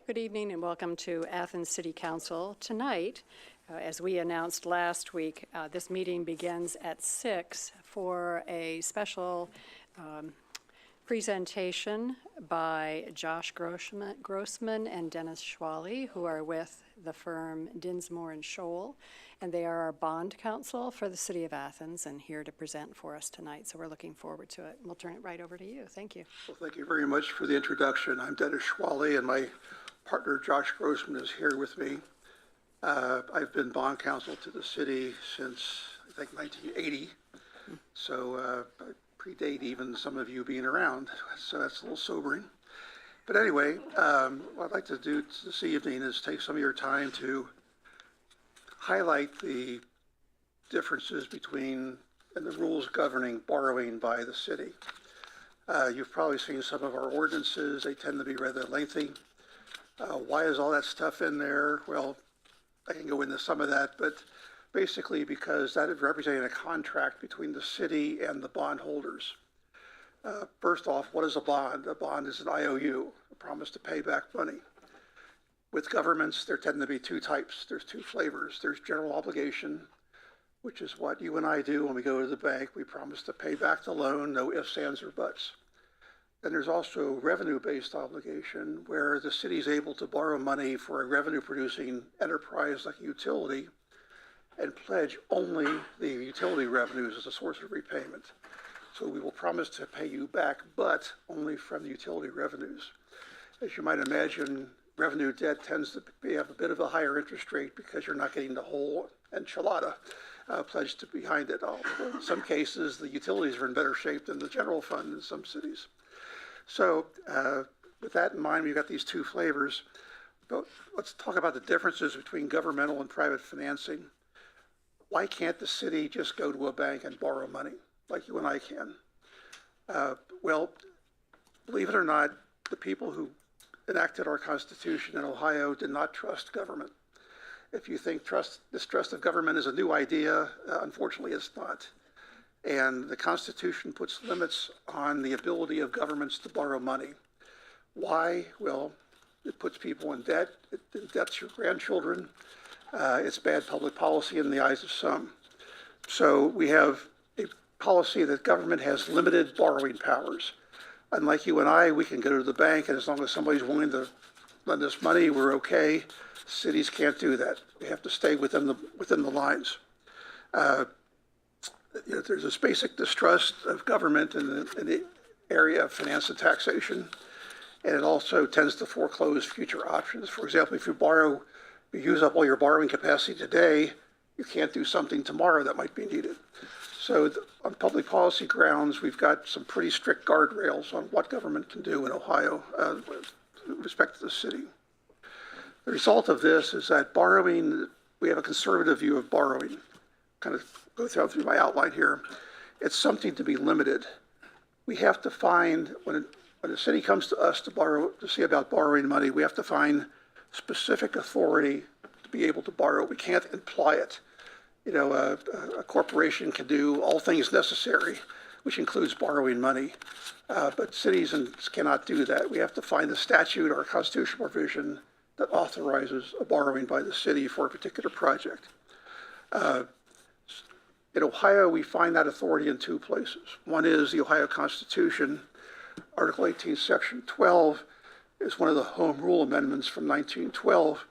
Good evening and welcome to Athens City Council. Tonight, as we announced last week, this meeting begins at 6 for a special presentation by Josh Grossman and Dennis Schwally, who are with the firm Dinsmore and Scholl, and they are our bond counsel for the City of Athens and here to present for us tonight. So we're looking forward to it. We'll turn it right over to you. Thank you. Well, thank you very much for the introduction. I'm Dennis Schwally, and my partner Josh Grossman is here with me. I've been bond counsel to the city since, I think, 1980, so I predate even some of you being around, so that's a little sobering. But anyway, what I'd like to do this evening is take some of your time to highlight the differences between and the rules governing borrowing by the city. You've probably seen some of our ordinances. They tend to be rather lengthy. Why is all that stuff in there? Well, I can go into some of that, but basically because that is representing a contract between the city and the bondholders. First off, what is a bond? A bond is an IOU, a promise to pay back money. With governments, there tend to be two types. There's two flavors. There's general obligation, which is what you and I do when we go to the bank. We promise to pay back the loan, no ifs, ands, or buts. And there's also revenue-based obligation, where the city is able to borrow money for a revenue-producing enterprise like a utility and pledge only the utility revenues as a source of repayment. So we will promise to pay you back, but only from the utility revenues. As you might imagine, revenue debt tends to have a bit of a higher interest rate because you're not getting the whole enchilada pledged behind it. In some cases, the utilities are in better shape than the general fund in some cities. So with that in mind, we've got these two flavors. But let's talk about the differences between governmental and private financing. Why can't the city just go to a bank and borrow money like you and I can? Well, believe it or not, the people who enacted our Constitution in Ohio did not trust government. If you think distrust of government is a new idea, unfortunately it's not. And the Constitution puts limits on the ability of governments to borrow money. Why? Well, it puts people in debt. It indebts your grandchildren. It's bad public policy in the eyes of some. So we have a policy that government has limited borrowing powers. Unlike you and I, we can go to the bank, and as long as somebody's willing to lend us money, we're okay. Cities can't do that. We have to stay within the lines. There's this basic distrust of government in the area of finance and taxation, and it also tends to foreclose future options. For example, if you use up all your borrowing capacity today, you can't do something tomorrow that might be needed. So on public policy grounds, we've got some pretty strict guardrails on what government can do in Ohio with respect to the city. The result of this is that borrowing, we have a conservative view of borrowing. Kind of go through my outline here. It's something to be limited. We have to find, when a city comes to us to see about borrowing money, we have to find specific authority to be able to borrow. We can't imply it. A corporation can do all things necessary, which includes borrowing money. But cities cannot do that. We have to find a statute or a constitutional provision that authorizes a borrowing by the city for a particular project. In Ohio, we find that authority in two places. One is the Ohio Constitution. Article 18, Section 12 is one of the Home Rule amendments from 1912,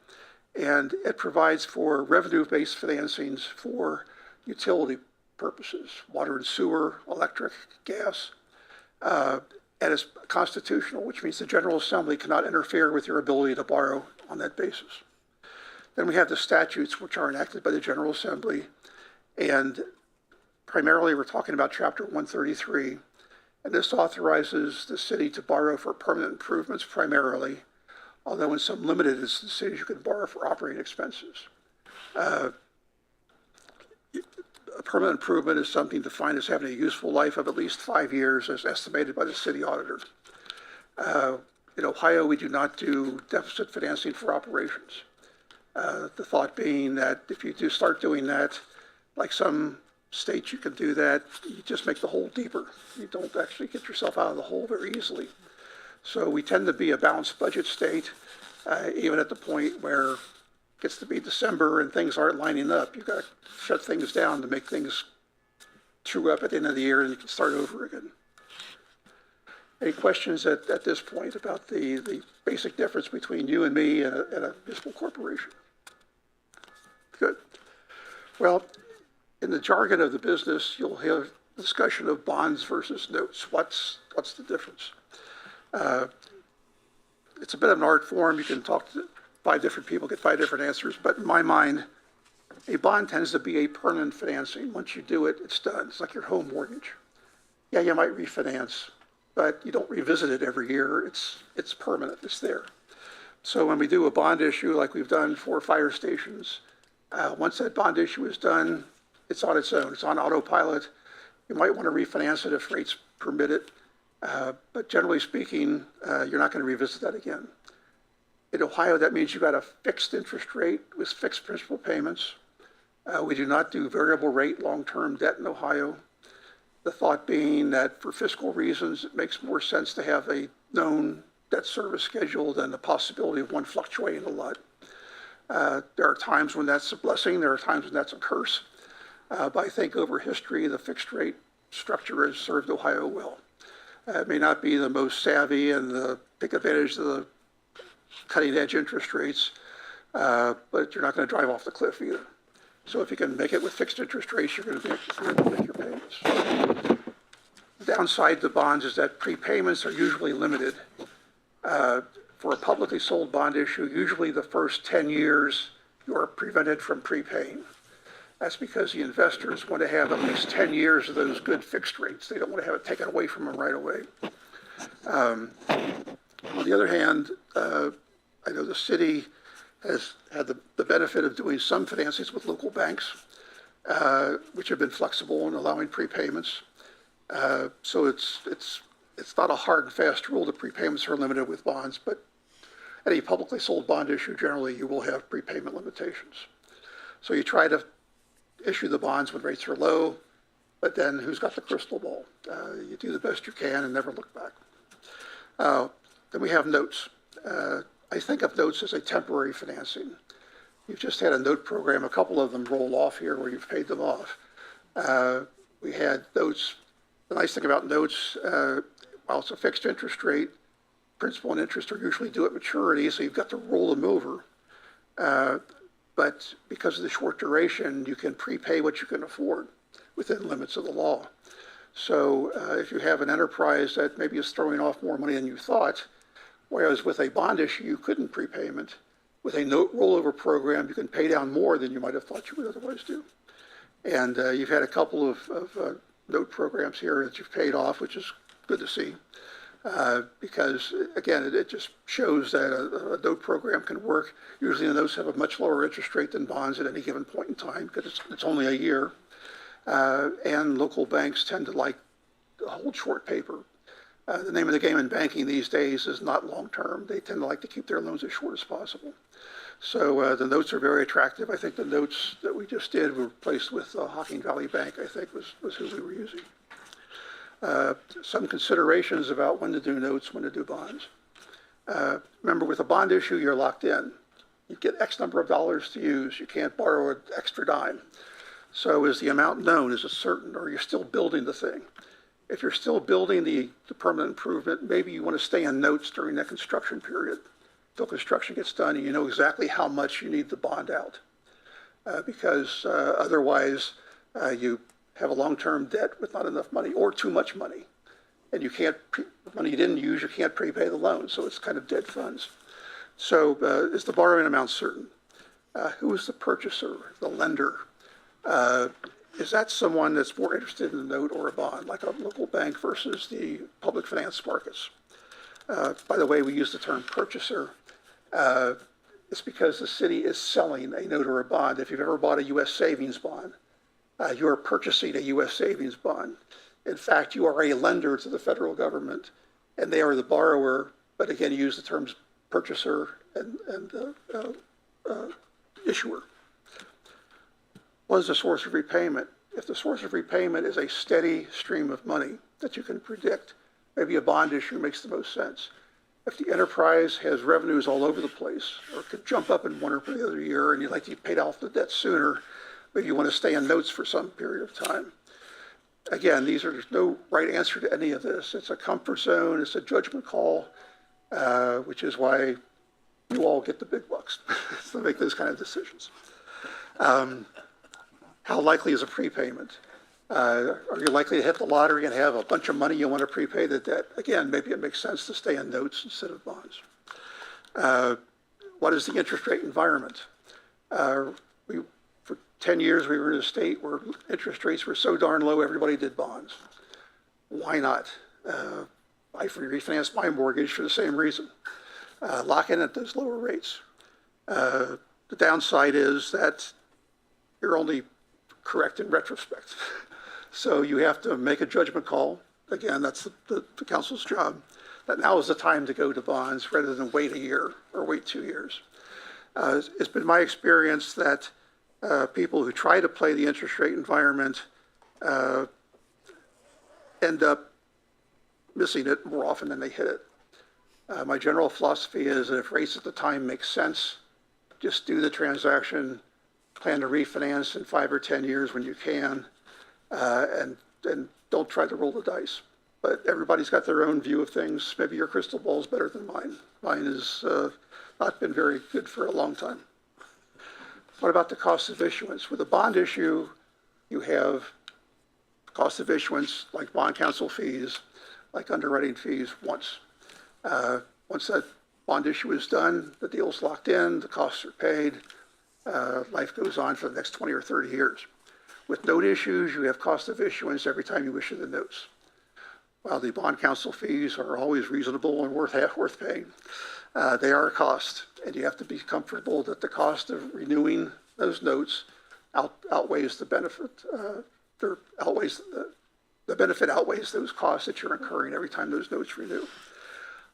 and it provides for revenue-based financings for utility purposes, water and sewer, electric, gas, and it's constitutional, which means the General Assembly cannot interfere with your ability to borrow on that basis. Then we have the statutes, which are enacted by the General Assembly, and primarily we're talking about Chapter 133, and this authorizes the city to borrow for permanent improvements primarily, although in some limited instances you can borrow for operating expenses. A permanent improvement is something defined as having a useful life of at least 5 years as estimated by the city auditor. In Ohio, we do not do deficit financing for operations. The thought being that if you do start doing that, like some states you can do that, you just make the hole deeper. You don't actually get yourself out of the hole very easily. So we tend to be a balanced budget state, even at the point where it gets to be December and things aren't lining up. You've got to shut things down to make things true up at the end of the year, and you can start over again. Any questions at this point about the basic difference between you and me and a municipal corporation? Good. Well, in the jargon of the business, you'll have discussion of bonds versus notes. What's the difference? It's a bit of an art form. You can talk to 5 different people, get 5 different answers. But in my mind, a bond tends to be a permanent financing. Once you do it, it's done. It's like your home mortgage. Yeah, you might refinance, but you don't revisit it every year. It's permanent. It's there. So when we do a bond issue like we've done for fire stations, once that bond issue is done, it's on its own. It's on autopilot. You might want to refinance it if rates permit it. But generally speaking, you're not going to revisit that again. In Ohio, that means you've got a fixed interest rate with fixed principal payments. We do not do variable rate long-term debt in Ohio. The thought being that for fiscal reasons, it makes more sense to have a known debt service schedule than the possibility of one fluctuating a lot. There are times when that's a blessing. There are times when that's a curse. But I think over history, the fixed rate structure has served Ohio well. It may not be the most savvy and take advantage of the cutting edge interest rates, but you're not going to drive off the cliff either. So if you can make it with fixed interest rates, you're going to make your payments. The downside to bonds is that prepayments are usually limited. For a publicly sold bond issue, usually the first 10 years, you are prevented from prepaying. That's because the investors want to have at least 10 years of those good fixed rates. They don't want to have it taken away from them right away. On the other hand, I know the city has had the benefit of doing some financings with local banks, which have been flexible in allowing prepayments. So it's not a hard and fast rule that prepayments are limited with bonds, but any publicly sold bond issue, generally you will have prepayment limitations. So you try to issue the bonds when rates are low, but then who's got the crystal ball? You do the best you can and never look back. Then we have notes. I think of notes as a temporary financing. You've just had a note program, a couple of them roll off here where you've paid them off. We had notes. The nice thing about notes, while it's a fixed interest rate, principal and interest are usually due at maturity, so you've got to roll them over. But because of the short duration, you can prepay what you can afford within limits of the law. So if you have an enterprise that maybe is throwing off more money than you thought, whereas with a bond issue, you couldn't prepayment, with a note rollover program, you can pay down more than you might have thought you would otherwise do. And you've had a couple of note programs here that you've paid off, which is good to see. Because, again, it just shows that a note program can work. Usually the notes have a much lower interest rate than bonds at any given point in time because it's only a year. And local banks tend to like to hold short paper. The name of the game in banking these days is not long-term. They tend to like to keep their loans as short as possible. So the notes are very attractive. I think the notes that we just did were placed with Hocking Valley Bank, I think was who we were using. Some considerations about when to do notes, when to do bonds. Remember, with a bond issue, you're locked in. You get X number of dollars to use. You can't borrow an extra dime. So is the amount known? Is it certain? Or you're still building the thing? If you're still building the permanent improvement, maybe you want to stay on notes during that construction period until construction gets done and you know exactly how much you need the bond out. Because otherwise, you have a long-term debt with not enough money or too much money. And you can't, money you didn't use, you can't prepay the loan. So it's kind of dead funds. So is the borrowing amount certain? Who is the purchaser, the lender? Is that someone that's more interested in a note or a bond, like a local bank versus the public finance markets? By the way, we use the term purchaser. It's because the city is selling a note or a bond. If you've ever bought a U.S. savings bond, you are purchasing a U.S. savings bond. In fact, you are a lender to the federal government, and they are the borrower, but again, you use the terms purchaser and issuer. What is the source of repayment? If the source of repayment is a steady stream of money that you can predict, maybe a bond issue makes the most sense. if the enterprise has revenues all over the place, or could jump up in one or the other year, and you'd like to get paid off the debt sooner, maybe you want to stay in notes for some period of time. Again, there's no right answer to any of this. It's a comfort zone, it's a judgment call, which is why you all get the big bucks to make those kind of decisions. How likely is a prepayment? Are you likely to hit the lottery and have a bunch of money you want to prepay the debt? Again, maybe it makes sense to stay in notes instead of bonds. What is the interest rate environment? For 10 years, we were in a state where interest rates were so darn low, everybody did bonds. Why not? I refinanced my mortgage for the same reason. Lock in at those lower rates. The downside is that you're only correct in retrospect. So you have to make a judgment call. Again, that's the council's job. That now is the time to go to bonds rather than wait a year or wait 2 years. It's been my experience that people who try to play the interest rate environment end up missing it more often than they hit it. My general philosophy is that if rates at the time make sense, just do the transaction, plan to refinance in 5 or 10 years when you can, and don't try to roll the dice. But everybody's got their own view of things. Maybe your crystal ball is better than mine. Mine has not been very good for a long time. What about the cost of issuance? With a bond issue, you have cost of issuance like bond counsel fees, like underwriting fees once. Once that bond issue is done, the deal's locked in, the costs are paid, life goes on for the next 20 or 30 years. With note issues, you have cost of issuance every time you issue the notes. While the bond counsel fees are always reasonable and worth paying, they are a cost, and you have to be comfortable that the cost of renewing those notes outweighs the benefit. The benefit outweighs those costs that you're incurring every time those notes renew.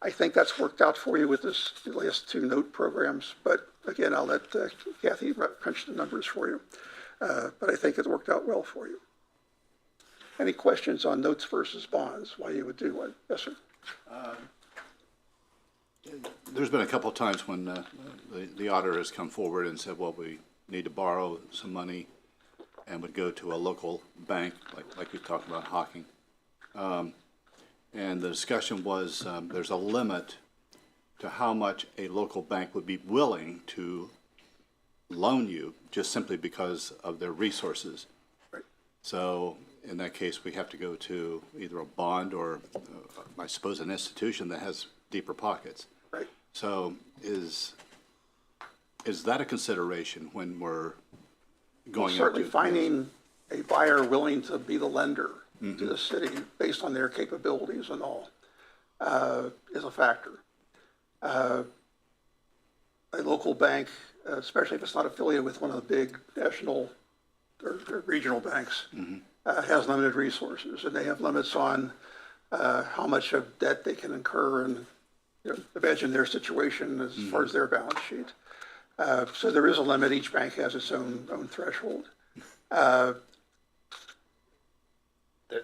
I think that's worked out for you with the last 2 note programs, but again, I'll let Kathy crunch the numbers for you. But I think it worked out well for you. Any questions on notes versus bonds, why you would do one? Yes, sir. There's been a couple of times when the auditor has come forward and said, well, we need to borrow some money, and would go to a local bank, like you talked about Hawking. And the discussion was there's a limit to how much a local bank would be willing to loan you just simply because of their resources. Right. So in that case, we have to go to either a bond or, I suppose, an institution that has deeper pockets. Right. So is that a consideration when we're going certainly into finding a buyer willing to be the lender to the city based on their capabilities and all is a factor. A local bank, especially if it's not affiliated with one of the big national or regional banks, has limited resources, and they have limits on how much of debt they can incur, and imagine their situation as far as their balance sheet. So there is a limit. Each bank has its own threshold.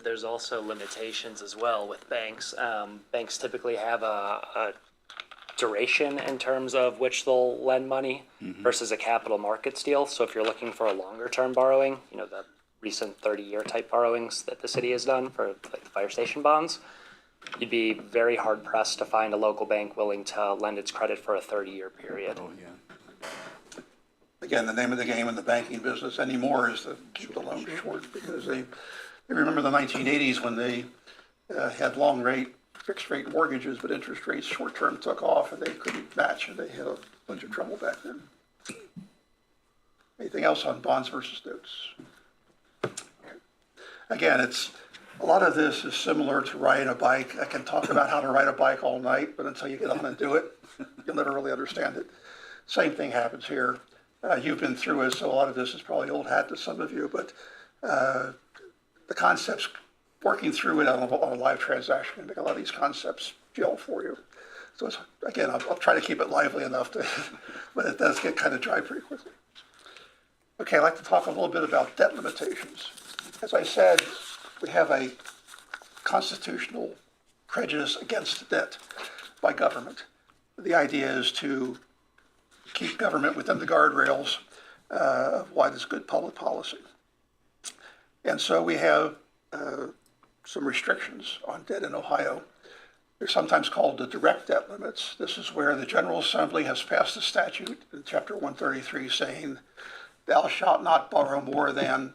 There's also limitations as well with banks. Banks typically have a duration in terms of which they'll lend money versus a capital markets deal. So if you're looking for a longer term borrowing, the recent 30-year type borrowings that the city has done for like the fire station bonds, you'd be very hard pressed to find a local bank willing to lend its credit for a 30-year period. Oh, yeah. Again, the name of the game in the banking business anymore is to keep the loan short, because they remember the 1980s when they had fixed rate mortgages, but interest rates short term took off and they couldn't match, and they had a bunch of trouble back then. Anything else on bonds versus notes? Okay. Again, a lot of this is similar to riding a bike. I can talk about how to ride a bike all night, but until you get on and do it, you'll never really understand it. Same thing happens here. You've been through it, so a lot of this is probably old hat to some of you, but the concepts, working through it on a live transaction can make a lot of these concepts gel for you. So again, I'll try to keep it lively enough but it does get kind of dry pretty quickly. Okay, I'd like to talk a little bit about debt limitations. As I said, we have a constitutional prejudice against debt. by government. The idea is to keep government within the guardrails of what is good public policy. And so we have some restrictions on debt in Ohio. They're sometimes called the direct debt limits. This is where the General Assembly has passed a statute in Chapter 133 saying, thou shalt not borrow more than,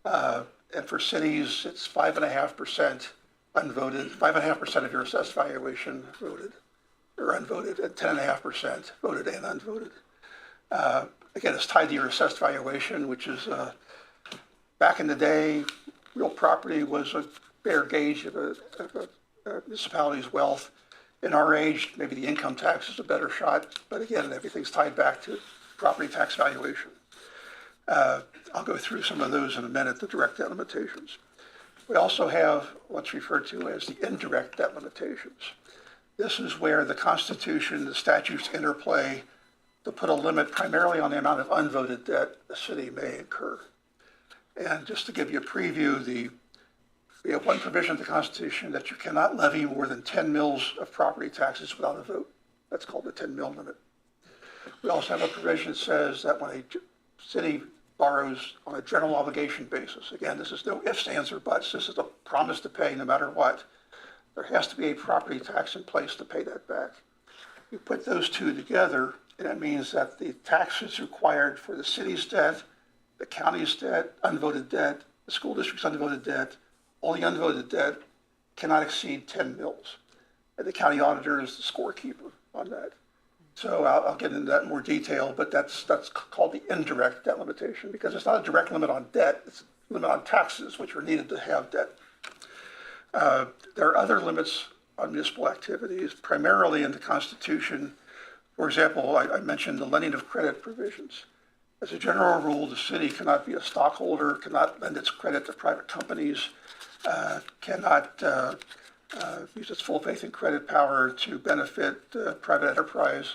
and for cities, it's 5.5% unvoted, 5.5% of your assessed valuation voted or unvoted, and 10.5% voted and unvoted. Again, it's tied to your assessed valuation, which is, back in the day, real property was a fair gauge of a municipality's wealth. In our age, maybe the income tax is a better shot, but again, everything's tied back to property tax valuation. I'll go through some of those in a minute, the direct debt limitations. We also have what's referred to as the indirect debt limitations. This is where the Constitution, the statutes interplay to put a limit primarily on the amount of unvoted debt a city may incur. And just to give you a preview, we have one provision of the Constitution that you cannot levy more than 10 mills of property taxes without a vote. That's called the 10 mil limit. We also have a provision that says that when a city borrows on a general obligation basis, again, this is no ifs, ands, or buts, this is a promise to pay no matter what, there has to be a property tax in place to pay that back. You put those two together, and that means that the taxes required for the city's debt, the county's debt, unvoted debt, the school district's unvoted debt, all the unvoted debt cannot exceed 10 mills. And the county auditor is the scorekeeper on that. So I'll get into that in more detail, but that's called the indirect debt limitation because it's not a direct limit on debt, it's a limit on taxes, which are needed to have debt. There are other limits on municipal activities, primarily in the Constitution. For example, I mentioned the lending of credit provisions. As a general rule, the city cannot be a stockholder, cannot lend its credit to private companies, cannot use its full faith and credit power to benefit private enterprise.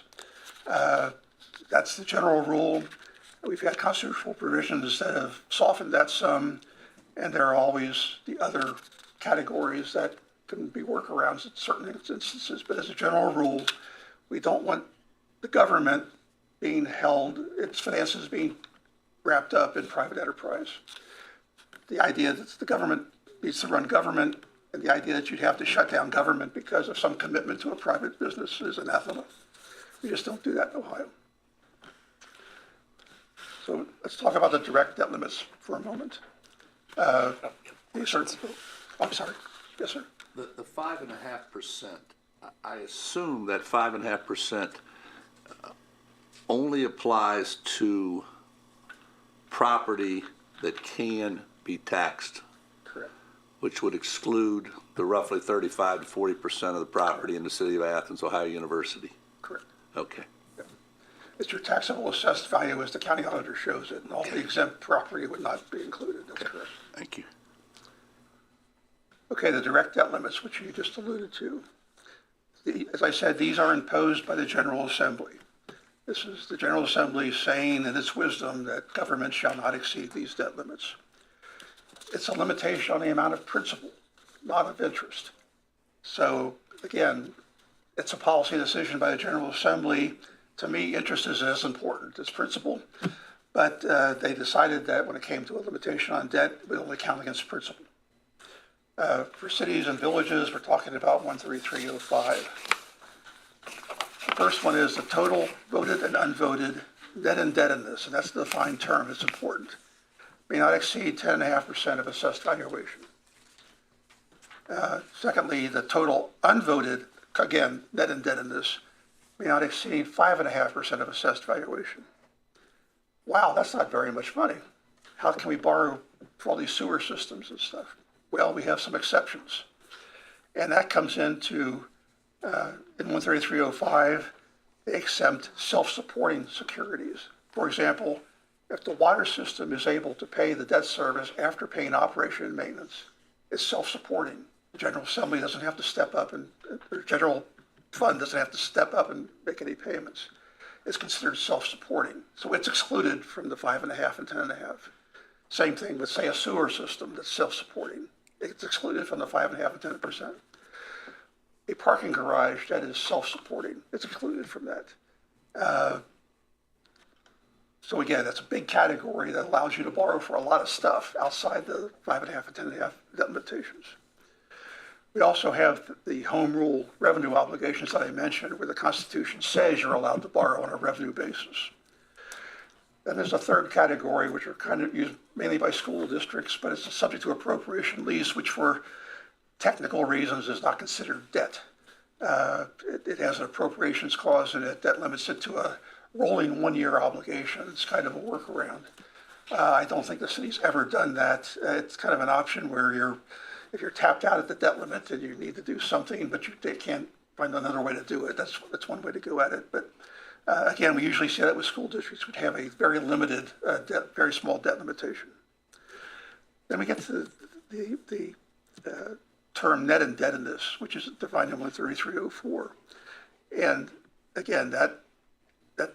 That's the general rule. We've had constitutional provisions that have softened that some, and there are always the other categories that can be workarounds in certain instances. But as a general rule, we don't want the government being held, its finances being wrapped up in private enterprise. The idea that the government needs to run government and the idea that you'd have to shut down government because of some commitment to a private business is anathema. We just don't do that in Ohio. So let's talk about the direct debt limits for a moment. Yes, sir. I'm sorry. Yes, sir. The 5.5%, I assume that 5.5% only applies to property that can be taxed, Correct. which would exclude the roughly 35 to 40% of the property in the city of Athens, Ohio University. Correct. Okay. It's your taxable assessed value as the county auditor shows it, and all the exempt property would not be included. That's correct. Thank you. Okay, the direct debt limits, which you just alluded to. As I said, these are imposed by the General Assembly. This is the General Assembly saying in its wisdom that government shall not exceed these debt limits. It's a limitation on the amount of principal, not of interest. So again, it's a policy decision by the General Assembly. To me, interest is as important as principal, but they decided that when it came to a limitation on debt, it would only count against principal. For cities and villages, we're talking about 13305. The first one is the total voted and unvoted net indebtedness, and that's the defined term. It's important. May not exceed 10.5% of assessed valuation. Secondly, the total unvoted, again, net indebtedness, may not exceed 5.5% of assessed valuation. Wow, that's not very much money. How can we borrow for all these sewer systems and stuff? Well, we have some exceptions. And that comes into, in 13305, they exempt self-supporting securities. For example, if the water system is able to pay the debt service after paying operation and maintenance, it's self-supporting. The General Assembly doesn't have to step up and the general fund doesn't have to step up and make any payments. It's considered self-supporting. So it's excluded from the 5.5 and 10.5. Same thing with, say, a sewer system that's self-supporting. It's excluded from the 5.5 and 10%. a parking garage that is self-supporting. It's included from that. So again, that's a big category that allows you to borrow for a lot of stuff outside the 5.5 and 10.5 debt limitations. We also have the home rule revenue obligations that I mentioned, where the Constitution says you're allowed to borrow on a revenue basis. Then there's a third category, which are kind of used mainly by school districts, but it's a subject to appropriation lease, which for technical reasons is not considered debt. It has an appropriations clause in it that limits it to a rolling one-year obligation. It's kind of a workaround. I don't think the city's ever done that. It's kind of an option where if you're tapped out at the debt limit and you need to do something, but they can't find another way to do it. That's one way to go at it. But again, we usually see that with school districts would have a very limited, very small debt limitation. Then we get to the term net indebtedness, which is defined in 13304. And again, that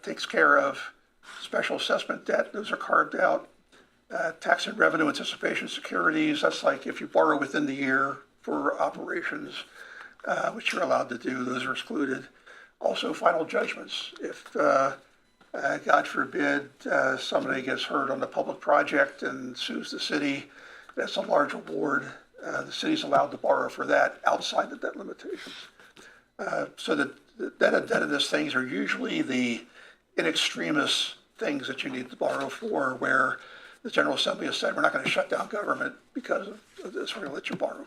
takes care of special assessment debt. Those are carved out. Tax and revenue anticipation securities, that's like if you borrow within the year for operations, which you're allowed to do, those are excluded. Also, final judgments. If, God forbid, somebody gets hurt on the public project and sues the city, that's a large award. The city's allowed to borrow for that outside the debt limitations. So the debt indebtedness things are usually the in extremis things that you need to borrow for, where the General Assembly has said, we're not going to shut down government because of this, we're going to let you borrow.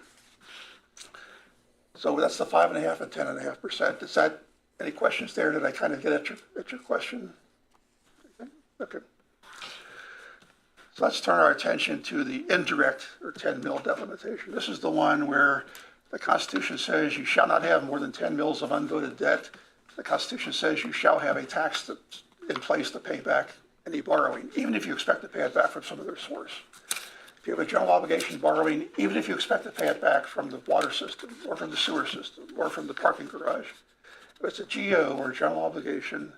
So that's the 5.5 and 10.5%. Is that, any questions there? Did I kind of get at your question? Okay. So let's turn our attention to the indirect or 10 mil debt limitation. This is the one where the Constitution says you shall not have more than 10 mils of unvoted debt. The Constitution says you shall have a tax that's in place to pay back any borrowing, even if you expect to pay it back from some other source. If you have a general obligation borrowing, even if you expect to pay it back from the water system or from the sewer system or from the parking garage, if it's a GO or a general obligation,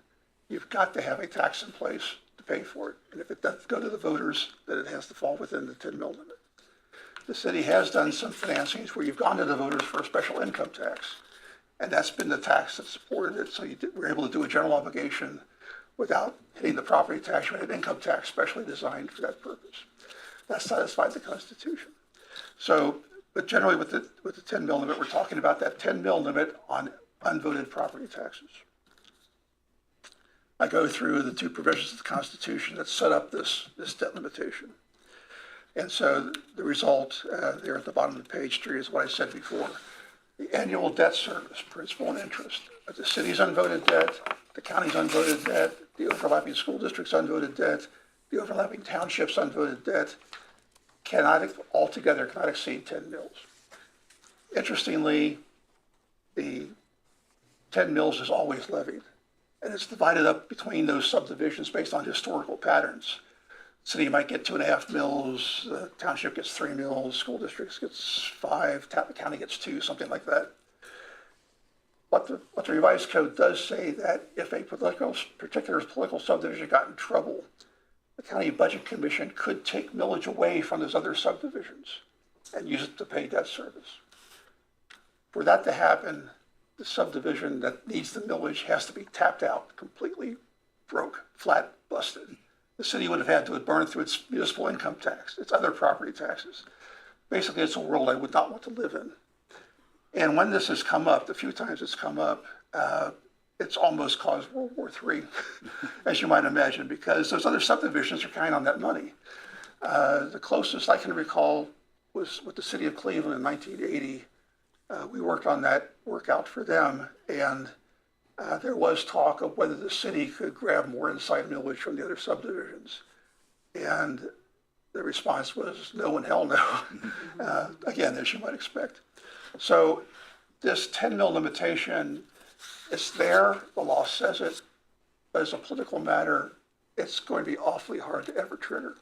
you've got to have a tax in place to pay for it. And if it doesn't go to the voters, then it has to fall within the 10 mil limit. The city has done some financings where you've gone to the voters for a special income tax, and that's been the tax that supported it. So we're able to do a general obligation without hitting the property tax. You had an income tax specially designed for that purpose. That satisfied the Constitution. So, but generally with the 10 mil limit, we're talking about that 10 mil limit on unvoted property taxes. I go through the two provisions of the Constitution that set up this debt limitation. And so the result there at the bottom of page 3 is what I said before. The annual debt service, principal and interest, of the city's unvoted debt, the county's unvoted debt, the overlapping school district's unvoted debt, the overlapping township's unvoted debt, cannot exceed 10 mils. Interestingly, the 10 mils is always levied, and it's divided up between those subdivisions based on historical patterns. City might get 2.5 mils, the township gets 3 mils, school districts gets 5, the county gets 2, something like that. What the revised code does say that if a particular political subdivision got in trouble, the county budget commission could take millage away from those other subdivisions and use it to pay debt service. For that to happen, the subdivision that needs the millage has to be tapped out, completely broke, flat, busted. The city would have had to burn through its municipal income tax, its other property taxes. Basically, it's a world I would not want to live in. And when this has come up, the few times it's come up, it's almost caused World War III, as you might imagine, because those other subdivisions are counting on that money. The closest I can recall was with the city of Cleveland in 1980. We worked on that workout for them, and there was talk of whether the city could grab more inside millage from the other subdivisions. And the response was no and hell no, again, as you might expect. So this 10 mil limitation, it's there, the law says it, but as a political matter, it's going to be awfully hard to ever trigger.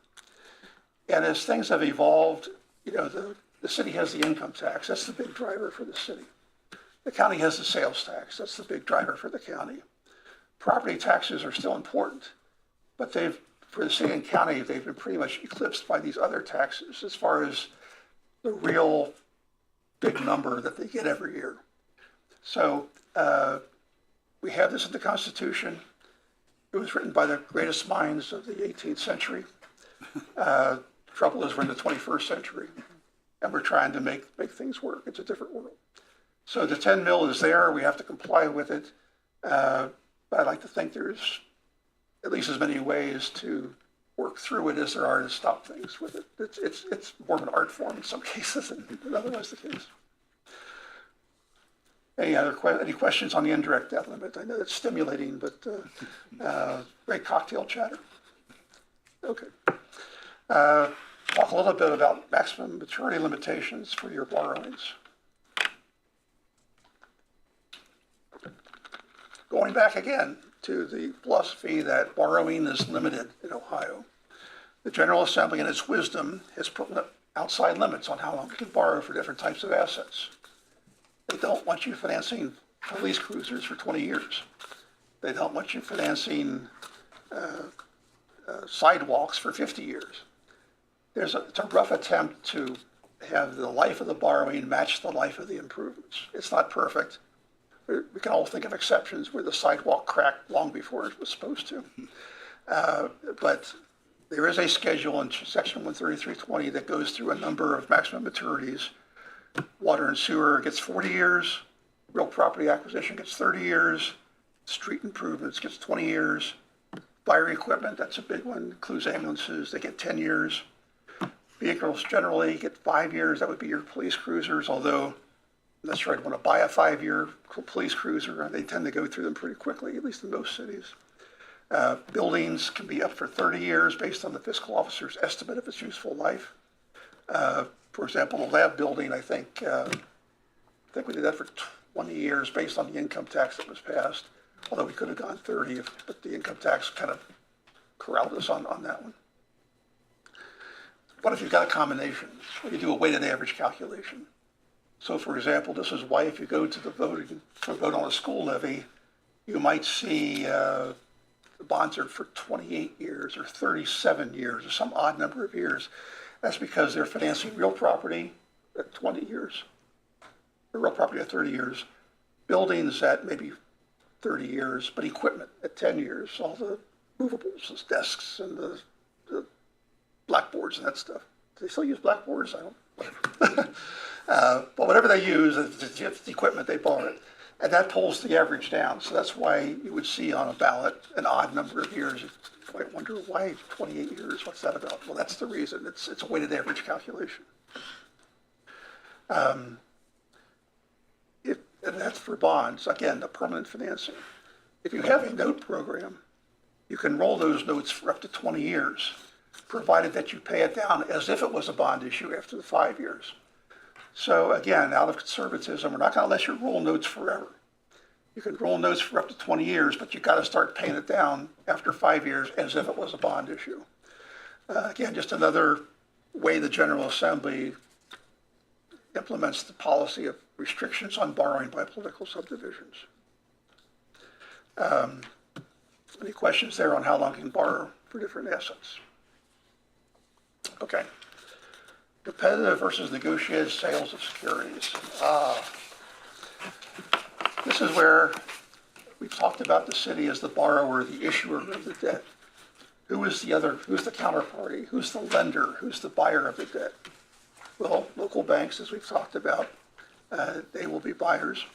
And as things have evolved, the city has the income tax, that's the big driver for the city. The county has the sales tax, that's the big driver for the county. Property taxes are still important, but for the city and county, they've been pretty much eclipsed by these other taxes as far as the real big number that they get every year. So we have this in the Constitution. It was written by the greatest minds of the 18th century. Trouble is we're in the 21st century, and we're trying to make things work. It's a different world. So the 10 mil is there. We have to comply with it. But I'd like to think there's at least as many ways to work through it as there are to stop things with it. It's more of an art form in some cases than otherwise the case. Any questions on the indirect debt limit? I know it's stimulating, but great cocktail chatter. Okay. Talk a little bit about maximum maturity limitations for your borrowings. Going back again to the philosophy that borrowing is limited in Ohio, the General Assembly in its wisdom has put outside limits on how long you can borrow for different types of assets. They don't want you financing police cruisers for 20 years. They don't want you financing sidewalks for 50 years. It's a rough attempt to have the life of the borrowing match the life of the improvements. It's not perfect. We can all think of exceptions where the sidewalk cracked long before it was supposed to. But there is a schedule in section 13320 that goes through a number of maximum maturities. Water and sewer gets 40 years. Real property acquisition gets 30 years. Street improvements gets 20 years. Fire equipment, that's a big one, includes ambulances, they get 10 years. Vehicles generally get 5 years. That would be your police cruisers, although I'm not sure I'd want to buy a 5-year police cruiser. They tend to go through them pretty quickly, at least in most cities. Buildings can be up for 30 years based on the fiscal officer's estimate of its useful life. For example, the lab building, I think we did that for 20 years based on the income tax that was passed, although we could have gone 30, but the income tax kind of corralled us on that one. What if you've got a combination? Well, you do a weighted average calculation. So for example, this is why if you go to the vote on a school levy, you might see the bonds are for 28 years or 37 years or some odd number of years. That's because they're financing real property at 20 years, or real property at 30 years, buildings at maybe 30 years, but equipment at 10 years, all the movables, the desks and the blackboards and that stuff. Do they still use blackboards? I don't, whatever. But whatever they use, it's the equipment, they borrow it. And that pulls the average down. So that's why you would see on a ballot an odd number of years. You might wonder, why 28 years? What's that about? Well, that's the reason. It's a weighted average calculation. And that's for bonds. Again, the permanent financing. If you have a note program, you can roll those notes for up to 20 years, provided that you pay it down as if it was a bond issue after the 5 years. So again, out of conservatism, we're not going to let you roll notes forever. You can roll notes for up to 20 years, but you've got to start paying it down after 5 years as if it was a bond issue. Again, just another way the General Assembly implements the policy of restrictions on borrowing by political subdivisions. Any questions there on how long you can borrow for different assets? Okay. Competitive versus negotiated sales of securities. This is where we've talked about the city as the borrower, the issuer of the debt. Who's the counterparty? Who's the lender? Who's the buyer of the debt? Well, local banks, as we've talked about, they will be buyers.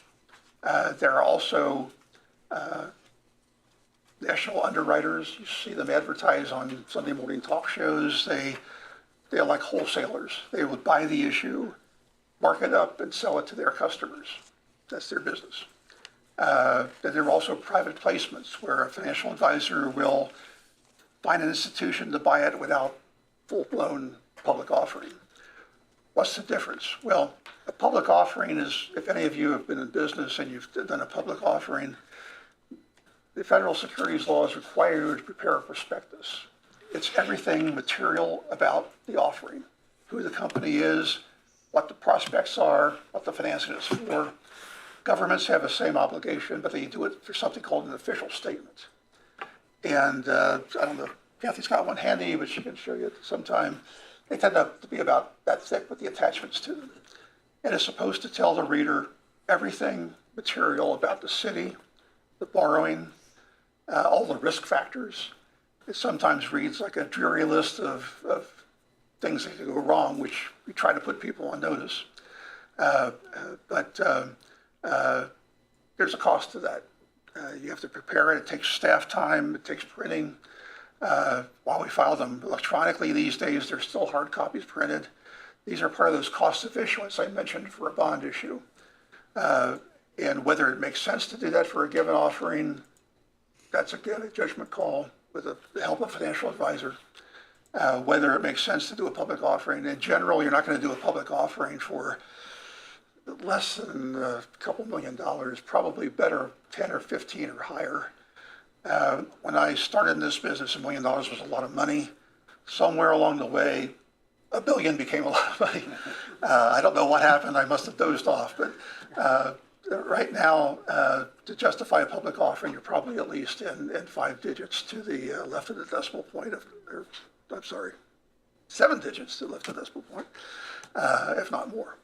There are also national underwriters. You see them advertise on Sunday morning talk shows. They're like wholesalers. They would buy the issue, mark it up, and sell it to their customers. That's their business. Then there are also private placements where a financial advisor will find an institution to buy it without full-blown public offering. What's the difference? Well, a public offering is, if any of you have been in business and you've done a public offering, the federal securities laws require you to prepare a prospectus. It's everything material about the offering, who the company is, what the prospects are, what the financing is for. Governments have the same obligation, but they do it for something called an official statement. And I don't know, Kathy's got one handy, but she can show you sometime. They tend to be about that thick with the attachments to them. And it's supposed to tell the reader everything material about the city, the borrowing, all the risk factors. It sometimes reads like a dreary list of things that could go wrong, which we try to put people on notice. But there's a cost to that. You have to prepare it. It takes staff time. It takes printing. While we file them electronically these days, there's still hard copies printed. These are part of those costs of issuance I mentioned for a bond issue. And whether it makes sense to do that for a given offering, that's again a judgment call with the help of a financial advisor. Whether it makes sense to do a public offering. In general, you're not going to do a public offering for less than a couple $1 million, probably better 10 or 15 or higher. When I started in this business, $1 million was a lot of money. Somewhere along the way, $1 billion became a lot of money. I don't know what happened. I must have dozed off. But right now, to justify a public offering, you're probably at least in 5 digits to the left of the decimal point I'm sorry, 7 digits to the left of the decimal point, if not more.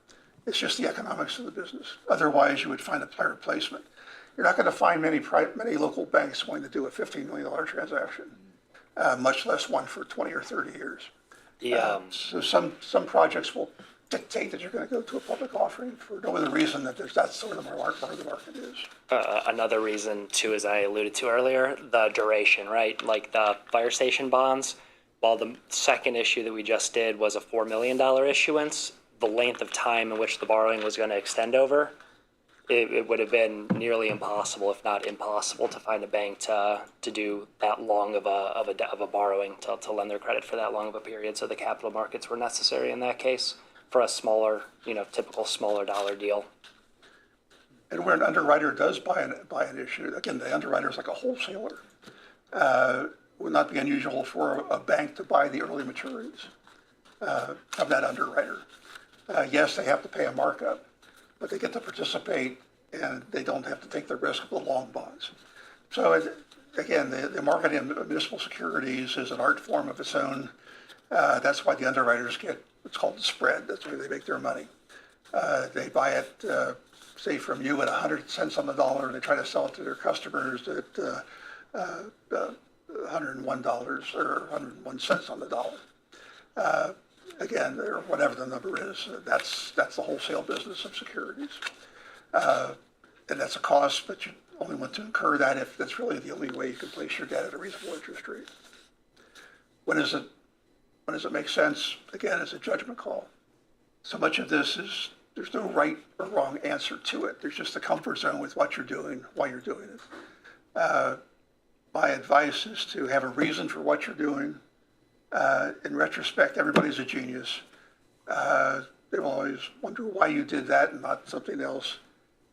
It's just the economics of the business. Otherwise, you would find a private placement. You're not going to find many local banks wanting to do a $15 million transaction, much less one for 20 or 30 years. So some projects will dictate that you're going to go to a public offering for no other reason that that's sort of where the market is. Another reason, too, as I alluded to earlier, the duration, right? Like the fire station bonds, while the second issue that we just did was a $4 million issuance, the length of time in which the borrowing was going to extend over, it would have been nearly impossible, if not impossible, to find a bank to do that long of a borrowing, to lend their credit for that long of a period. So the capital markets were necessary in that case for a smaller, typical smaller dollar deal. And where an underwriter does buy an issue, again, the underwriter is like a wholesaler. Would not be unusual for a bank to buy the early maturities of that underwriter. Yes, they have to pay a markup, but they get to participate and they don't have to take the risk of the long bonds. So again, the marketing of municipal securities is an art form of its own. That's why the underwriters get what's called the spread. That's where they make their money. They buy it, say, from you at 100 cents on the dollar, and they try to sell it to their customers at $101 or 101 cents on the dollar. Again, or whatever the number is, that's the wholesale business of securities. And that's a cost, but you only want to incur that if that's really the only way you can place your debt at a reasonable interest rate. When does it make sense? Again, it's a judgment call. So much of this is, there's no right or wrong answer to it. There's just a comfort zone with what you're doing, why you're doing it. My advice is to have a reason for what you're doing. In retrospect, everybody's a genius. They will always wonder why you did that and not something else.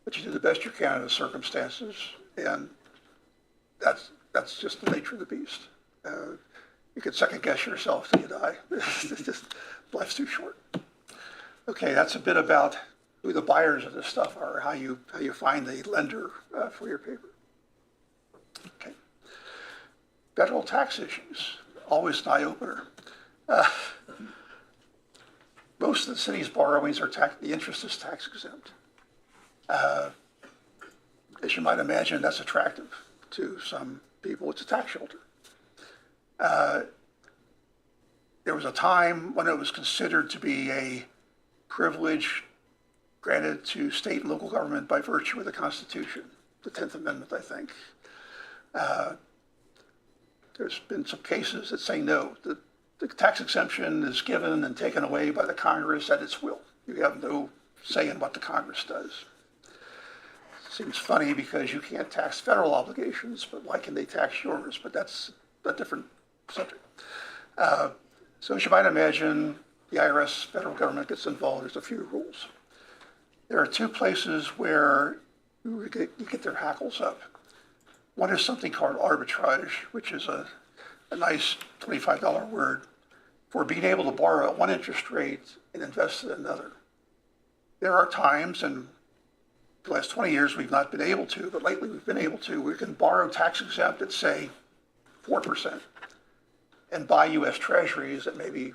But you do the best you can in the circumstances, and that's just the nature of the beast. You can second guess yourself till you die. Life's too short. Okay, that's a bit about who the buyers of this stuff are, how you find the lender for your paper. Okay. Federal tax issues, always an eye-opener. Most of the city's borrowings are the interest is tax exempt. As you might imagine, that's attractive to some people. It's a tax shelter. There was a time when it was considered to be a privilege granted to state and local government by virtue of the Constitution, the 10th Amendment, I think. There's been some cases that say no. The tax exemption is given and taken away by the Congress at its will. You have no say in what the Congress does. Seems funny because you can't tax federal obligations, but why can they tax yours? But that's a different subject. So as you might imagine, the IRS, federal government gets involved. There's a few rules. There are two places where you get their hackles up. One is something called arbitrage, which is a nice $25 word for being able to borrow at one interest rate and invest at another. There are times, and the last 20 years we've not been able to, but lately we've been able to. We can borrow tax exempt at, say, 4% and buy U.S. Treasuries at maybe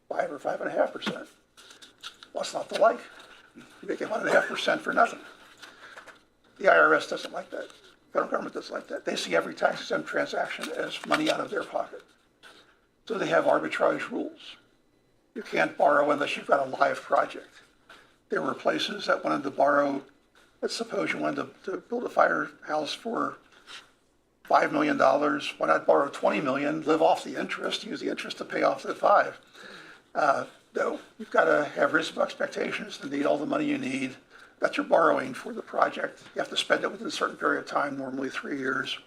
5 or 5.5%. What's not to like? You make 1.5% for nothing. The IRS doesn't like that. Federal government doesn't like that. They see every tax exempt transaction as money out of their pocket. So they have arbitrage rules. You can't borrow unless you've got a live project. There were places that wanted to borrow, let's suppose you wanted to build a firehouse for $5 million. Why not borrow 20 million, live off the interest, use the interest to pay off the 5? No, you've got to have reasonable expectations to need all the money you need that you're borrowing for the project. You have to spend it within a certain period of time, normally 3 years.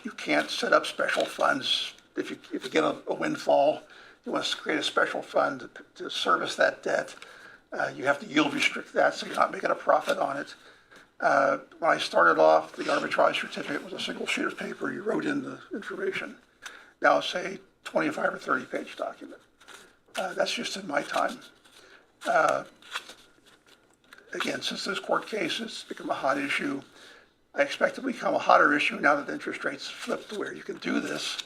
You can't set up special funds. If you get a windfall, you want to create a special fund to service that debt. You have to yield restrict that so you're not making a profit on it. When I started off, the arbitrage certificate was a single sheet of paper. You wrote in the information. Now it's a 25 or 30 page document. That's just in my time. Again, since those court cases become a hot issue, I expect it to become a hotter issue now that interest rates flipped to where you can do this.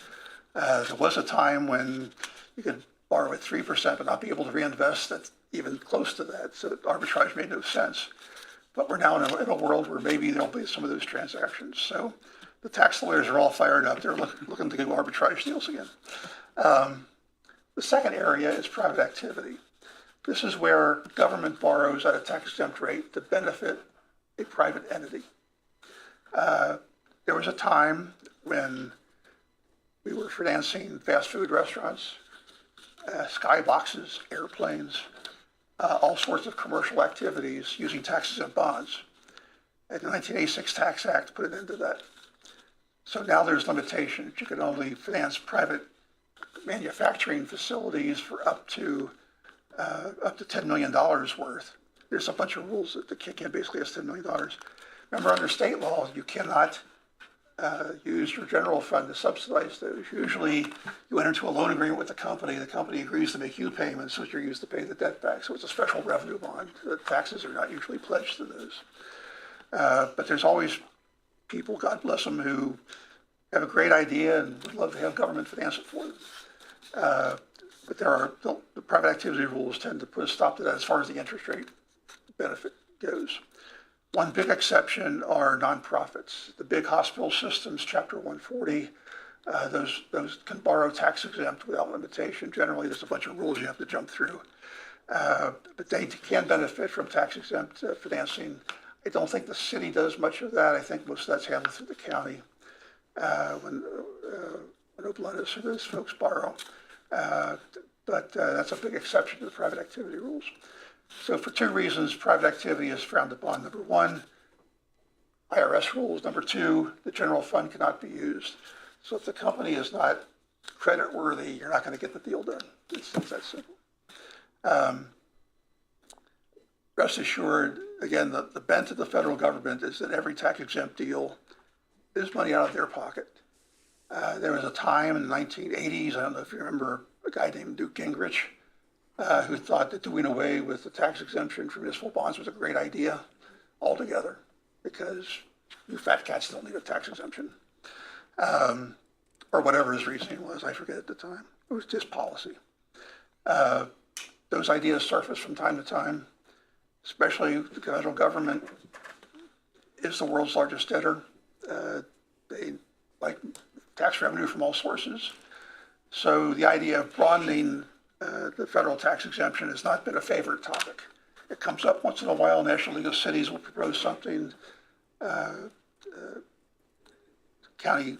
There was a time when you could borrow at 3% but not be able to reinvest at even close to that, so arbitrage made no sense. But we're now in a world where maybe there'll be some of those transactions. So the tax lawyers are all fired up. They're looking to do arbitrage deals again. The second area is private activity. This is where government borrows at a tax-exempt rate to benefit a private entity. There was a time when we were financing fast food restaurants, skyboxes, airplanes, all sorts of commercial activities using tax-exempt bonds. And the 1986 Tax Act put an end to that. So now there's limitations. You can only finance private manufacturing facilities for up to $10 million worth. There's a bunch of rules that kick in basically as $10 million. Remember, under state law, you cannot use your general fund to subsidize those. Usually, you enter into a loan agreement with the company agrees to make you payments, which are used to pay the debt back. So it's a special revenue bond. The taxes are not usually pledged to those. But there's always people, God bless them, who have a great idea and would love to have government finance it for them. But the private activity rules tend to put a stop to that as far as the interest rate benefit goes. One big exception are nonprofits. The big hospital systems, Chapter 140, those can borrow tax exempt without limitation. Generally, there's a bunch of rules you have to jump through. But they can benefit from tax exempt financing. I don't think the city does much of that. I think most of that's handled through the county when Oblenus or those folks borrow. But that's a big exception to the private activity rules. So for two reasons, private activity is frowned upon. Number one, IRS rules. Number two, the general fund cannot be used. So if the company is not credit worthy, you're not going to get the deal done. It's that simple. Rest assured, again, the bent of the federal government is that every tax exempt deal is money out of their pocket. There was a time in the 1980s, I don't know if you remember, a guy named Duke Gingrich, who thought that doing away with the tax exemption for municipal bonds was a great idea altogether because you fat cats don't need a tax exemption. Or whatever his reasoning was, I forget at the time. It was just policy. Those ideas surface from time to time, especially the federal government is the world's largest debtor. They like tax revenue from all sources. So the idea of broadening the federal tax exemption has not been a favorite topic. It comes up once in a while. National League of Cities will propose something. County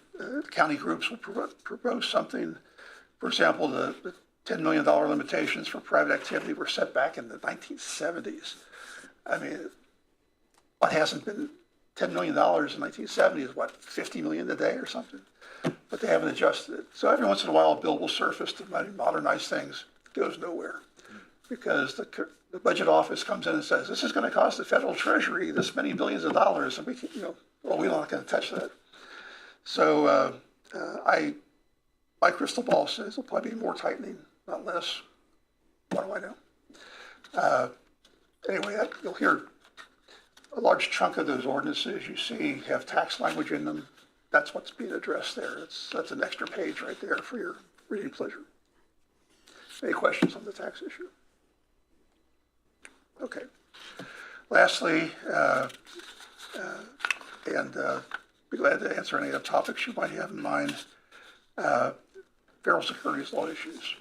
groups will propose something. For example, the $10 million limitations for private activity were set back in the 1970s. I mean, what hasn't been $10 million in 1970 is what, 50 million today or something? But they haven't adjusted it. So every once in a while, a bill will surface to modernize things. It goes nowhere because the budget office comes in and says, this is going to cost the federal treasury this many billions of dollars. And we're not going to touch that. So my crystal ball says there'll probably be more tightening, not less. What do I know? Anyway, you'll hear a large chunk of those ordinances you see have tax language in them. That's what's being addressed there. That's an extra page right there for your reading pleasure. Any questions on the tax issue? Okay. Lastly, and be glad to answer any other topics you might have in mind. Federal securities law issues.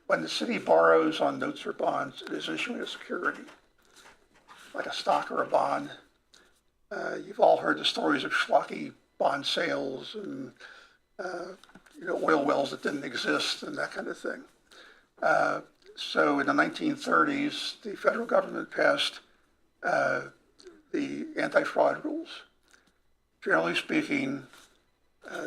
When the city borrows on notes or bonds, it is issuing a security, like a stock or a bond. You've all heard the stories of schlocky bond sales and oil wells that didn't exist and that kind of thing. So in the 1930s, the federal government passed the anti-fraud rules. Generally speaking,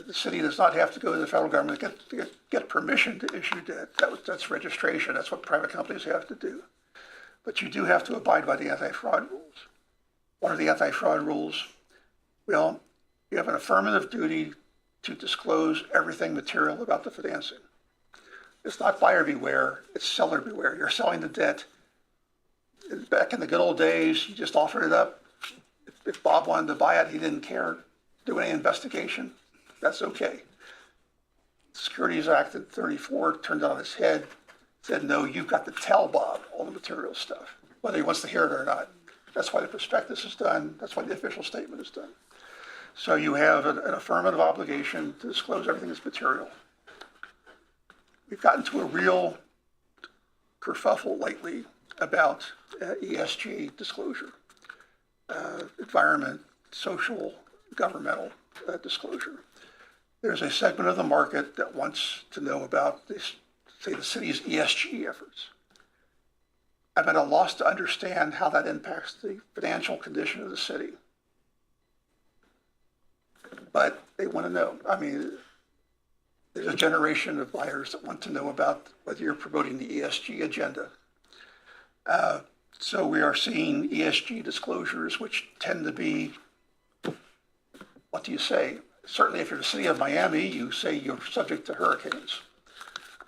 the city does not have to go to the federal government to get permission to issue debt. That's registration. That's what private companies have to do. But you do have to abide by the anti-fraud rules. What are the anti-fraud rules? Well, you have an affirmative duty to disclose everything material about the financing. It's not buyer beware, it's seller beware. You're selling the debt. Back in the good old days, you just offered it up. If Bob wanted to buy it, he didn't care, do any investigation, that's okay. The Securities Act in 34 turned it on its head, said, no, you've got to tell Bob all the material stuff, whether he wants to hear it or not. That's why the prospectus is done. That's why the official statement is done. So you have an affirmative obligation to disclose everything that's material. We've gotten to a real kerfuffle lately about ESG disclosure, environment, social, governmental disclosure. There's a segment of the market that wants to know about this, say, the city's ESG efforts. I'm at a loss to understand how that impacts the financial condition of the city. But they want to know. I mean, there's a generation of buyers that want to know about whether you're promoting the ESG agenda. So we are seeing ESG disclosures, which tend to be, what do you say? Certainly if you're the city of Miami, you say you're subject to hurricanes.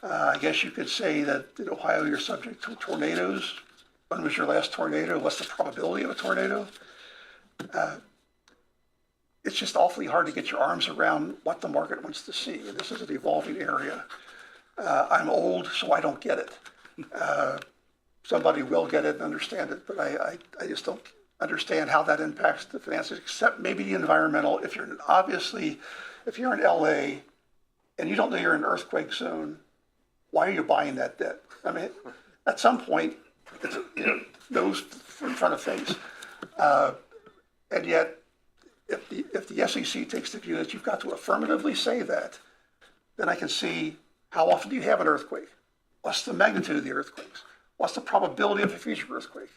I guess you could say that in Ohio, you're subject to tornadoes. When was your last tornado? What's the probability of a tornado? It's just awfully hard to get your arms around what the market wants to see. And this is an evolving area. I'm old, so I don't get it. Somebody will get it and understand it, but I just don't understand how that impacts the finances, except maybe the environmental. If you're in LA and you don't know you're in an earthquake zone, why are you buying that debt? I mean, at some point, it's, nose in front of face. And yet, if the SEC takes the view that you've got to affirmatively say that, then I can see how often do you have an earthquake? What's the magnitude of the earthquakes? What's the probability of a future earthquake?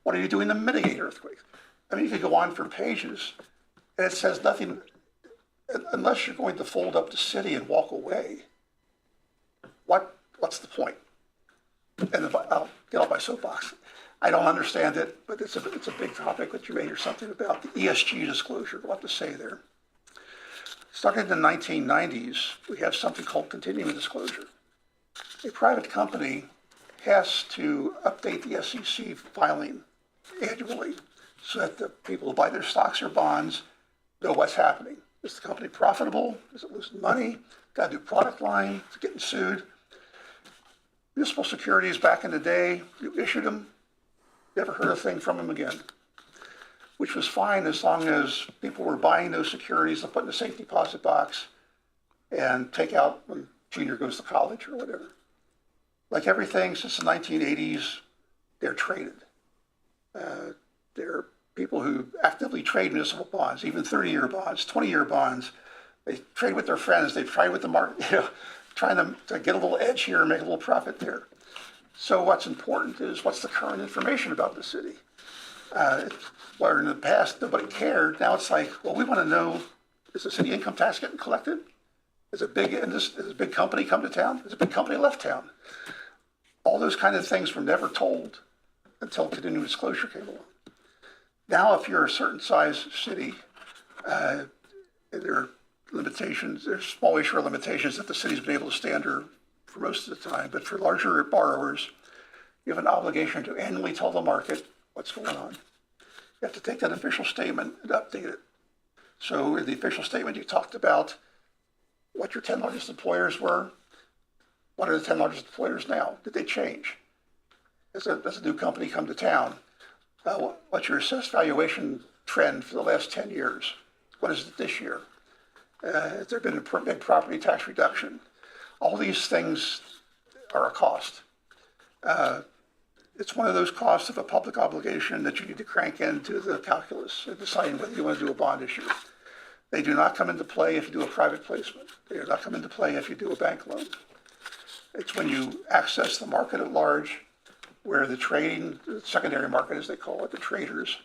What are you doing to mitigate earthquakes? I mean, you could go on for pages, and it says nothing, unless you're going to fold up the city and walk away. What's the point? And I'll get off my soapbox. I don't understand it, but it's a big topic that you may hear something about. The ESG disclosure, what to say there. Starting in the 1990s, we have something called continuing disclosure. A private company has to update the SEC filing annually so that the people who buy their stocks or bonds know what's happening. Is the company profitable? Is it losing money? Got a new product line? Is it getting sued? Municipal securities back in the day, you issued them, never heard a thing from them again, which was fine as long as people were buying those securities to put in a safe deposit box and take out when junior goes to college or whatever. Like everything since the 1980s, they're traded. They're people who actively trade municipal bonds, even 30-year bonds, 20-year bonds. They trade with their friends. They trade with the market, trying to get a little edge here and make a little profit there. So what's important is what's the current information about the city. Where in the past nobody cared, now it's like, well, we want to know, is the city income tax getting collected? Is a big company come to town? Is a big company left town? All those kind of things were never told until continuing disclosure came along. Now, if you're a certain size city, there are limitations, there's small issuer limitations that the city's been able to stay under for most of the time, but for larger borrowers, you have an obligation to annually tell the market what's going on. You have to take that official statement and update it. So in the official statement, you talked about what your 10 largest employers were. What are the 10 largest employers now? Did they change? As a new company come to town, what's your assessed valuation trend for the last 10 years? What is it this year? Has there been a big property tax reduction? All these things are a cost. It's one of those costs of a public obligation that you need to crank into the calculus in deciding whether you want to do a bond issue. They do not come into play if you do a private placement. They do not come into play if you do a bank loan. It's when you access the market at large, where the trading, the secondary market as they call it, the traders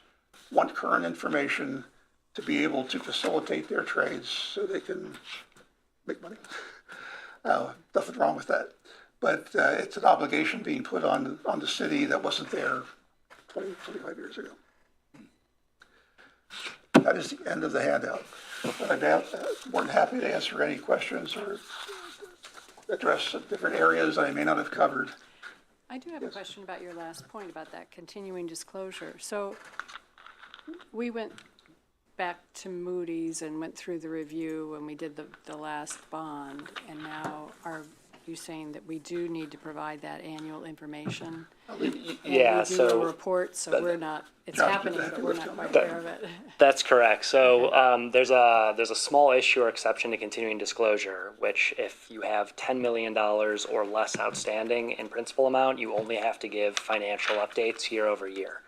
want current information to be able to facilitate their trades so they can make money. Nothing wrong with that. But it's an obligation being put on the city that wasn't there 20, 25 years ago. That is the end of the handout. But I'm more than happy to answer any questions or address different areas I may not have covered. I do have a question about your last point about that continuing disclosure. So we went back to Moody's and went through the review when we did the last bond, and now are you saying that we do need to provide that annual information? Yeah, And we do a report, so we're not, it's Josh, happening, did that but we're list not come quite up? aware of it. That's correct. So there's a small issue or exception to continuing disclosure, which if you have $10 million or less outstanding in principal amount, you only have to give financial updates year over year.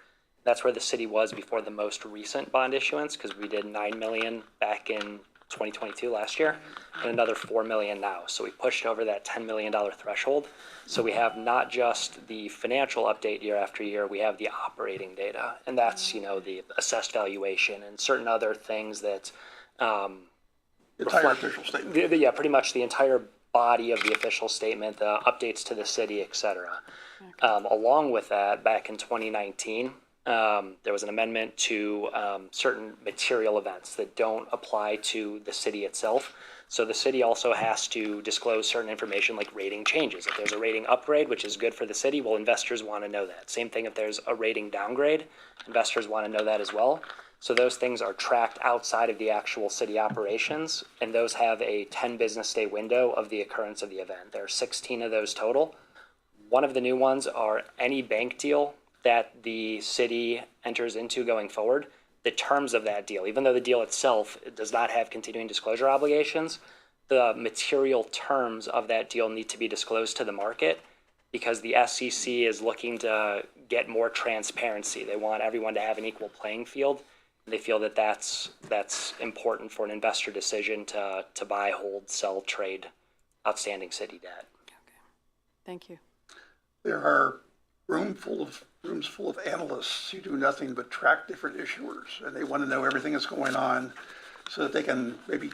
That's where the city was before the most recent bond issuance, because we did 9 million back in 2022 last year, and another 4 million now. So we pushed over that $10 million threshold. So we have not just the financial update year after year, we have the operating data, and that's, the assessed valuation and certain other things that, Entire official statement. yeah, pretty much the entire body of the official statement, the updates to the city, et cetera. Along with that, back in 2019, there was an amendment to certain material events that don't apply to the city itself. So the city also has to disclose certain information like rating changes. If there's a rating upgrade, which is good for the city, well, investors want to know that. Same thing if there's a rating downgrade, investors want to know that as well. So those things are tracked outside of the actual city operations, and those have a 10 business day window of the occurrence of the event. There are 16 of those total. One of the new ones are any bank deal that the city enters into going forward, the terms of that deal, even though the deal itself does not have continuing disclosure obligations, the material terms of that deal need to be disclosed to the market because the SEC is looking to get more transparency. They want everyone to have an equal playing field. They feel that that's important for an investor decision to buy, hold, sell, trade outstanding city debt. Thank you. There are rooms full of analysts who do nothing but track different issuers, and they want to know everything that's going on so that they can maybe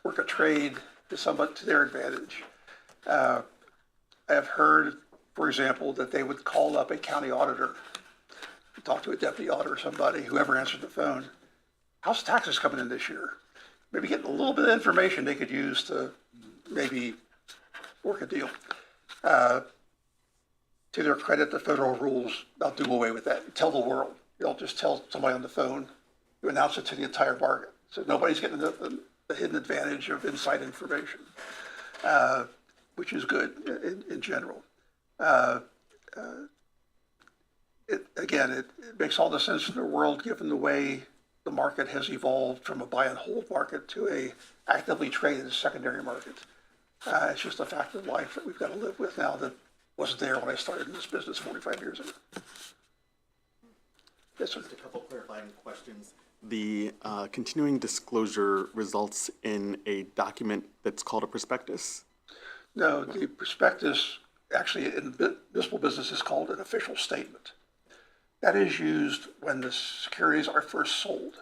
work a trade to their advantage. I have heard, for example, that they would call up a county auditor, talk to a deputy auditor or somebody, whoever answered the phone. How's taxes coming in this year? Maybe getting a little bit of information they could use to maybe work a deal. To their credit, the federal rules, they'll do away with that. Tell the world. You'll just tell somebody on the phone. You announce it to the entire market. So nobody's getting the hidden advantage of inside information, which is good in general. It makes all the sense in the world given the way the market has evolved from a buy and hold market to a actively traded secondary market. It's just a fact of life that we've got to live with now that wasn't there when I started in this business 45 years ago. Yes, sir. Just a couple clarifying questions. The continuing disclosure results in a document that's called a prospectus? No, the prospectus, actually in municipal business, is called an official statement. That is used when the securities are first sold.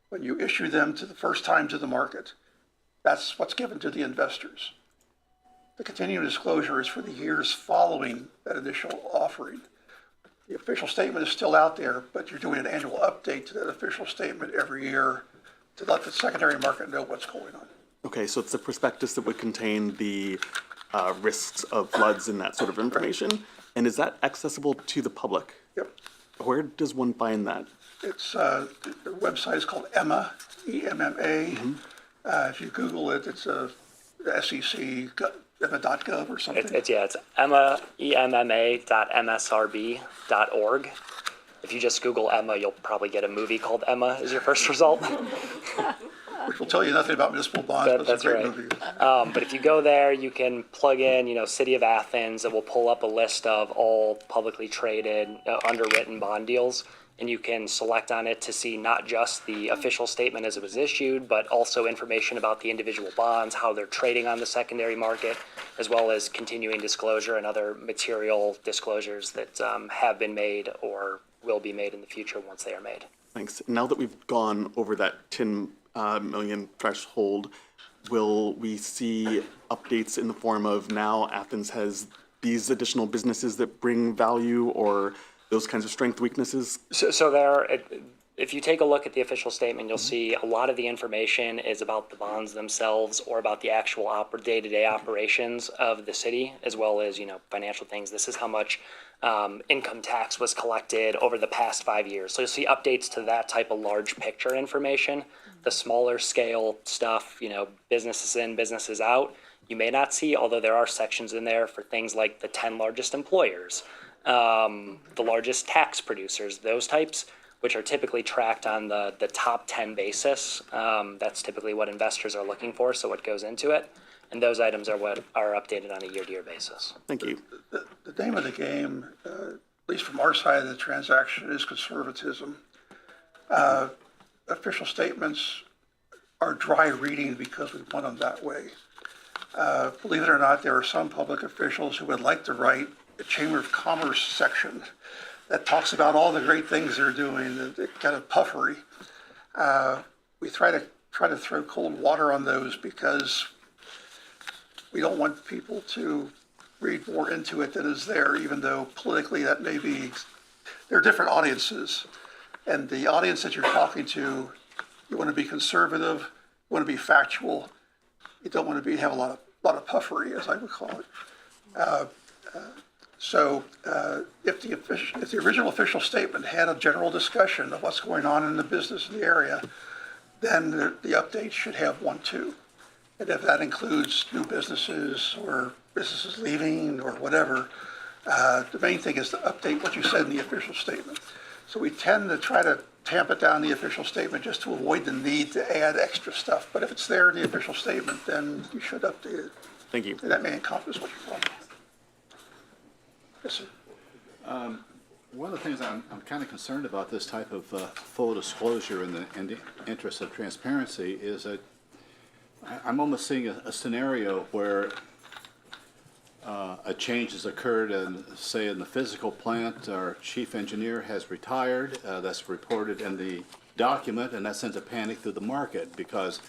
When you issue them the first time to the market, that's what's given to the investors. The continuing disclosure is for the years following that initial offering. The official statement is still out there, but you're doing an annual update to that official statement every year to let the secondary market know what's going on. Okay, so it's the prospectus that would contain the risks of floods and that sort of information. And is that accessible to the public? Yep. Where does one find that? It's, the website is called EMMA, E-M-M-A. If you Google it, it's a SEC, EMMA.gov or something. It's EMMA.msrb.org. If you just Google Emma, you'll probably get a movie called Emma as your first result. Which will tell you nothing about municipal bonds, but it's That's a great right. movie. But if you go there, you can plug in, City of Athens. It will pull up a list of all publicly traded, underwritten bond deals. And you can select on it to see not just the official statement as it was issued, but also information about the individual bonds, how they're trading on the secondary market, as well as continuing disclosure and other material disclosures that have been made or will be made in the future once they are made. Thanks. Now that we've gone over that 10 million threshold, will we see updates in the form of now Athens has these additional businesses that bring value, or those kinds of strength, weaknesses? So there, if you take a look at the official statement, you'll see a lot of the information is about the bonds themselves or about the actual day-to-day operations of the city, as well as, financial things. This is how much income tax was collected over the past 5 years. So you'll see updates to that type of large picture information. The smaller scale stuff, businesses in, businesses out, you may not see, although there are sections in there for things like the 10 largest employers, the largest tax producers, those types, which are typically tracked on the top 10 basis. That's typically what investors are looking for, so what goes into it. And those items are what are updated on a year-to-year basis. Thank you. The name of the game, at least from our side of the transaction, is conservatism. Official statements are dry reading because we want them that way. Believe it or not, there are some public officials who would like to write a Chamber of Commerce section that talks about all the great things they're doing, the kind of puffery. We try to throw cold water on those because we don't want people to read more into it than is there, even though politically that may be, there are different audiences. And the audience that you're talking to, you want to be conservative, you want to be factual, you don't want to have a lot of puffery, as I would call it. So if the original official statement had a general discussion of what's going on in the business in the area, then the update should have one too. And if that includes new businesses or businesses leaving or whatever, the main thing is to update what you said in the official statement. So we tend to try to tamp it down the official statement just to avoid the need to add extra stuff. But if it's there in the official statement, then you should update it. Thank you. And that may encompass what you're talking about. Yes, sir. One of the things I'm kind of concerned about this type of full disclosure in the interest of transparency is that I'm almost seeing a scenario where a change has occurred in, say, in the physical plant. Our chief engineer has retired. That's reported in the document, and that sends a panic through the market because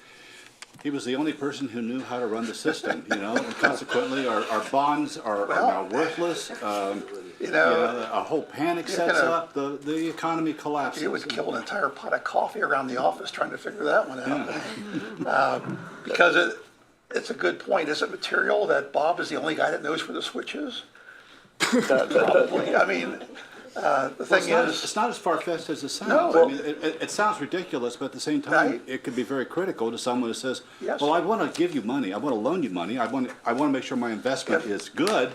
he was the only person who knew how to run the system, and consequently our bonds are now worthless. A whole panic sets up, the economy collapses. It would kill an entire pot of coffee around the office trying to figure that one out. Because it's a good point. Is it material that Bob is the only guy that knows where the switch is? Probably. I mean, the thing is, it's not as far-fetched as it sounds. No. I mean, it sounds ridiculous, but at the same time, Right. it could be very critical to someone who says, Yes. well, I want to give you money, I want to loan you money, I want to make sure my investment is good,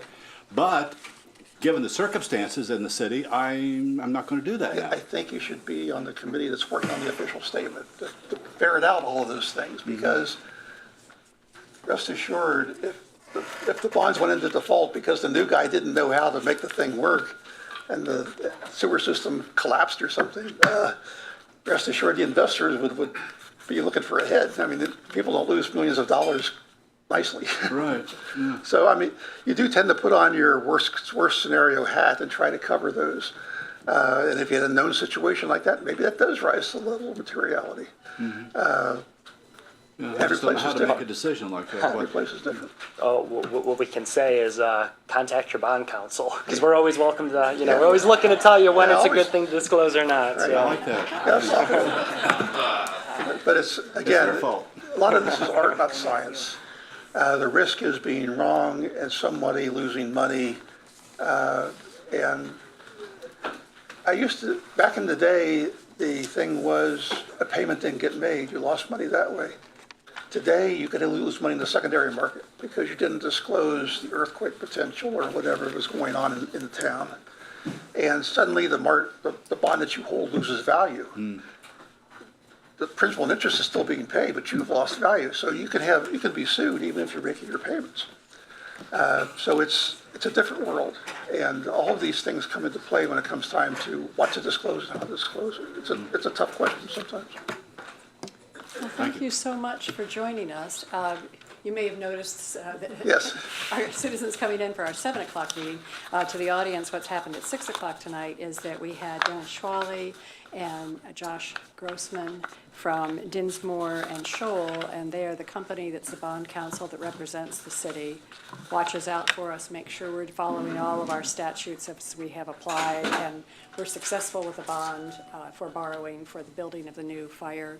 but given the circumstances in the city, I'm not going to do that now. I think you should be on the committee that's working on the official statement to ferret out all of those things, because rest assured, if the bonds went into default because the new guy didn't know how to make the thing work and the sewer system collapsed or something, rest assured the investors would be looking for a hit. I mean, people don't lose millions of dollars nicely. Right. Yeah. So, I mean, you do tend to put on your worst scenario hat and try to cover those. And if you had a known situation like that, maybe that does rise to the level of materiality. I just don't know how to make a decision like that. Every place is different. What we can say is contact your bond counsel, because we're always welcome to, we're always looking to tell you when Yeah, it's a always. good thing to disclose or not. I So. like that. But it's, It's again, their fault. a lot of this is art, not science. The risk is being wrong and somebody losing money. And I used to, back in the day, the thing was a payment didn't get made. You lost money that way. Today, you could lose money in the secondary market because you didn't disclose the earthquake potential or whatever was going on in the town. and suddenly the bond that you hold loses value. The principal and interest is still being paid, but you've lost value. So you can be sued even if you're making your payments. So it's a different world, and all of these things come into play when it comes time to what to disclose and how to disclose it. It's a tough question sometimes. Well, thank you so much for joining us. You may have noticed that Yes. our citizens coming in for our 7 o'clock meeting. To the audience, what's happened at 6 o'clock tonight is that we had Dennis Schwally and Josh Grossman from Dinsmore and Shoal, and they are the company that's the bond counsel that represents the city, watches out for us, makes sure we're following all of our statutes as we have applied, and we're successful with the bond for borrowing for the building of the new fire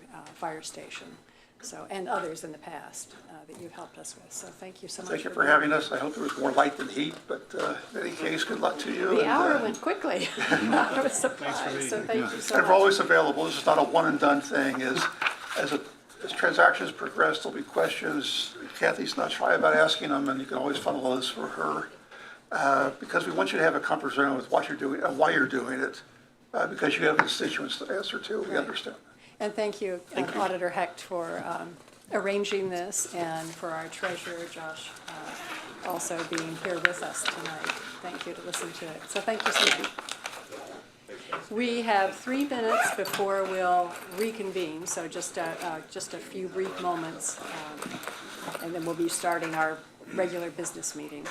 station. So, and others in the past that you've helped us with. So thank you so much. Thank you for having us. I hope there was more light than heat, but in any case, good luck to you. The hour went quickly. I was surprised, so thank you so And much. we're always available. This is not a one-and-done thing. As transactions progress, there'll be questions. Kathy's not shy about asking them, and you can always funnel those for her. Because we want you to have a comfort zone with what you're doing and why you're doing it, because you have constituents to answer to. We understand. And thank you, Auditor Hecht, for arranging this, and for our treasurer, Josh, also being here with us tonight. Thank you to listen to it. So thank you so much. We have 3 minutes before we'll reconvene, so just a few brief moments, and then we'll be starting our regular business meeting.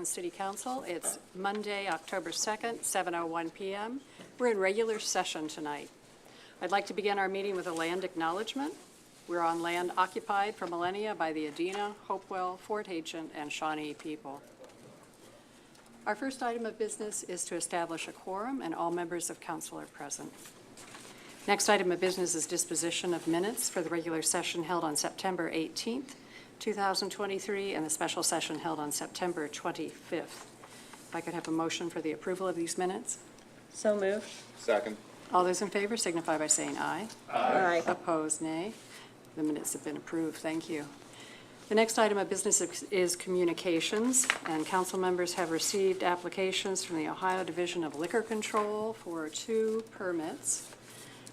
Athens City Council. It's Monday, October 2nd, 7:01 PM. We're in regular session tonight. I'd like to begin our meeting with a land acknowledgement. We're on land occupied for millennia by the Adena, Hopewell, Fort Ancient, and Shawnee people. Our first item of business is to establish a quorum, and all members of council are present. Next item of business is disposition of minutes for the regular session held on September 18th, 2023, and the special session held on September 25th. If I could have a motion for the approval of these minutes? So moved. Second. All those in favor signify by saying aye. Aye. Opposed, nay. The minutes have been approved. Thank you. The next item of business is communications, and council members have received applications from the Ohio Division of Liquor Control for 2 permits.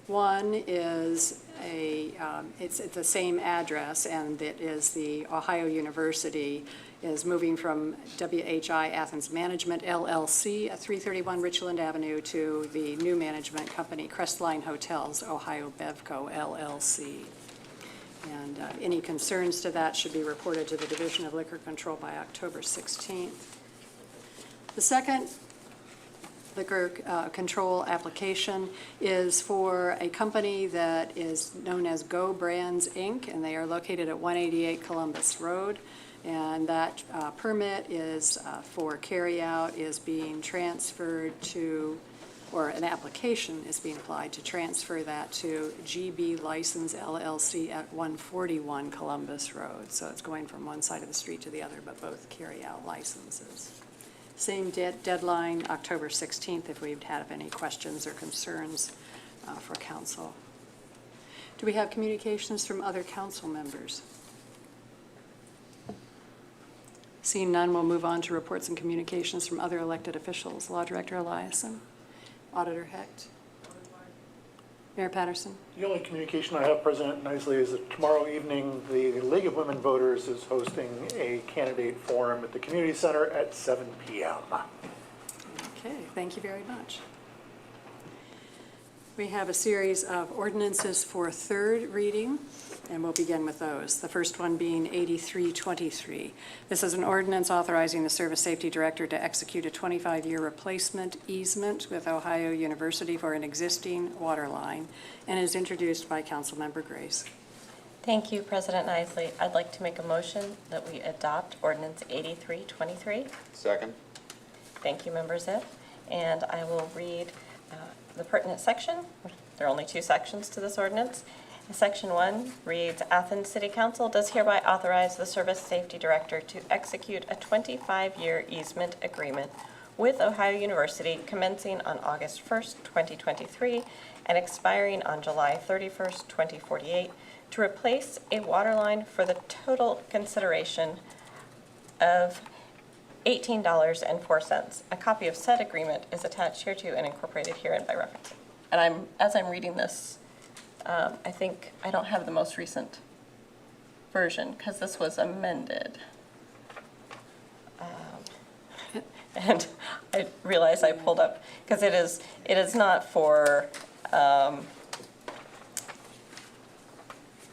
One is it's the same address, and it is the Ohio University is moving from WHI Athens Management LLC at 331 Richland Avenue to the new management company Crestline Hotels, Ohio Bevco LLC. And any concerns to that should be reported to the Division of Liquor Control by October 16th. The second liquor control application is for a company that is known as Go Brands, Inc., and they are located at 188 Columbus Road. And that permit is for carryout is being transferred to, or an application is being applied to transfer that to GB License LLC at 141 Columbus Road. So it's going from one side of the street to the other, but both carryout licenses. Same deadline, October 16th, if we'd have any questions or concerns for council. Do we have communications from other council members? Seeing none, we'll move on to reports and communications from other elected officials. Law Director Eliason, Auditor Hecht, Mayor Patterson. The only communication I have, President Nisley, is that tomorrow evening, the League of Women Voters is hosting a candidate forum at the community center at 7 p.m. Okay, thank you very much. We have a series of ordinances for third reading, and we'll begin with those. The first one being 8323. This is an ordinance authorizing the Service Safety Director to execute a 25-year replacement easement with Ohio University for an existing water line, and is introduced by Councilmember Grace. Thank you, President Nisley. I'd like to make a motion that we adopt ordinance 8323. Second. Thank you, Member Zip. And I will read the pertinent section. There are only 2 sections to this ordinance. Section 1 reads, Athens City Council does hereby authorize the Service Safety Director to execute a 25-year easement agreement with Ohio University commencing on August 1st, 2023 and expiring on July 31st, 2048 to replace a water line for the total consideration of $18.04. A copy of said agreement is attached hereto and incorporated herein by reference. And as I'm reading this, I think I don't have the most recent version because this was amended. And I realize I pulled up, because it is not for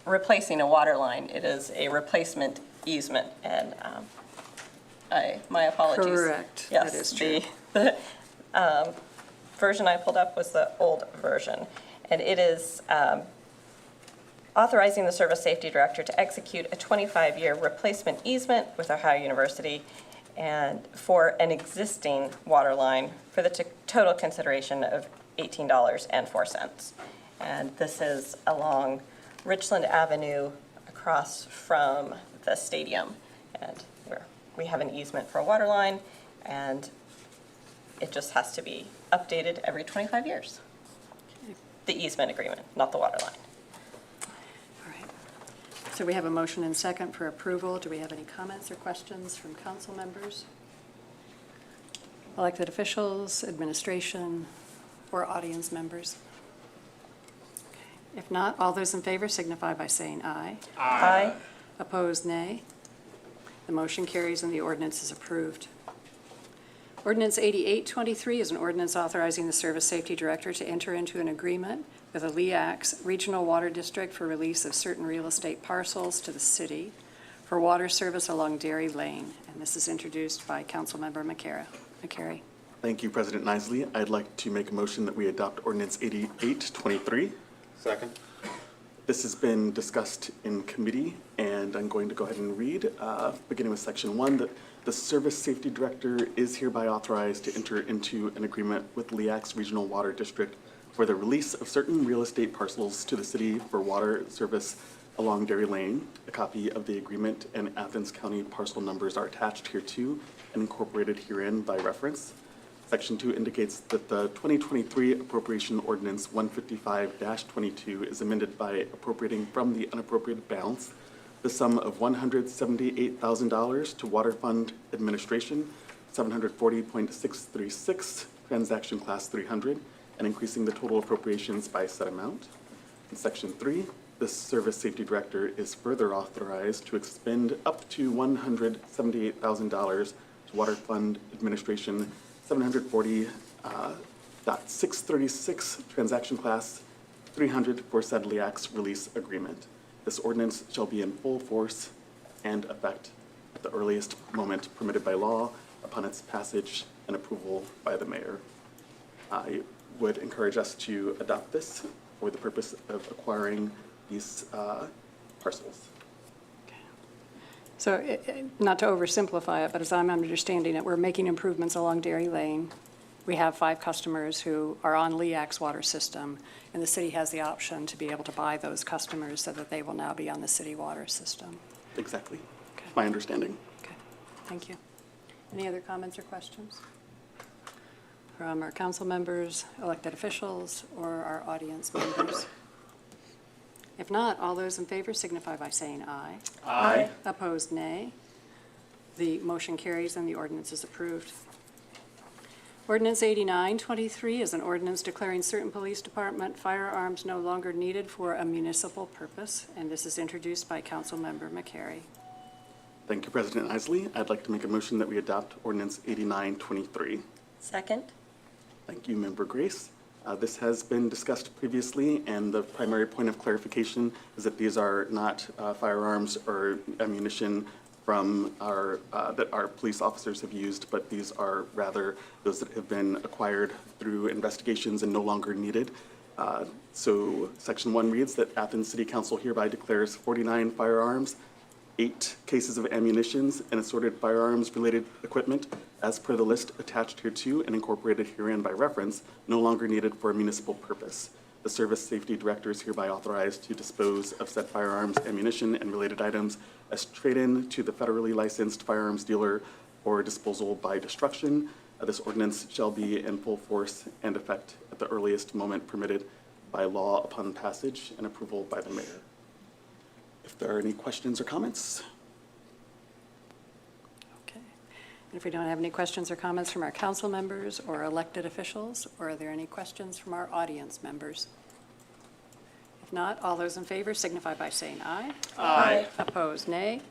replacing a water line. It is a replacement easement, and my apologies. Correct. Yes, That is true. The version I pulled up was the old version, and it is authorizing the Service Safety Director to execute a 25-year replacement easement with Ohio University and for an existing water line for the total consideration of $18.04. And this is along Richland Avenue across from the stadium. And we have an easement for a water line, and it just has to be updated every 25 years. The easement agreement, not the water line. All right. So we have a motion and second for approval. Do we have any comments or questions from council members? Elected officials, administration, or audience members? Okay. If not, all those in favor signify by saying aye. Aye. Opposed, nay. The motion carries and the ordinance is approved. Ordinance 8823 is an ordinance authorizing the Service Safety Director to enter into an agreement with the LEAX Regional Water District for release of certain real estate parcels to the city for water service along Dairy Lane. And this is introduced by Councilmember McCary. Thank you, President Nisley. I'd like to make a motion that we adopt ordinance 8823. Second. This has been discussed in committee, and I'm going to go ahead and read, beginning with section 1, that the Service Safety Director is hereby authorized to enter into an agreement with LEAX Regional Water District for the release of certain real estate parcels to the city for water service along Dairy Lane. A copy of the agreement and Athens County parcel numbers are attached hereto and incorporated herein by reference. Section 2 indicates that the 2023 Appropriation Ordinance 155-22 is amended by appropriating from the unappropriated balance the sum of $178,000 to Water Fund Administration, 740.636, Transaction Class 300, and increasing the total appropriations by said amount. In Section 3, the Service Safety Director is further authorized to expend up to $178,000 to Water Fund Administration, 740.636, Transaction Class 300 for said LEAX release agreement. This ordinance shall be in full force and effect at the earliest moment permitted by law upon its passage and approval by the mayor. I would encourage us to adopt this for the purpose of acquiring these parcels. So, not to oversimplify it, but as I'm understanding it, we're making improvements along Dairy Lane. We have 5 customers who are on LEAX water system, and the city has the option to be able to buy those customers so that they will now be on the city water system. Exactly. Okay. My understanding. Okay, thank you. Any other comments or questions from our council members, elected officials, or our audience members? If not, all those in favor signify by saying aye. Aye. Opposed, nay. The motion carries and the ordinance is approved. Ordinance 8923 is an ordinance declaring certain police department firearms no longer needed for a municipal purpose, and this is introduced by Councilmember McCary. Thank you, President Isley. I'd like to make a motion that we adopt ordinance 8923. Second. Thank you, Member Grace. This has been discussed previously, and the primary point of clarification is that these are not firearms or ammunition from that our police officers have used, but these are rather those that have been acquired through investigations and no longer needed. So Section 1 reads that Athens City Council hereby declares 49 firearms, 8 cases of ammunitions, and assorted firearms-related equipment as per the list attached hereto and incorporated herein by reference, no longer needed for a municipal purpose. The Service Safety Director is hereby authorized to dispose of said firearms, ammunition, and related items as trade-in to the federally licensed firearms dealer or disposal by destruction. This ordinance shall be in full force and effect at the earliest moment permitted by law upon passage and approval by the mayor. If there are any questions or comments? Okay. And if we don't have any questions or comments from our council members or elected officials, or are there any questions from our audience members? If not, all those in favor signify by saying aye. Aye. Opposed, nay.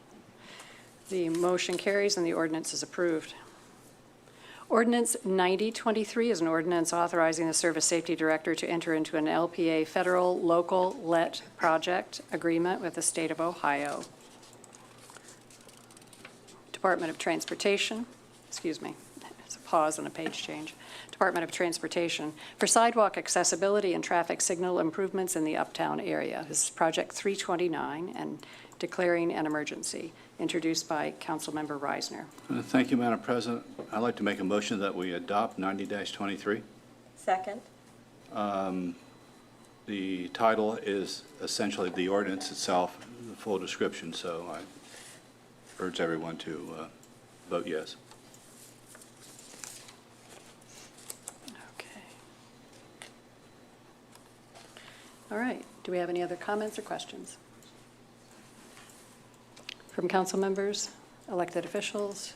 The motion carries and the ordinance is approved. Ordinance 9023 is an ordinance authorizing the Service Safety Director to enter into an LPA federal local let project agreement with the state of Ohio. Department of Transportation, excuse me, there's a pause and a page change. Department of Transportation for sidewalk accessibility and traffic signal improvements in the uptown area. This is Project 329 and declaring an emergency, introduced by Councilmember Reisner. Thank you, Madam President. I'd like to make a motion that we adopt 90-23. Second. The title is essentially the ordinance itself, the full description, so I urge everyone to vote yes. Okay. All right. Do we have any other comments or questions? From council members, elected officials,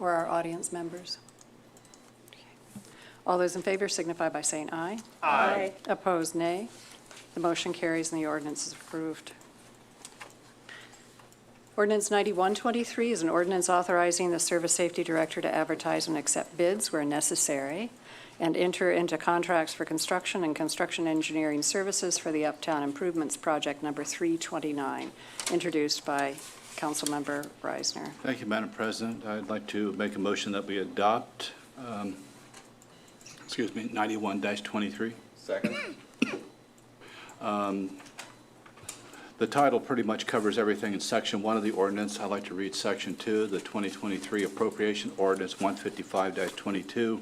or our audience members? Okay. All those in favor signify by saying aye. Aye. Opposed, nay. The motion carries and the ordinance is approved. Ordinance 9123 is an ordinance authorizing the Service Safety Director to advertise and accept bids where necessary and enter into contracts for construction and construction engineering services for the Uptown Improvements Project number 329, introduced by Councilmember Reisner. Thank you, Madam President. I'd like to make a motion that we adopt, 91-23. Second. The title pretty much covers everything in Section 1 of the ordinance. I'd like to read Section 2, the 2023 Appropriation Ordinance 155-22,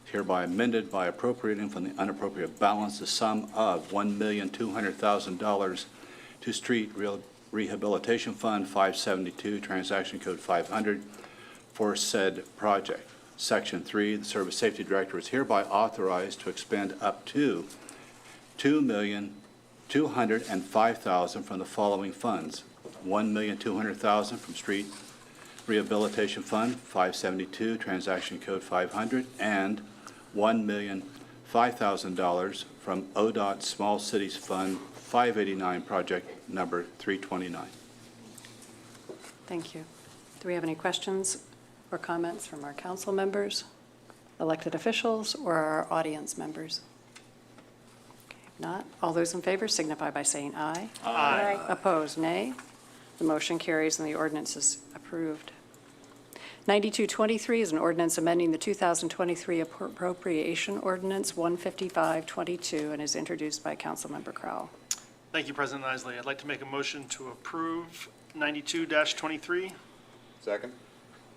hereby amended by appropriating from the unappropriated balance the sum of $1,200,000 to Street Rehabilitation Fund 572, Transaction Code 500, for said project. Section 3, the Service Safety Director is hereby authorized to expend up to $2,205,000 from the following funds: $1,200,000 from Street Rehabilitation Fund 572, Transaction Code 500, and $1,005,000 from ODOT Small Cities Fund 589, Project Number 329. Thank you. Do we have any questions or comments from our council members, elected officials, or our audience members? Okay, if not, all those in favor signify by saying aye. Aye. Opposed, nay. The motion carries and the ordinance is approved. 9223 is an ordinance amending the 2023 Appropriation Ordinance 155-22 and is introduced by Councilmember Crowell. Thank you, President Isley. I'd like to make a motion to approve 92-23. Second.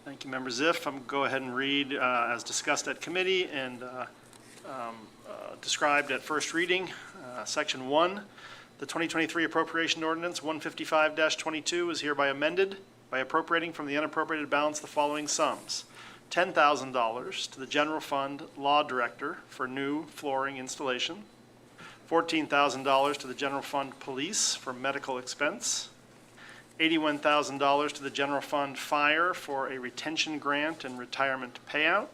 Thank you, Member Ziff. I'm going to go ahead and read as discussed at committee and described at first reading. Section 1, the 2023 Appropriation Ordinance 155-22 is hereby amended by appropriating from the unappropriated balance the following sums: $10,000 to the General Fund Law Director for new flooring installation, $14,000 to the General Fund Police for medical expense, $81,000 to the General Fund Fire for a retention grant and retirement payout,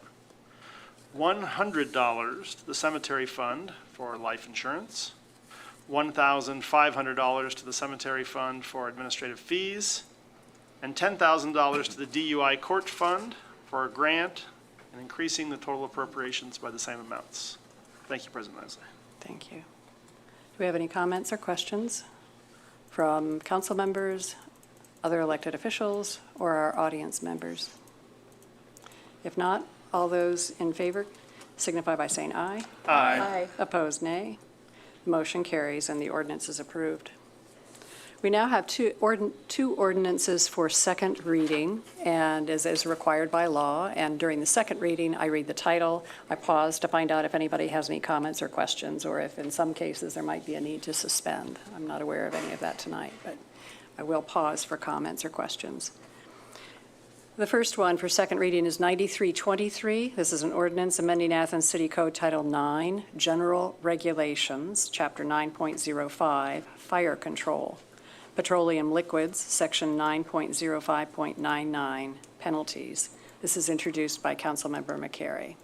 $100 to the Cemetery Fund for life insurance, $1,500 to the Cemetery Fund for administrative fees, and $10,000 to the DUI Court Fund for a grant, and increasing the total appropriations by the same amounts. Thank you, President Isley. Thank you. Do we have any comments or questions from council members, other elected officials, or our audience members? If not, all those in favor signify by saying aye. Aye. Opposed, nay. Motion carries and the ordinance is approved. We now have two ordinances for second reading, and as is required by law, and during the second reading, I read the title. I pause to find out if anybody has any comments or questions, or if in some cases there might be a need to suspend. I'm not aware of any of that tonight, but I will pause for comments or questions. The first one for second reading is 9323. This is an ordinance amending Athens City Code Title 9, General Regulations, Chapter 9.05, Fire Control. Petroleum Liquids, Section 9.05.99, Penalties. This is introduced by Councilmember McCary.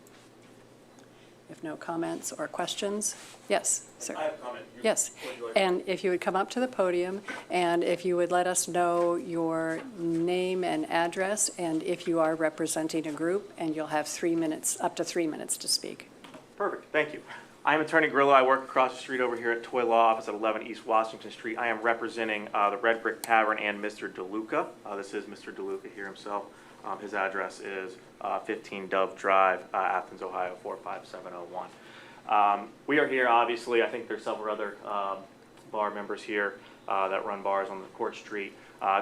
If no comments or questions, yes, sir. I have a comment. Yes, and if you would come up to the podium, and if you would let us know your name and address, and if you are representing a group, and you'll have 3 minutes, up to 3 minutes to speak. Perfect, thank you. I'm Attorney Grillo. I work across the street over here at Toy Law Office at 11 East Washington Street. I am representing the Red Brick Tavern and Mr. DeLuca. This is Mr. DeLuca here himself. His address is 15 Dove Drive, Athens, Ohio, 45701. We are here, obviously, I think there's several other bar members here that run bars on the Court Street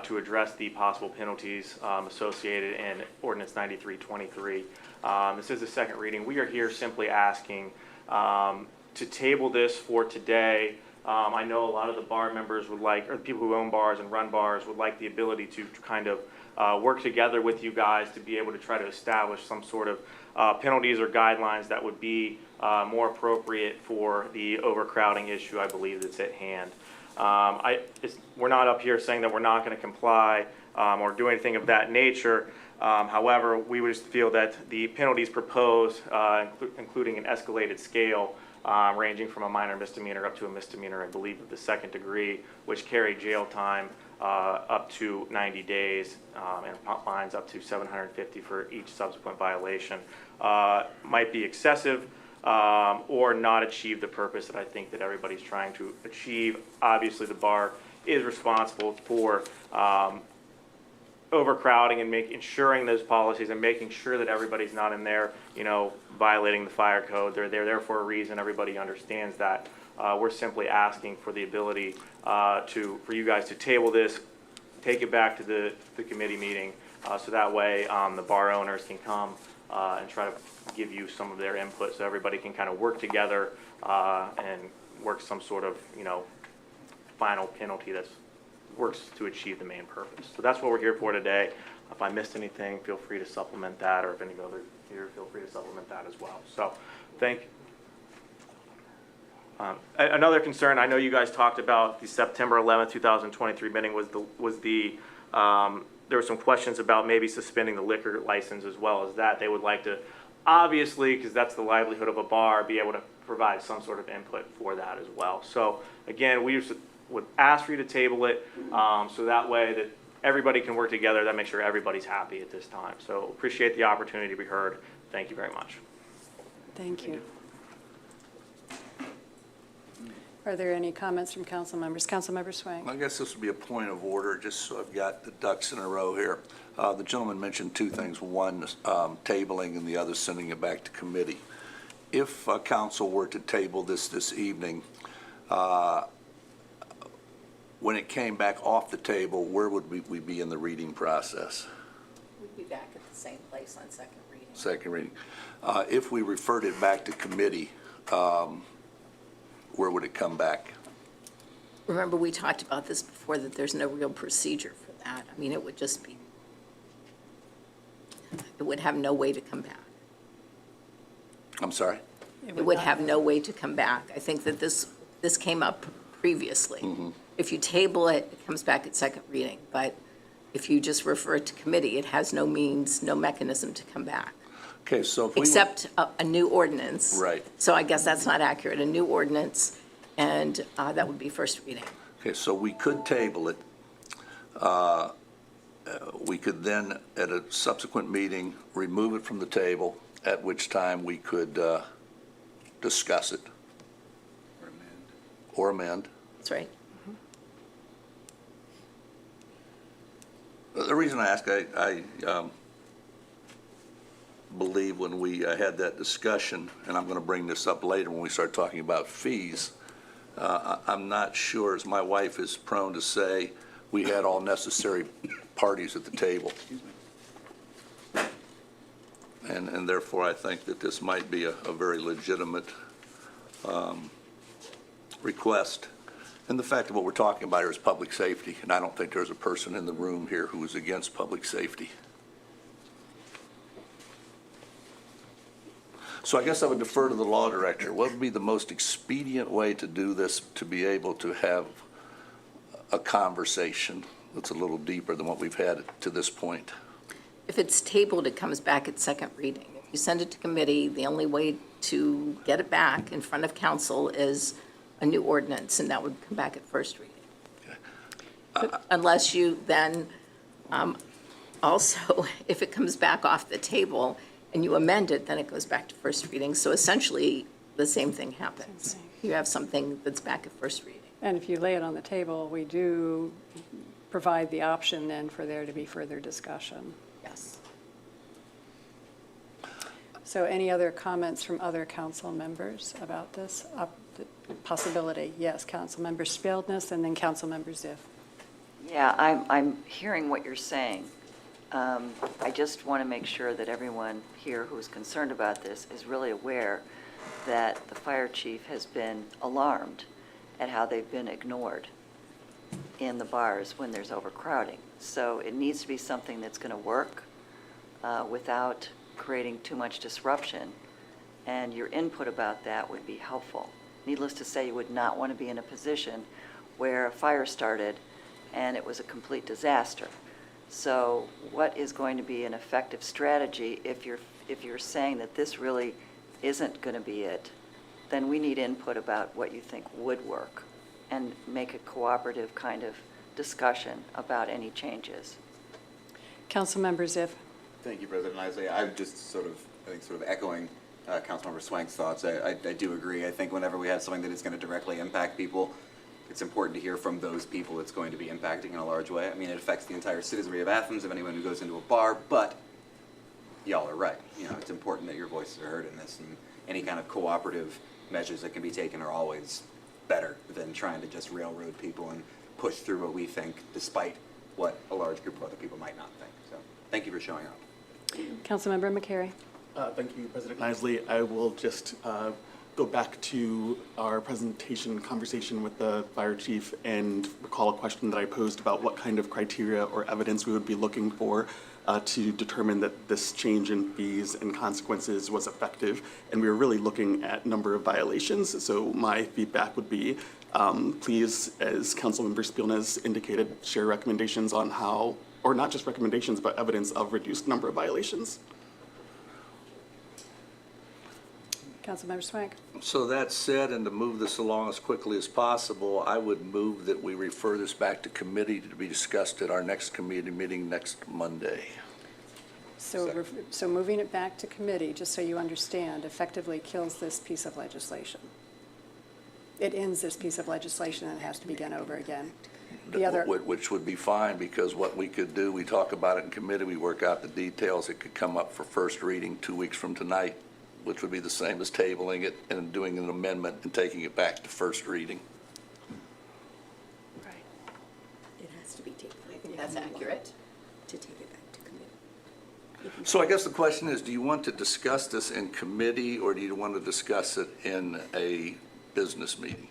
to address the possible penalties associated in Ordinance 9323. This is the second reading. We are here simply asking to table this for today. I know a lot of the bar members would like, or the people who own bars and run bars would like the ability to kind of work together with you guys to be able to try to establish some sort of penalties or guidelines that would be more appropriate for the overcrowding issue I believe that's at hand. We're not up here saying that we're not going to comply or do anything of that nature. However, we would just feel that the penalties proposed, including an escalated scale, ranging from a minor misdemeanor up to a misdemeanor, I believe, of the second degree, which carry jail time up to 90 days and fines up to $750 for each subsequent violation, might be excessive or not achieve the purpose that I think that everybody's trying to achieve. Obviously, the bar is responsible for overcrowding and ensuring those policies and making sure that everybody's not in there, violating the fire code. They're there for a reason. Everybody understands that. We're simply asking for the ability for you guys to table this, take it back to the committee meeting, so that way the bar owners can come and try to give you some of their input, so everybody can kind of work together and work some sort of final penalty that works to achieve the main purpose. So that's what we're here for today. If I missed anything, feel free to supplement that, or if any other here, feel free to supplement that as well. So another concern, I know you guys talked about the September 11th, 2023 meeting there were some questions about maybe suspending the liquor license as well as that. They would like to, obviously, because that's the livelihood of a bar, be able to provide some sort of input for that as well. So again, we would ask for you to table it so that way that everybody can work together. That makes sure everybody's happy at this time. So appreciate the opportunity to be heard. Thank you very much. Thank you. Are there any comments from council members? Councilmember Swain. I guess this would be a point of order, just so I've got the ducks in a row here. The gentleman mentioned two things. One, tabling, and the other, sending it back to committee. If council were to table this evening, when it came back off the table, where would we be in the reading process? We'd be back at the same place on second reading. Second reading. If we referred it back to committee, where would it come back? Remember, we talked about this before, that there's no real procedure for that. I mean, it would just be, it would have no way to come back. I'm sorry? It would have no way to come back. I think that this came up previously. Mm-hmm. If you table it, it comes back at second reading. But if you just refer it to committee, it has no means, no mechanism to come back. Okay, so if we Except a new ordinance. Right. So I guess that's not accurate. A new ordinance, and that would be first reading. Okay, so we could table it. We could then, at a subsequent meeting, remove it from the table, at which time we could discuss it. Or amend. That's right. The reason I ask, I believe when we had that discussion, and I'm going to bring this up later when we start talking about fees, I'm not sure, as my wife is prone to say, we had all necessary parties at the table. And therefore, I think that this might be a very legitimate request. And the fact of what we're talking about here is public safety, and I don't think there's a person in the room here who is against public safety. So I guess I would defer to the law director. What would be the most expedient way to do this, to be able to have a conversation that's a little deeper than what we've had to this point? If it's tabled, it comes back at second reading. If you send it to committee, the only way to get it back in front of council is a new ordinance, and that would come back at first reading. Unless you then, also, if it comes back off the table and you amend it, then it goes back to first reading. So essentially, the same thing happens. You have something that's back at first reading. And if you lay it on the table, we do provide the option then for there to be further discussion. Yes. So any other comments from other council members about this possibility? Yes, Councilmember Spildness and then Councilmember Ziff. Yeah, I'm hearing what you're saying. I just want to make sure that everyone here who's concerned about this is really aware that the fire chief has been alarmed at how they've been ignored in the bars when there's overcrowding. So it needs to be something that's going to work without creating too much disruption, and your input about that would be helpful. Needless to say, you would not want to be in a position where a fire started and it was a complete disaster. So what is going to be an effective strategy if you're saying that this really isn't going to be it? Then we need input about what you think would work and make a cooperative kind of discussion about any changes. Councilmember Ziff. Thank you, President Isley. I'm just sort of echoing Councilmember Swank's thoughts. I do agree. I think whenever we have something that is going to directly impact people, it's important to hear from those people it's going to be impacting in a large way. I mean, it affects the entire citizenry of Athens, of anyone who goes into a bar, but y'all are right. It's important that your voices are heard in this, and any kind of cooperative measures that can be taken are always better than trying to just railroad people and push through what we think, despite what a large group of other people might not think. So, thank you for showing up. Councilmember McCary. Thank you, President Nisley. I will just go back to our presentation conversation with the fire chief and recall a question that I posed about what kind of criteria or evidence we would be looking for to determine that this change in fees and consequences was effective. And we were really looking at number of violations. So my feedback would be, please, as Councilmember Spielnez indicated, share recommendations on how, or not just recommendations, but evidence of reduced number of violations. Councilmember Swank. So that said, and to move this along as quickly as possible, I would move that we refer this back to committee to be discussed at our next committee meeting next Monday. So moving it back to committee, just so you understand, effectively kills this piece of legislation. It ends this piece of legislation and it has to be done over again. The other, Which would be fine, because what we could do, we talk about it in committee, we work out the details, it could come up for first reading 2 weeks from tonight, which would be the same as tabling it and doing an amendment and taking it back to first reading. Right. It has to be taken. I think that's accurate, to take it back to committee. So I guess the question is, do you want to discuss this in committee, or do you want to discuss it in a business meeting?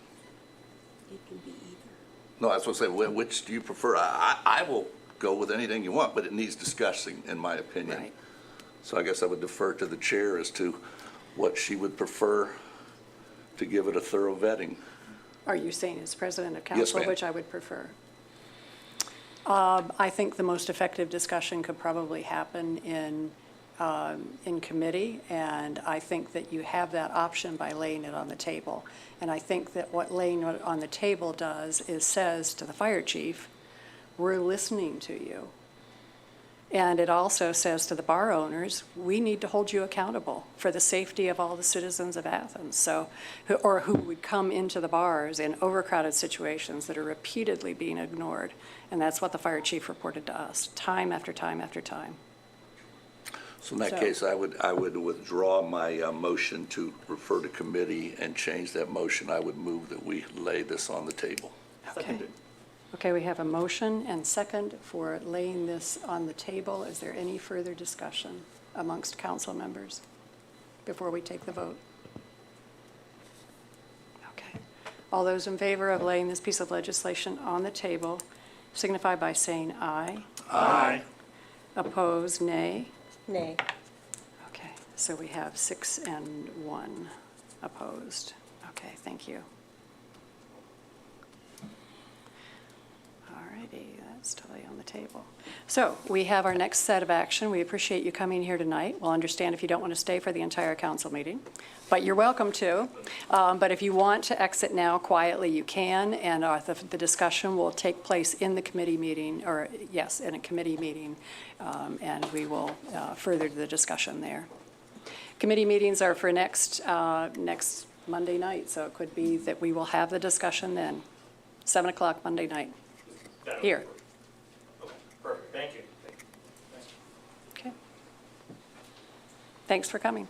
It can be either. No, that's what I'm saying. Which do you prefer? I will go with anything you want, but it needs discussing, in my opinion. Right. So I guess I would defer to the chair as to what she would prefer to give it a thorough vetting. are you saying as president of Yes, council, ma'am. which I would prefer? I think the most effective discussion could probably happen in committee, and I think that you have that option by laying it on the table. And I think that what laying it on the table does is says to the fire chief, we're listening to you. And it also says to the bar owners, we need to hold you accountable for the safety of all the citizens of Athens. So, who would come into the bars in overcrowded situations that are repeatedly being ignored. And that's what the fire chief reported to us, time after time after time. So in that So- case, I would withdraw my motion to refer to committee and change that motion. I would move that we lay this on the table. Okay. Okay, we have a motion and second for laying this on the table. Is there any further discussion amongst council members before we take the vote? Okay. All those in favor of laying this piece of legislation on the table signify by saying aye. Aye. Opposed, nay. Nay. Okay, so we have 6 and 1 opposed. Okay, thank you. All righty, that's totally on the table. So we have our next set of action. We appreciate you coming here tonight. We'll understand if you don't want to stay for the entire council meeting, but you're welcome to. But if you want to exit now quietly, you can, and the discussion will take place in the committee meeting, or yes, in a committee meeting, and we will further the discussion there. Committee meetings are for next Monday night, so it could be that we will have the discussion then, 7 o'clock Monday night, here. Okay, perfect, thank you. Okay. Thanks for coming.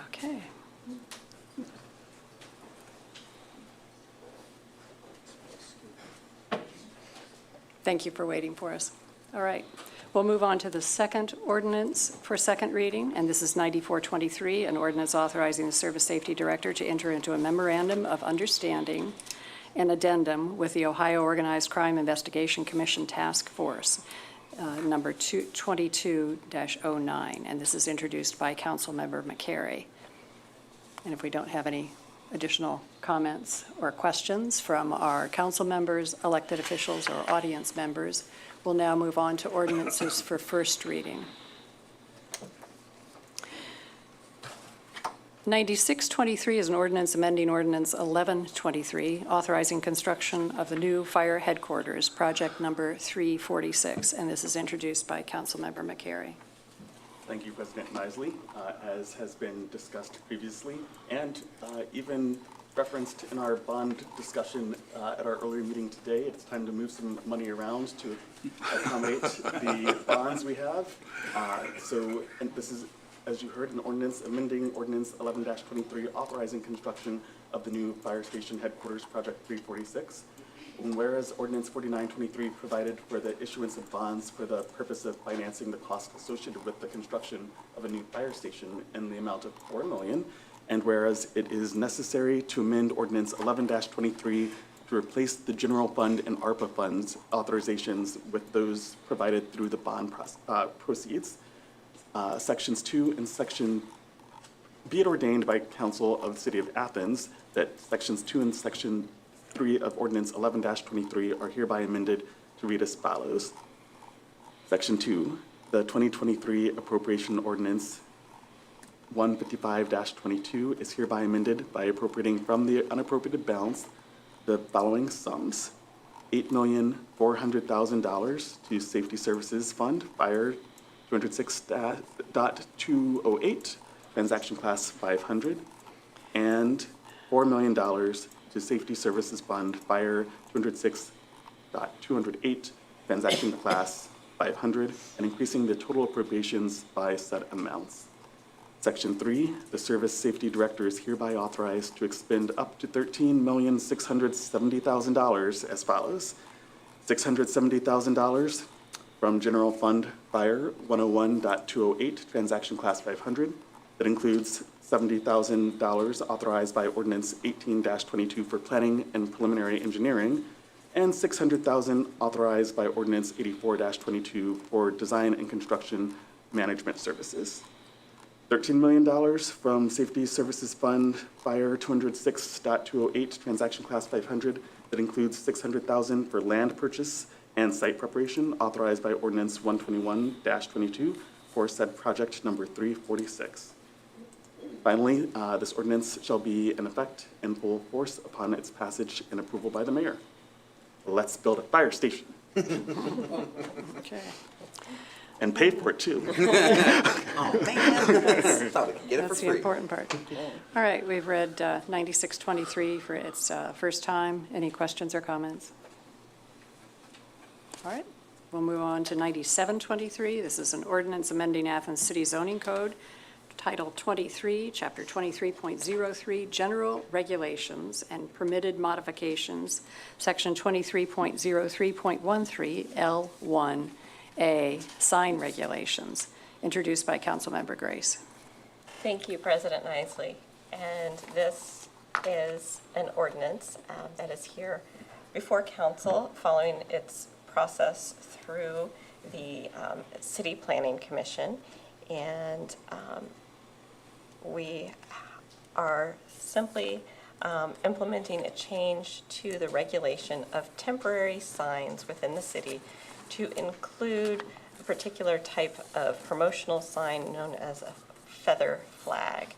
Okay. Thank you for waiting for us. All right. We'll move on to the second ordinance for second reading, and this is 9423, an ordinance authorizing the Service Safety Director to enter into a memorandum of understanding and addendum with the Ohio Organized Crime Investigation Commission Task Force, number 22-09, and this is introduced by Councilmember McCary. And if we don't have any additional comments or questions from our council members, elected officials, or audience members, we'll now move on to ordinances for first reading. 9623 is an ordinance amending ordinance 1123, authorizing construction of the new fire headquarters, project number 346, and this is introduced by Councilmember McCary. Thank you, President Nisley. As has been discussed previously, and even referenced in our bond discussion at our earlier meeting today, it's time to move some money around to accommodate the bonds we have. And this is, as you heard, an ordinance amending Ordinance 11-23, authorizing construction of the new fire station headquarters, Project 346. And whereas Ordinance 4923 provided for the issuance of bonds for the purpose of financing the cost associated with the construction of a new fire station in the amount of $4 million, and whereas it is necessary to amend Ordinance 11-23 to replace the general fund and ARPA funds authorizations with those provided through the bond proceeds, Sections 2 and Section, be it ordained by Council of the City of Athens that Sections 2 and Section 3 of Ordinance 11-23 are hereby amended to read as follows. Section 2, the 2023 Appropriation Ordinance 155-22 is hereby amended by appropriating from the unappropriated balance the following sums: $8,400,000 to Safety Services Fund, Fire 206.208, Transaction Class 500, and $4 million to Safety Services Fund, Fire 206.208, Transaction Class 500, and increasing the total appropriations by said amounts. Section 3, the Service Safety Director is hereby authorized to expend up to $13,670,000 as follows: $670,000 from General Fund Fire 101.208, Transaction Class 500. That includes $70,000 authorized by Ordinance 18-22 for planning and preliminary engineering, and $600,000 authorized by Ordinance 84-22 for design and construction management services. $13 million from Safety Services Fund, Fire 206.208, Transaction Class 500. That includes $600,000 for land purchase and site preparation authorized by Ordinance 121-22 for said project number 346. Finally, this ordinance shall be in effect and full force upon its passage and approval by the mayor. Let's build a fire station. Okay. And pay for it too. Oh, man. Thought we could get it for That's the free. important part. All right, we've read 9623 for its first time. Any questions or comments? All right, we'll move on to 9723. This is an ordinance amending Athens City Zoning Code, Title 23, Chapter 23.03, General Regulations and Permitted Modifications, Section 23.03.13, L1A, Sign Regulations, introduced by Councilmember Grace. Thank you, President Nisley. And this is an ordinance that is here before council following its process through the City Planning Commission. And we are simply implementing a change to the regulation of temporary signs within the city to include a particular type of promotional sign known as a feather flag,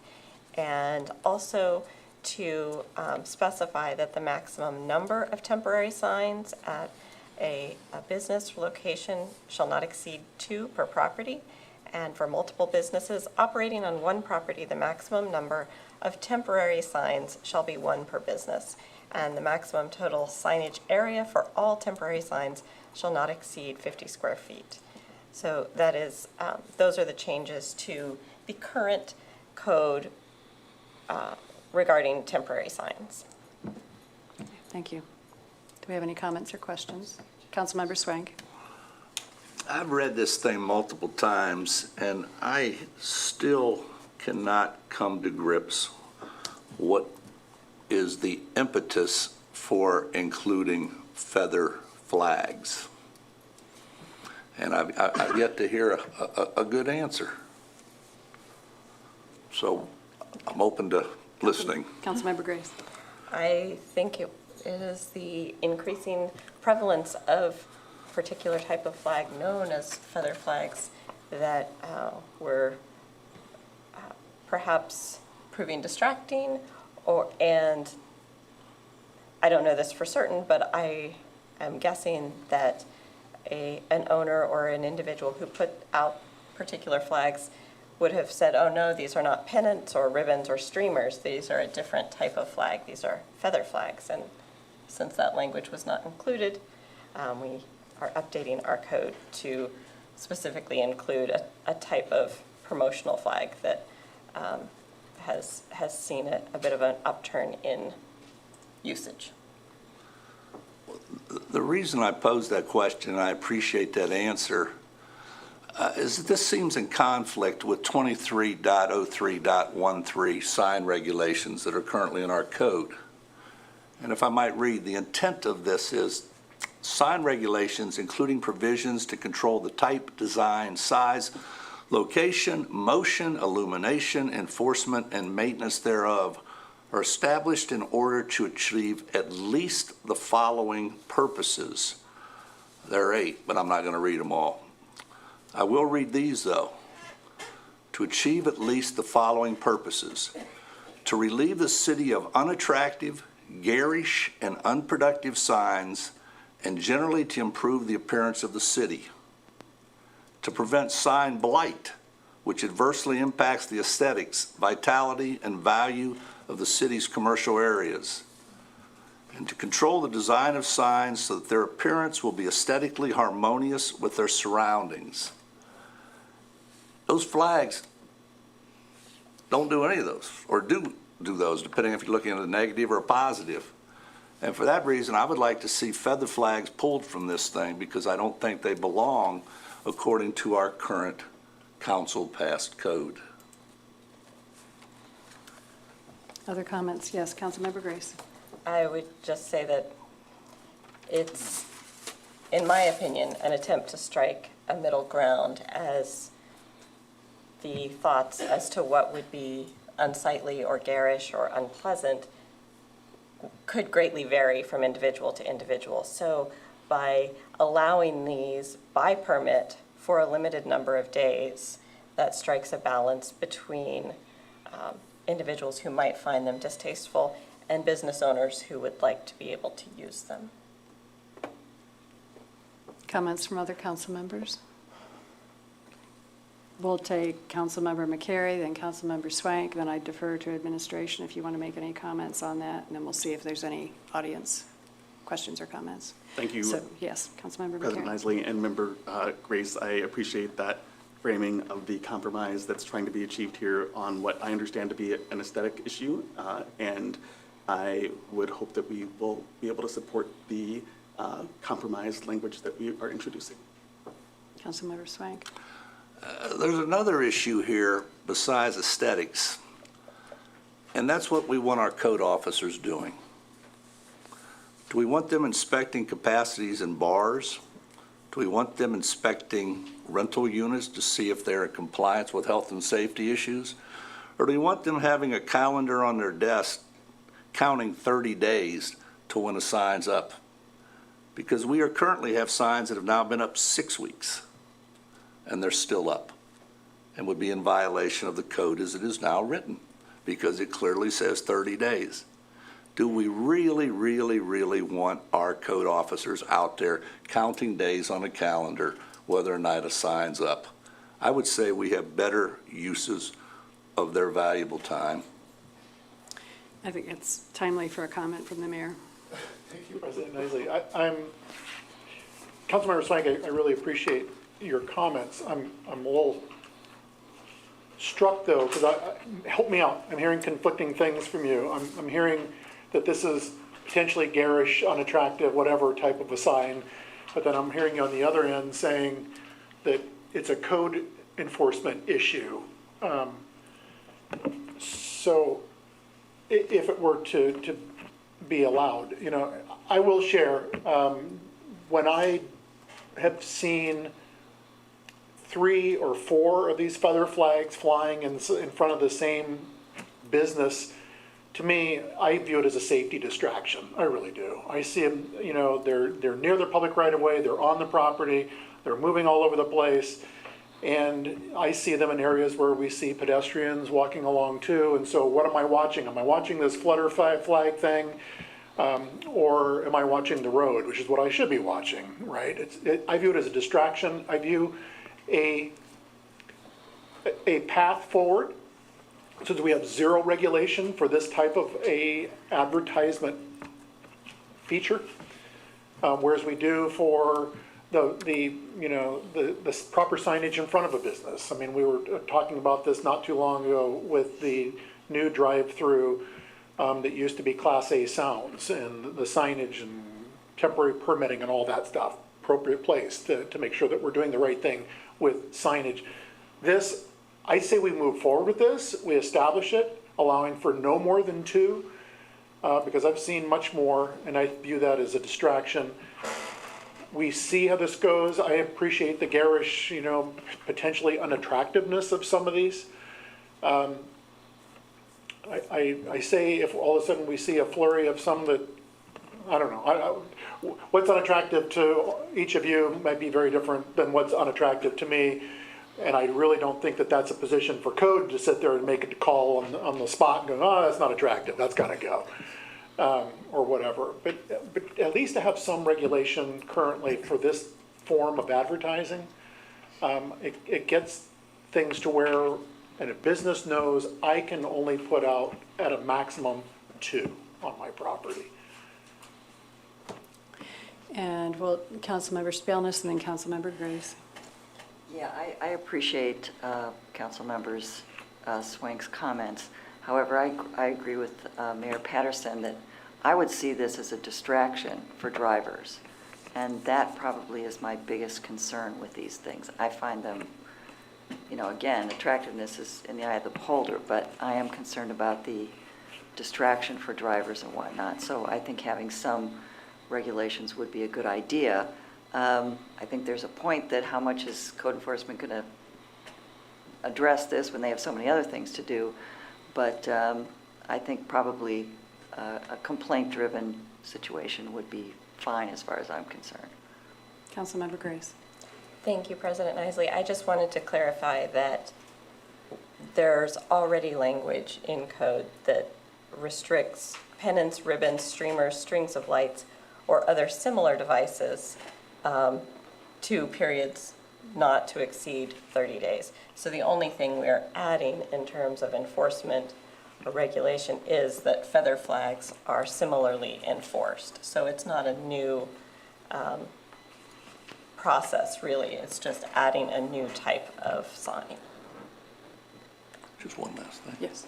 and also to specify that the maximum number of temporary signs at a business location shall not exceed 2 per property, and for multiple businesses operating on one property, the maximum number of temporary signs shall be 1 per business, and the maximum total signage area for all temporary signs shall not exceed 50 square feet. So that is, those are the changes to the current code regarding temporary signs. Thank you. Do we have any comments or questions? Councilmember Swank. I've read this thing multiple times, and I still cannot come to grips what is the impetus for including feather flags. And I've yet to hear a good answer. So I'm open to listening. Councilmember Grace. I think it is the increasing prevalence of a particular type of flag known as feather flags that were perhaps proving distracting, and I don't know this for certain, but I am guessing that an owner or an individual who put out particular flags would have said, oh no, these are not pennants or ribbons or streamers, these are a different type of flag, these are feather flags. And since that language was not included, we are updating our code to specifically include a type of promotional flag that has seen a bit of an upturn in usage. The reason I posed that question, and I appreciate that answer, is that this seems in conflict with 23.03.13 sign regulations that are currently in our code. And if I might read, the intent of this is sign regulations, including provisions to control the type, design, size, location, motion, illumination, enforcement, and maintenance thereof, are established in order to achieve at least the following purposes. There are 8, but I'm not going to read them all. I will read these, though. To achieve at least the following purposes: to relieve the city of unattractive, garish, and unproductive signs, and generally to improve the appearance of the city. To prevent sign blight, which adversely impacts the aesthetics, vitality, and value of the city's commercial areas. And to control the design of signs so that their appearance will be aesthetically harmonious with their surroundings. Those flags don't do any of those, or do those, depending if you're looking at a negative or a positive. And for that reason, I would like to see feather flags pulled from this thing, because I don't think they belong according to our current council-passed code. Other comments? Yes, Councilmember Grace. I would just say that it's, in my opinion, an attempt to strike a middle ground, as the thoughts as to what would be unsightly or garish or unpleasant could greatly vary from individual to individual. So by allowing these by permit for a limited number of days, that strikes a balance between individuals who might find them distasteful and business owners who would like to be able to use them. Comments from other council members? We'll take Councilmember McCary, then Councilmember Swank, then I defer to administration if you want to make any comments on that, and then we'll see if there's any audience questions or comments. Thank you, So, yes, Councilmember President McCary. Isley and Member Grace. I appreciate that framing of the compromise that's trying to be achieved here on what I understand to be an aesthetic issue, and I would hope that we will be able to support the compromise language that we are introducing. Councilmember Swank. There's another issue here besides aesthetics, and that's what we want our code officers doing. Do we want them inspecting capacities in bars? Do we want them inspecting rental units to see if they're in compliance with health and safety issues? Or do we want them having a calendar on their desk counting 30 days to when a sign's up? Because we are currently have signs that have now been up 6 weeks, and they're still up, and would be in violation of the code as it is now written, because it clearly says 30 days. Do we really, really, really want our code officers out there counting days on a calendar whether or not a sign's up? I would say we have better uses of their valuable time. I think it's timely for a comment from the mayor. Thank you, President Isley. Councilmember Swank, I really appreciate your comments. I'm a little struck, though, because help me out. I'm hearing conflicting things from you. I'm hearing that this is potentially garish, unattractive, whatever type of a sign, but then I'm hearing you on the other end saying that it's a code enforcement issue. So if it were to be allowed, I will share, when I have seen 3 or 4 of these feather flags flying in front of the same business, to me, I view it as a safety distraction. I really do. I see them, they're near the public right of way, they're on the property, they're moving all over the place, and I see them in areas where we see pedestrians walking along too. And so what am I watching? Am I watching this flutter flag thing? Or am I watching the road, which is what I should be watching, right? I view it as a distraction. I view a a path forward, since we have zero regulation for this type of a advertisement feature, whereas we do for the proper signage in front of a business. I mean, we were talking about this not too long ago with the new drive-through that used to be Class A sounds, and the signage and temporary permitting and all that stuff, appropriate place to make sure that we're doing the right thing with signage. This, I say we move forward with this, we establish it, allowing for no more than 2, because I've seen much more, and I view that as a distraction. We see how this goes. I appreciate the garish, potentially unattractiveness of some of these. I say if all of a sudden we see a flurry of some that, I don't know, what's unattractive to each of you might be very different than what's unattractive to me. And I really don't think that that's a position for code to sit there and make a call on the spot and go, oh, that's not attractive, that's gotta go, or whatever. But at least to have some regulation currently for this form of advertising, it gets things to where, and a business knows I can only put out at a maximum 2 on my property. And well, Councilmember Spielness and then Councilmember Grace. Yeah, I appreciate Councilmember Swank's comments. However, I agree with Mayor Patterson that I would see this as a distraction for drivers. And that probably is my biggest concern with these things. I find them, again, attractiveness is in the eye of the beholder, but I am concerned about the distraction for drivers and whatnot. So I think having some regulations would be a good idea. I think there's a point that how much is code enforcement going to address this when they have so many other things to do, but I think probably a complaint-driven situation would be fine as far as I'm concerned. Councilmember Grace. Thank you, President Isley. I just wanted to clarify that there's already language in code that restricts pennants, ribbons, streamers, strings of lights, or other similar devices to periods not to exceed 30 days. So the only thing we're adding in terms of enforcement or regulation is that feather flags are similarly enforced. So it's not a new process, really. It's just adding a new type of sign. Just one last thing. Yes.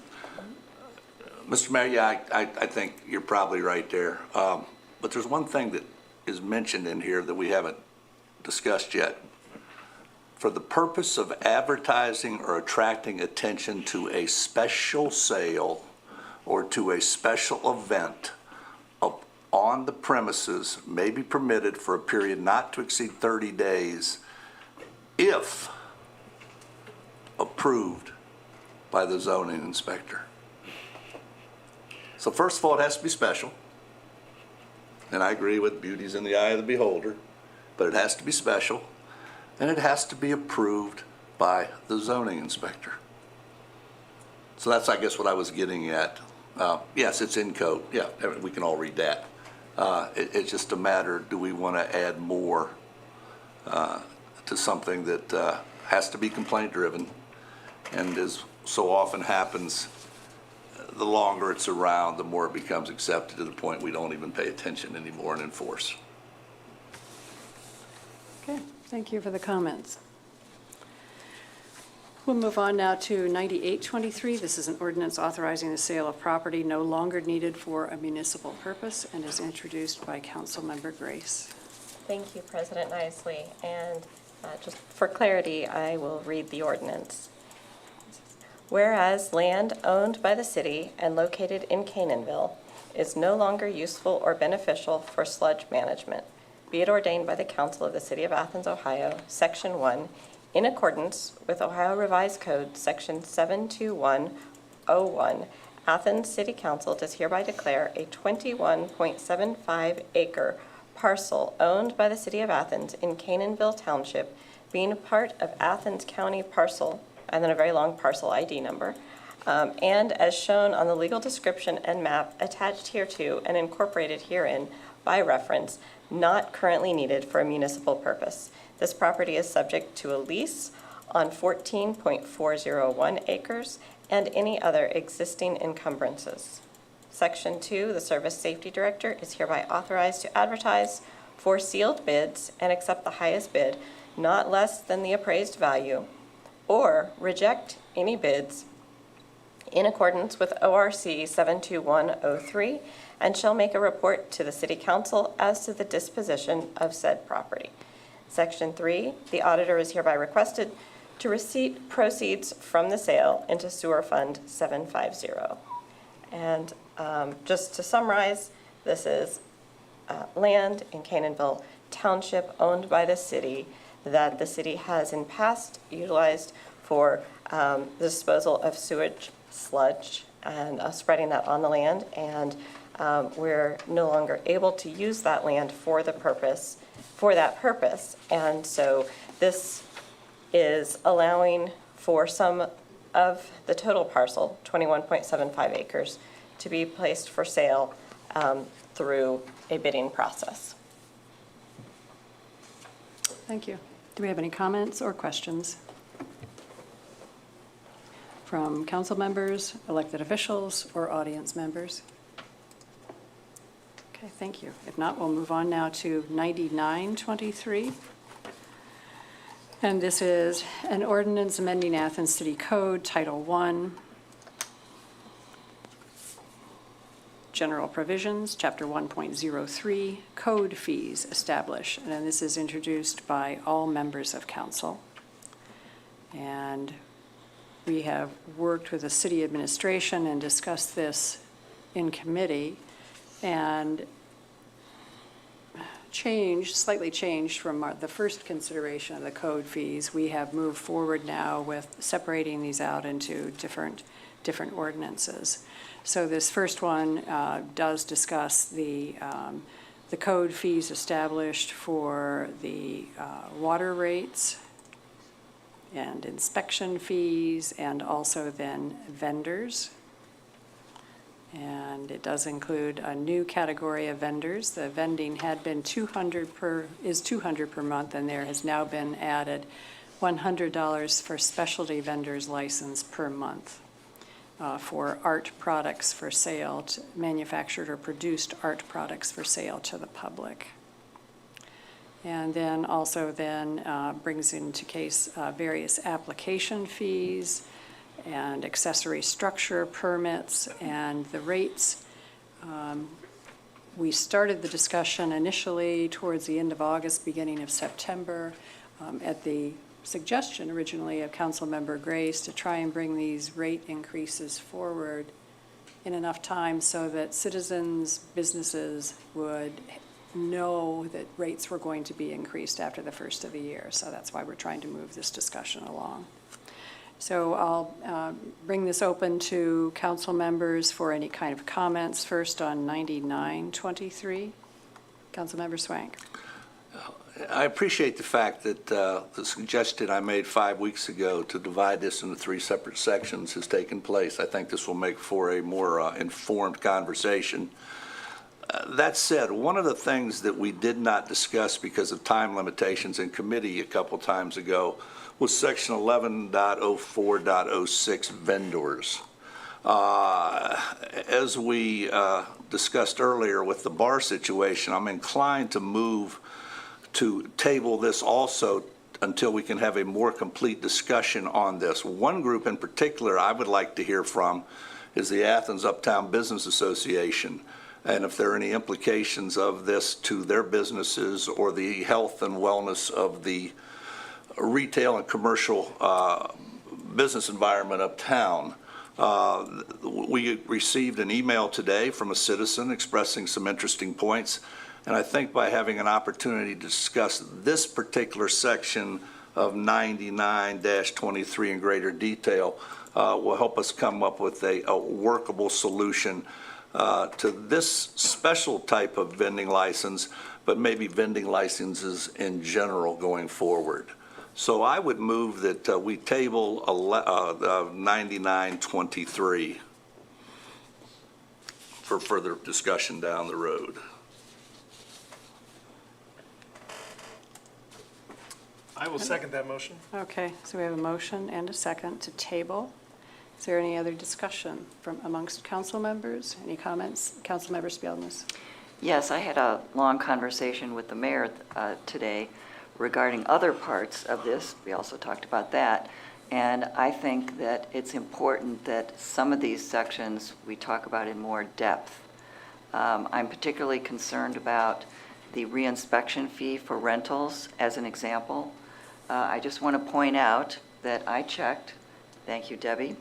Mr. Mayor, yeah, I think you're probably right there. But there's one thing that is mentioned in here that we haven't discussed yet. For the purpose of advertising or attracting attention to a special sale or to a special event on the premises may be permitted for a period not to exceed 30 days if approved by the zoning inspector. So first of all, it has to be special. And I agree with beauty's in the eye of the beholder, but it has to be special, and it has to be approved by the zoning inspector. So that's, I guess, what I was getting at. Yes, it's in code. Yeah, we can all read that. It's just a matter, do we want to add more to something that has to be complaint-driven, and as so often happens, the longer it's around, the more it becomes accepted to the point we don't even pay attention anymore and enforce. Okay, thank you for the comments. We'll move on now to 9823. This is an ordinance authorizing the sale of property no longer needed for a municipal purpose and is introduced by Councilmember Grace. Thank you, President Isley. And just for clarity, I will read the ordinance. Whereas land owned by the city and located in Canaanville is no longer useful or beneficial for sludge management, be it ordained by the Council of the City of Athens, Ohio, Section 1, in accordance with Ohio Revised Code, Section 72101, Athens City Council does hereby declare a 21.75 acre parcel owned by the City of Athens in Canaanville Township being part of Athens County parcel, and then a very long parcel ID number, and as shown on the legal description and map attached hereto and incorporated herein by reference, not currently needed for a municipal purpose. This property is subject to a lease on 14.401 acres and any other existing encumbrances. Section 2, the Service Safety Director is hereby authorized to advertise for sealed bids and accept the highest bid, not less than the appraised value, or reject any bids in accordance with ORC 72103, and shall make a report to the City Council as to the disposition of said property. Section 3, the auditor is hereby requested to receipt proceeds from the sale into Sewer Fund 750. And just to summarize, this is land in Canaanville Township owned by the city that the city has in past utilized for the disposal of sewage sludge and spreading that on the land. And we're no longer able to use that land for that purpose. And so this is allowing for some of the total parcel, 21.75 acres, to be placed for sale through a bidding process. Thank you. Do we have any comments or questions from council members, elected officials, or audience members? Okay, thank you. If not, we'll move on now to 9923. And this is an ordinance amending Athens City Code, Title I, General Provisions, Chapter 1.03, Code Fees Establish. And this is introduced by all members of council. And we have worked with the city administration and discussed this in committee, and slightly changed from the first consideration of the code fees. We have moved forward now with separating these out into different ordinances. So this first one does discuss the code fees established for the water rates and inspection fees, and also then vendors. And it does include a new category of vendors. The vending had been $200 per month, and there has now been added $100 for specialty vendors license per month for art products for sale, manufactured or produced art products for sale to the public. And then also then brings into case various application fees and accessory structure permits and the rates. We started the discussion initially towards the end of August, beginning of September, at the suggestion originally of Councilmember Grace to try and bring these rate increases forward in enough time so that citizens, businesses would know that rates were going to be increased after the first of the year. So that's why we're trying to move this discussion along. So I'll bring this open to council members for any kind of comments. First on 9923, Councilmember Swank. I appreciate the fact that the suggestion I made 5 weeks ago to divide this into 3 separate sections has taken place. I think this will make for a more informed conversation. That said, one of the things that we did not discuss because of time limitations in committee a couple times ago was section 11.04.06 vendors. As we discussed earlier with the bar situation, I'm inclined to move to table this also until we can have a more complete discussion on this. One group in particular I would like to hear from is the Athens Uptown Business Association, and if there are any implications of this to their businesses or the health and wellness of the retail and commercial business environment uptown. We received an email today from a citizen expressing some interesting points, and I think by having an opportunity to discuss this particular section of 99-23 in greater detail will help us come up with a workable solution to this special type of vending license, but maybe vending licenses in general going forward. So I would move that we table 9923 for further discussion down the road. I will second that motion. Okay, so we have a motion and a second to table. Is there any other discussion from amongst council members? Any comments? Councilmember Spielness. Yes, I had a long conversation with the mayor today regarding other parts of this. We also talked about that. And I think that it's important that some of these sections we talk about in more depth. I'm particularly concerned about the reinspection fee for rentals, as an example. I just want to point out that I checked, thank you, Debbie,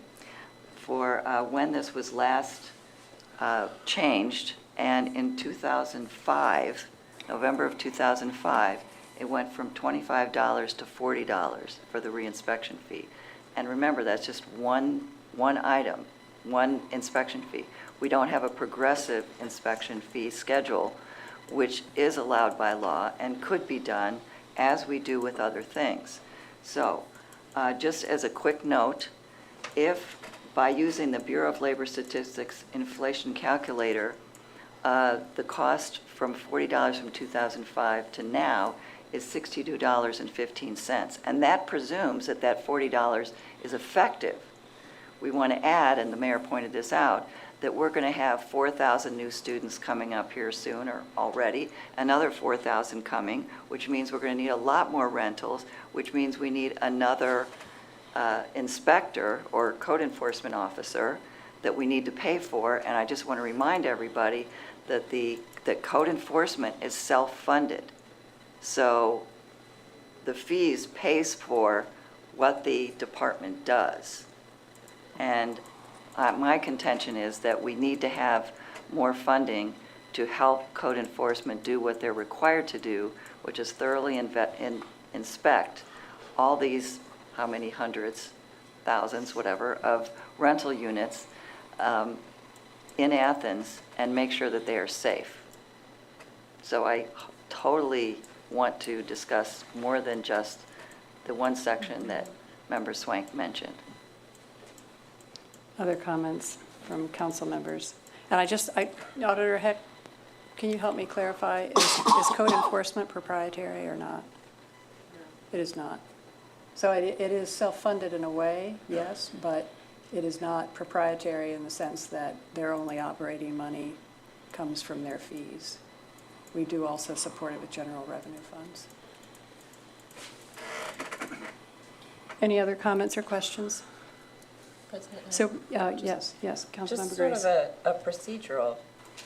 for when this was last changed, and in 2005, November of 2005, it went from $25 to $40 for the reinspection fee. And remember, that's just one item, one inspection fee. We don't have a progressive inspection fee schedule, which is allowed by law and could be done as we do with other things. So, just as a quick note, if by using the Bureau of Labor Statistics inflation calculator, the cost from $40 from 2005 to now is $62.15. And that presumes that that $40 is effective. We want to add, and the mayor pointed this out, that we're going to have 4,000 new students coming up here soon, or already, another 4,000 coming, which means we're going to need a lot more rentals, which means we need another inspector or code enforcement officer that we need to pay for. And I just want to remind everybody that that code enforcement is self-funded. So the fees pays for what the department does. And my contention is that we need to have more funding to help code enforcement do what they're required to do, which is thoroughly inspect all these, how many hundreds, thousands, whatever, of rental units in Athens, and make sure that they are safe. So I totally want to discuss more than just the one section that Member Swank mentioned. Other comments from council members? And Auditor Heck, can you help me clarify, is code enforcement proprietary or not? It is not. So it is self-funded in a way, yes, but it is not proprietary in the sense that their only operating money comes from their fees. We do also support it with general revenue funds. Any other comments or questions? President? So, yes, Councilmember Just sort Grace. of a procedural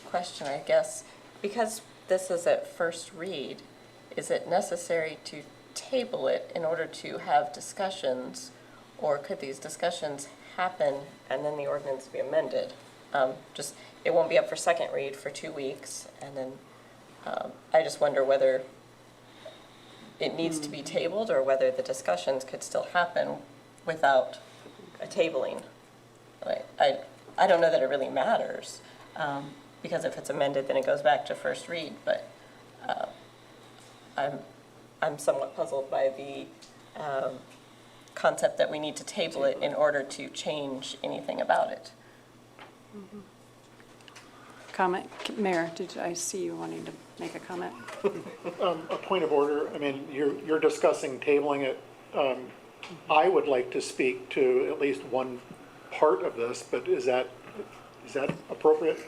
question, I guess. Because this is at first read, is it necessary to table it in order to have discussions? Or could these discussions happen and then the ordinance be amended? It won't be up for second read for 2 weeks, and then I just wonder whether it needs to be tabled or whether the discussions could still happen without a tabling. I don't know that it really matters, because if it's amended, then it goes back to first read, but I'm somewhat puzzled by the concept that we need to table it in order to change anything about it. Comment, Mayor, I see you wanting to make a comment? A point of order, I mean, you're discussing tabling it. I would like to speak to at least one part of this, but is that appropriate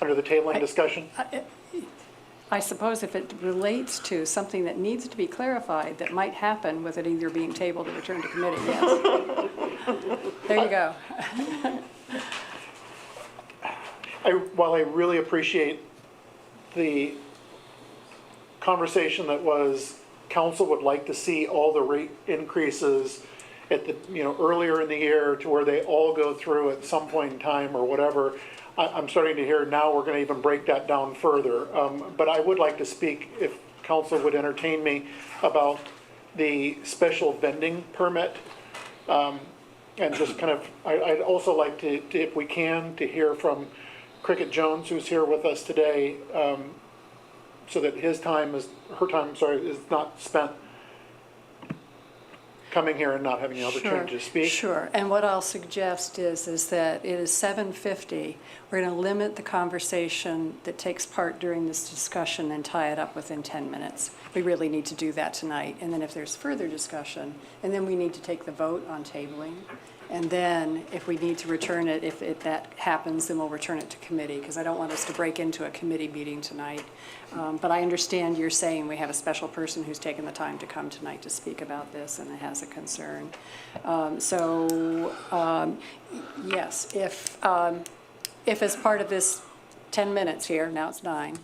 under the tabling discussion? I suppose if it relates to something that needs to be clarified that might happen with it either being tabled or returned to committee, yes. There you go. While I really appreciate the conversation that was, council would like to see all the rate increases at the, earlier in the year to where they all go through at some point in time or whatever. I'm starting to hear now we're going to even break that down further. But I would like to speak, if council would entertain me, about the special vending permit. And just kind of, I'd also like to, if we can, to hear from Cricket Jones, who's here with us today, so that her time is not spent coming here and not having an opportunity to speak. Sure, and what I'll suggest is that it is 7:50. We're going to limit the conversation that takes part during this discussion and tie it up within 10 minutes. We really need to do that tonight, and then if there's further discussion, and then we need to take the vote on tabling, and then if we need to return it, if that happens, then we'll return it to committee, because I don't want us to break into a committee meeting tonight. But I understand you're saying we have a special person who's taken the time to come tonight to speak about this and has a concern. Yes, if as part of this 10 minutes here, now it's 9,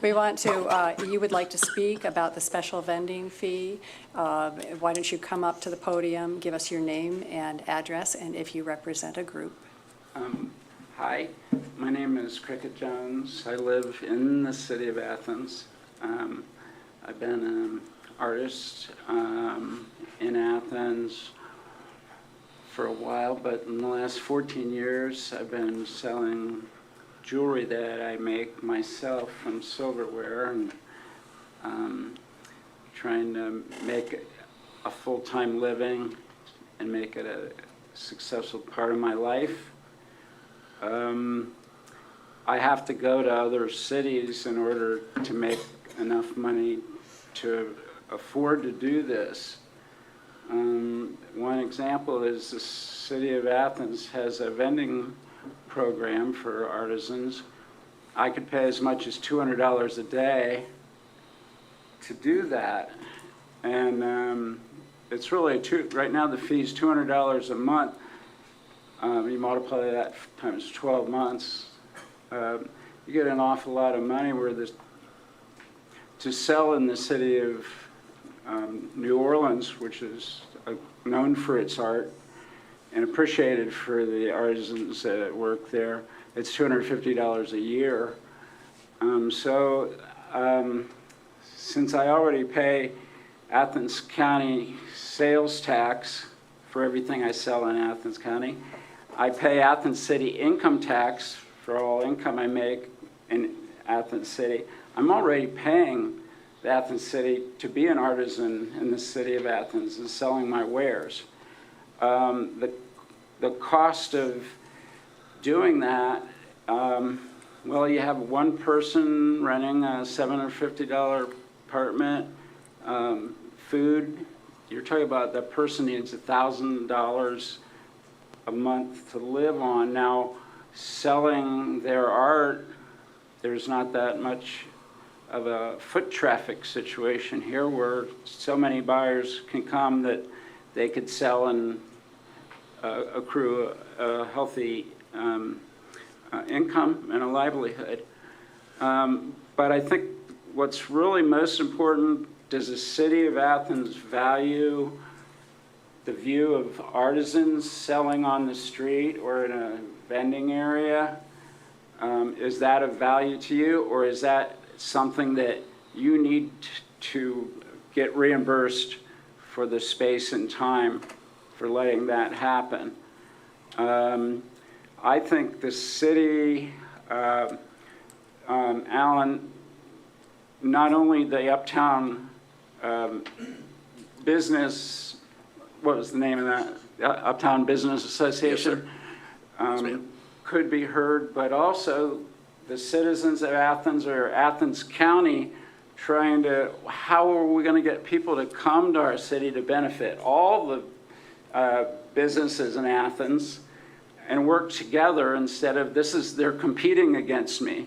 we want to, you would like to speak about the special vending fee, why don't you come up to the podium, give us your name and address, and if you represent a group. Hi, my name is Cricket Jones. I live in the city of Athens. I've been an artist in Athens for a while, but in the last 14 years, I've been selling jewelry that I make myself from silverware and trying to make a full-time living and make it a successful part of my life. I have to go to other cities in order to make enough money to afford to do this. One example is the city of Athens has a vending program for artisans. I could pay as much as $200 a day to do that. And it's really, right now the fee is $200 a month. You multiply that times 12 months, you get an awful lot of money where to sell in the city of New Orleans, which is known for its art and appreciated for the artisans that work there, it's $250 a year. Since I already pay Athens County sales tax for everything I sell in Athens County, I pay Athens City income tax for all income I make in Athens City. I'm already paying the Athens City to be an artisan in the city of Athens and selling my wares. The cost of doing that, well, you have one person renting a $750 apartment, food. You're talking about that person needs $1,000 a month to live on. Now, selling their art, there's not that much of a foot traffic situation here where so many buyers can come that they could sell and accrue a healthy income and a livelihood. But I think what's really most important, does the city of Athens value the view of artisans selling on the street or in a vending area? Is that of value to you, or is that something that you need to get reimbursed for the space and time for letting that happen? I think the city, Alan, not only the Uptown Business, what was the name of that? Uptown Business Association, could be heard, but also the citizens of Athens or Athens County trying to, how are we going to get people to come to our city to benefit all the businesses in Athens and work together instead of they're competing against me.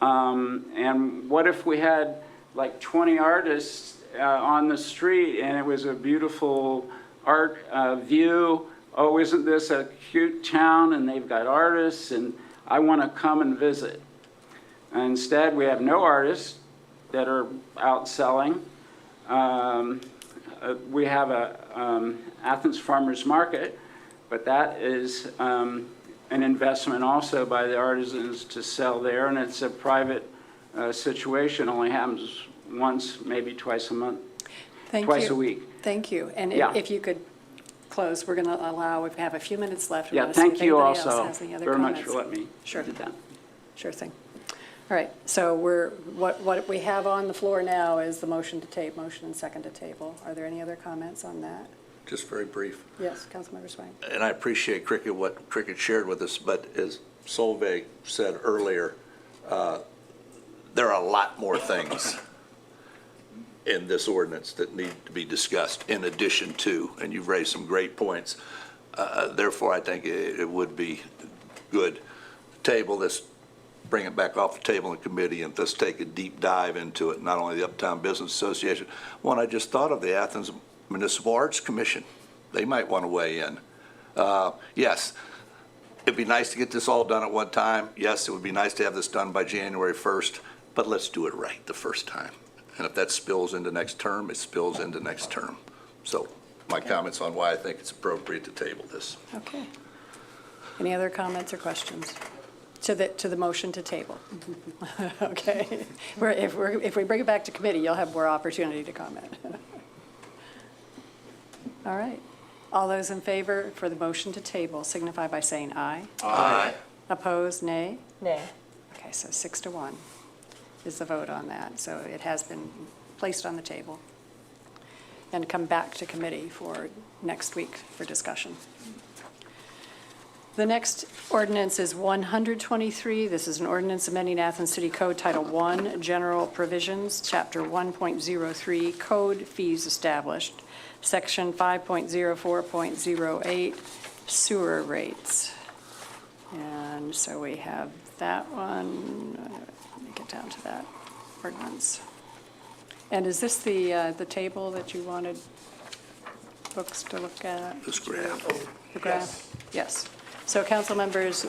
And what if we had like 20 artists on the street and it was a beautiful art view? Oh, isn't this a cute town and they've got artists and I want to come and visit. Instead, we have no artists that are out selling. We have a Athens Farmers Market, but that is an investment also by the artisans to sell there, and it's a private situation, only happens once, maybe twice a month, twice a week. Thank you. And Yeah. if you could close, we're going to allow, we have a few minutes left. We Yeah, wanna see if thank you anybody else also has any other very much comments. for letting me Sure. do that. Sure thing. All right, so what we have on the floor now is the motion to motion and second to table. Are there any other comments on that? just very brief. Yes, Councilmember Swain. And I appreciate Cricket, what Cricket shared with us, but as Solveig said earlier, there are a lot more things in this ordinance that need to be discussed in addition to, and you've raised some great points. Therefore, I think it would be good to table this, bring it back off the table in committee, and let's take a deep dive into it, not only the Uptown Business Association. One, I just thought of the Athens Municipal Arts Commission. They might want to weigh in. Yes, it'd be nice to get this all done at one time. Yes, it would be nice to have this done by January 1st, but let's do it right the first time. And if that spills into next term, it spills into next term. So my comments on why I think it's appropriate to table this. Okay. Any other comments or questions to the motion to table? Okay. If we bring it back to committee, you'll have more opportunity to comment. All right. All those in favor for the motion to table signify by saying aye. Aye. Opposed, nay? Nay. Okay, so 6-1 is the vote on that. So it has been placed on the table and come back to committee for next week for discussion. The next ordinance is 123. This is an ordinance amending Athens City Code Title I, General Provisions, Chapter 1.03, Code Fees Established, Section 5.04.08, Sewer Rates. And so we have that one. Let me get down to that ordinance. And is this the table that you wanted folks to look at? This graph. The graph? Yes. So council members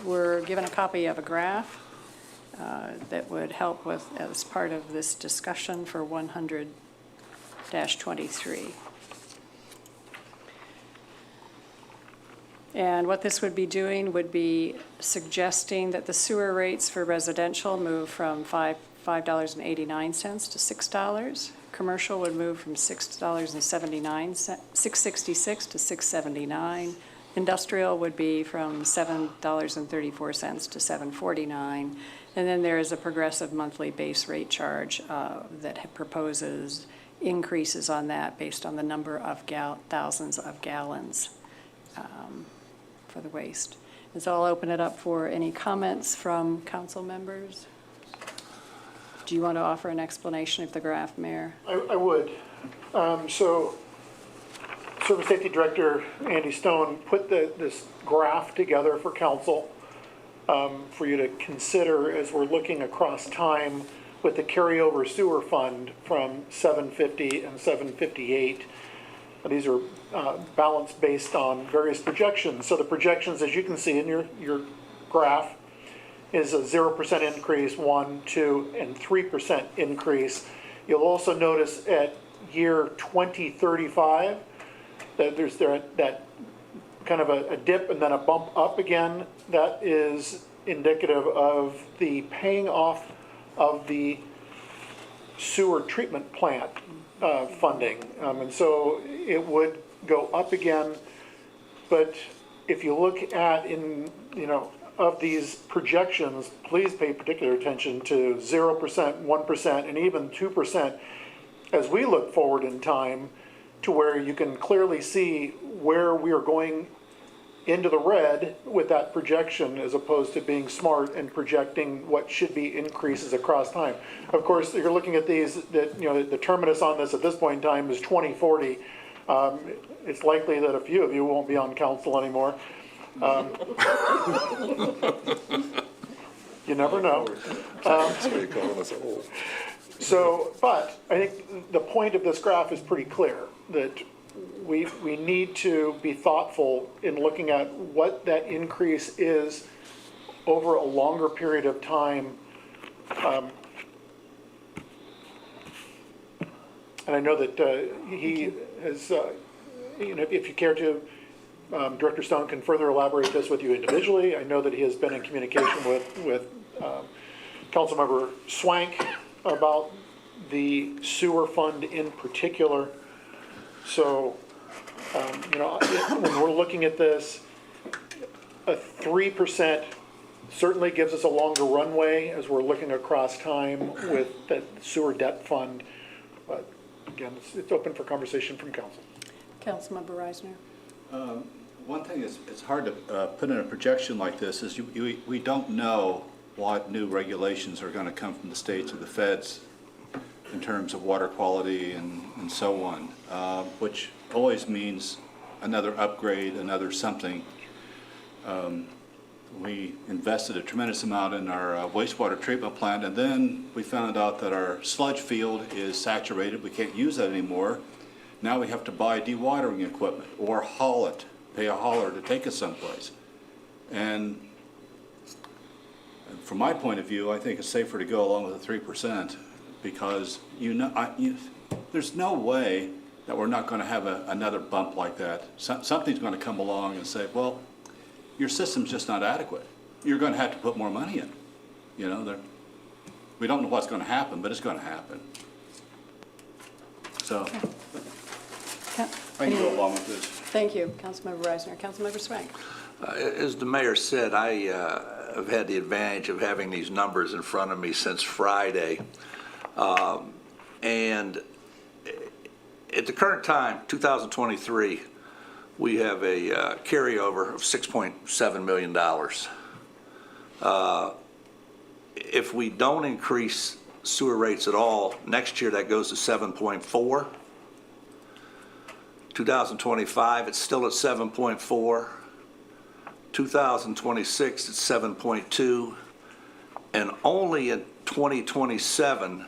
were given a copy of a graph that would help with, as part of this discussion for 100-23. And what this would be doing would be suggesting that the sewer rates for residential move from $5.89 to $6. Commercial would move from $6.66 to $6.79. Industrial would be from $7.34 to $7.49. And then there is a progressive monthly base rate charge that proposes increases on that based on the number of thousands of gallons for the waste. And so I'll open it up for any comments from council members. Do you want to offer an explanation of the graph, Mayor? I would. So Service Safety Director Andy Stone put this graph together for council for you to consider as we're looking across time with the carryover sewer fund from 750 and 758. These are balanced based on various projections. So the projections, as you can see in your graph, is a 0% increase, 1, 2, and 3% increase. You'll also notice at year 2035 that there's that kind of a dip and then a bump up again. That is indicative of the paying off of the sewer treatment plant funding. And so it would go up again. But if you look at of these projections, please pay particular attention to 0%, 1%, and even 2% as we look forward in time to where you can clearly see where we are going into the red with that projection as opposed to being smart and projecting what should be increases across time. Of course, you're looking at these, the terminus on this at this point in time is 2040. It's likely that a few of you won't be on council anymore. You never know. But I think the point of this graph is pretty clear, that we need to be thoughtful in looking at what that increase is over a longer period of time. And I know that he has, if you care to, Director Stone can further elaborate this with you individually. I know that he has been in communication with Councilmember Swank about the sewer fund in particular. So, when we're looking at this, a 3% certainly gives us a longer runway as we're looking across time with that sewer debt fund. But again, it's open for conversation from council. Councilmember Reisner. One thing is, it's hard to put in a projection like this is we don't know what new regulations are going to come from the states or the feds in terms of water quality and so on, which always means another upgrade, another something. We invested a tremendous amount in our wastewater treatment plant, and then we found out that our sludge field is saturated. We can't use that anymore. Now we have to buy dewatering equipment or haul it, pay a hauler to take us someplace. And from my point of view, I think it's safer to go along with the 3% because there's no way that we're not going to have another bump like that. Something's going to come along and say, well, your system's just not adequate. You're going to have to put more money in. You know, we don't know what's going to happen, but it's going to happen. So I can go along with this. Thank you, Councilmember Reisner. Councilmember Swank. As the mayor said, I have had the advantage of having these numbers in front of me since Friday. And at the current time, 2023, we have a carryover of $6.7 million. If we don't increase sewer rates at all, next year that goes to 7.4. 2025, it's still at 7.4. 2026, it's 7.2. And only in 2027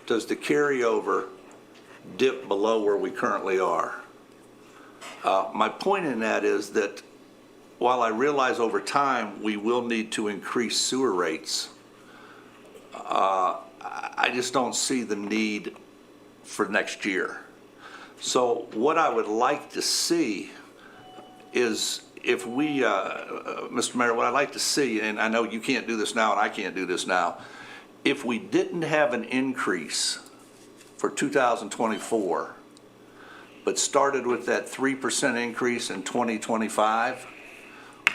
does the carryover dip below where we currently are. My point in that is that while I realize over time we will need to increase sewer rates, I just don't see the need for next year. So what I would like to see is if we, Mr. Mayor, what I'd like to see, and I know you can't do this now and I can't do this now, if we didn't have an increase for 2024, but started with that 3% increase in 2025,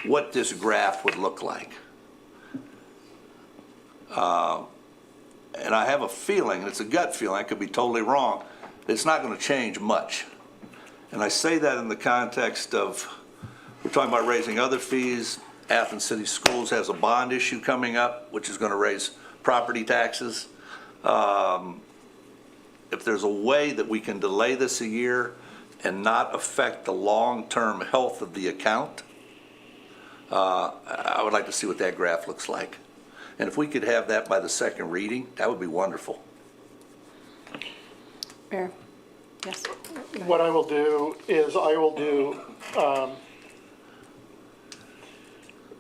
what this graph would look like. And I have a feeling, it's a gut feeling, I could be totally wrong, it's not going to change much. And I say that in the context of, we're talking about raising other fees. Athens City Schools has a bond issue coming up, which is going to raise property taxes. If there's a way that we can delay this a year and not affect the long-term health of the account, I would like to see what that graph looks like. And if we could have that by the second reading, that would be wonderful. Mayor. Yes. What I will do is I will do,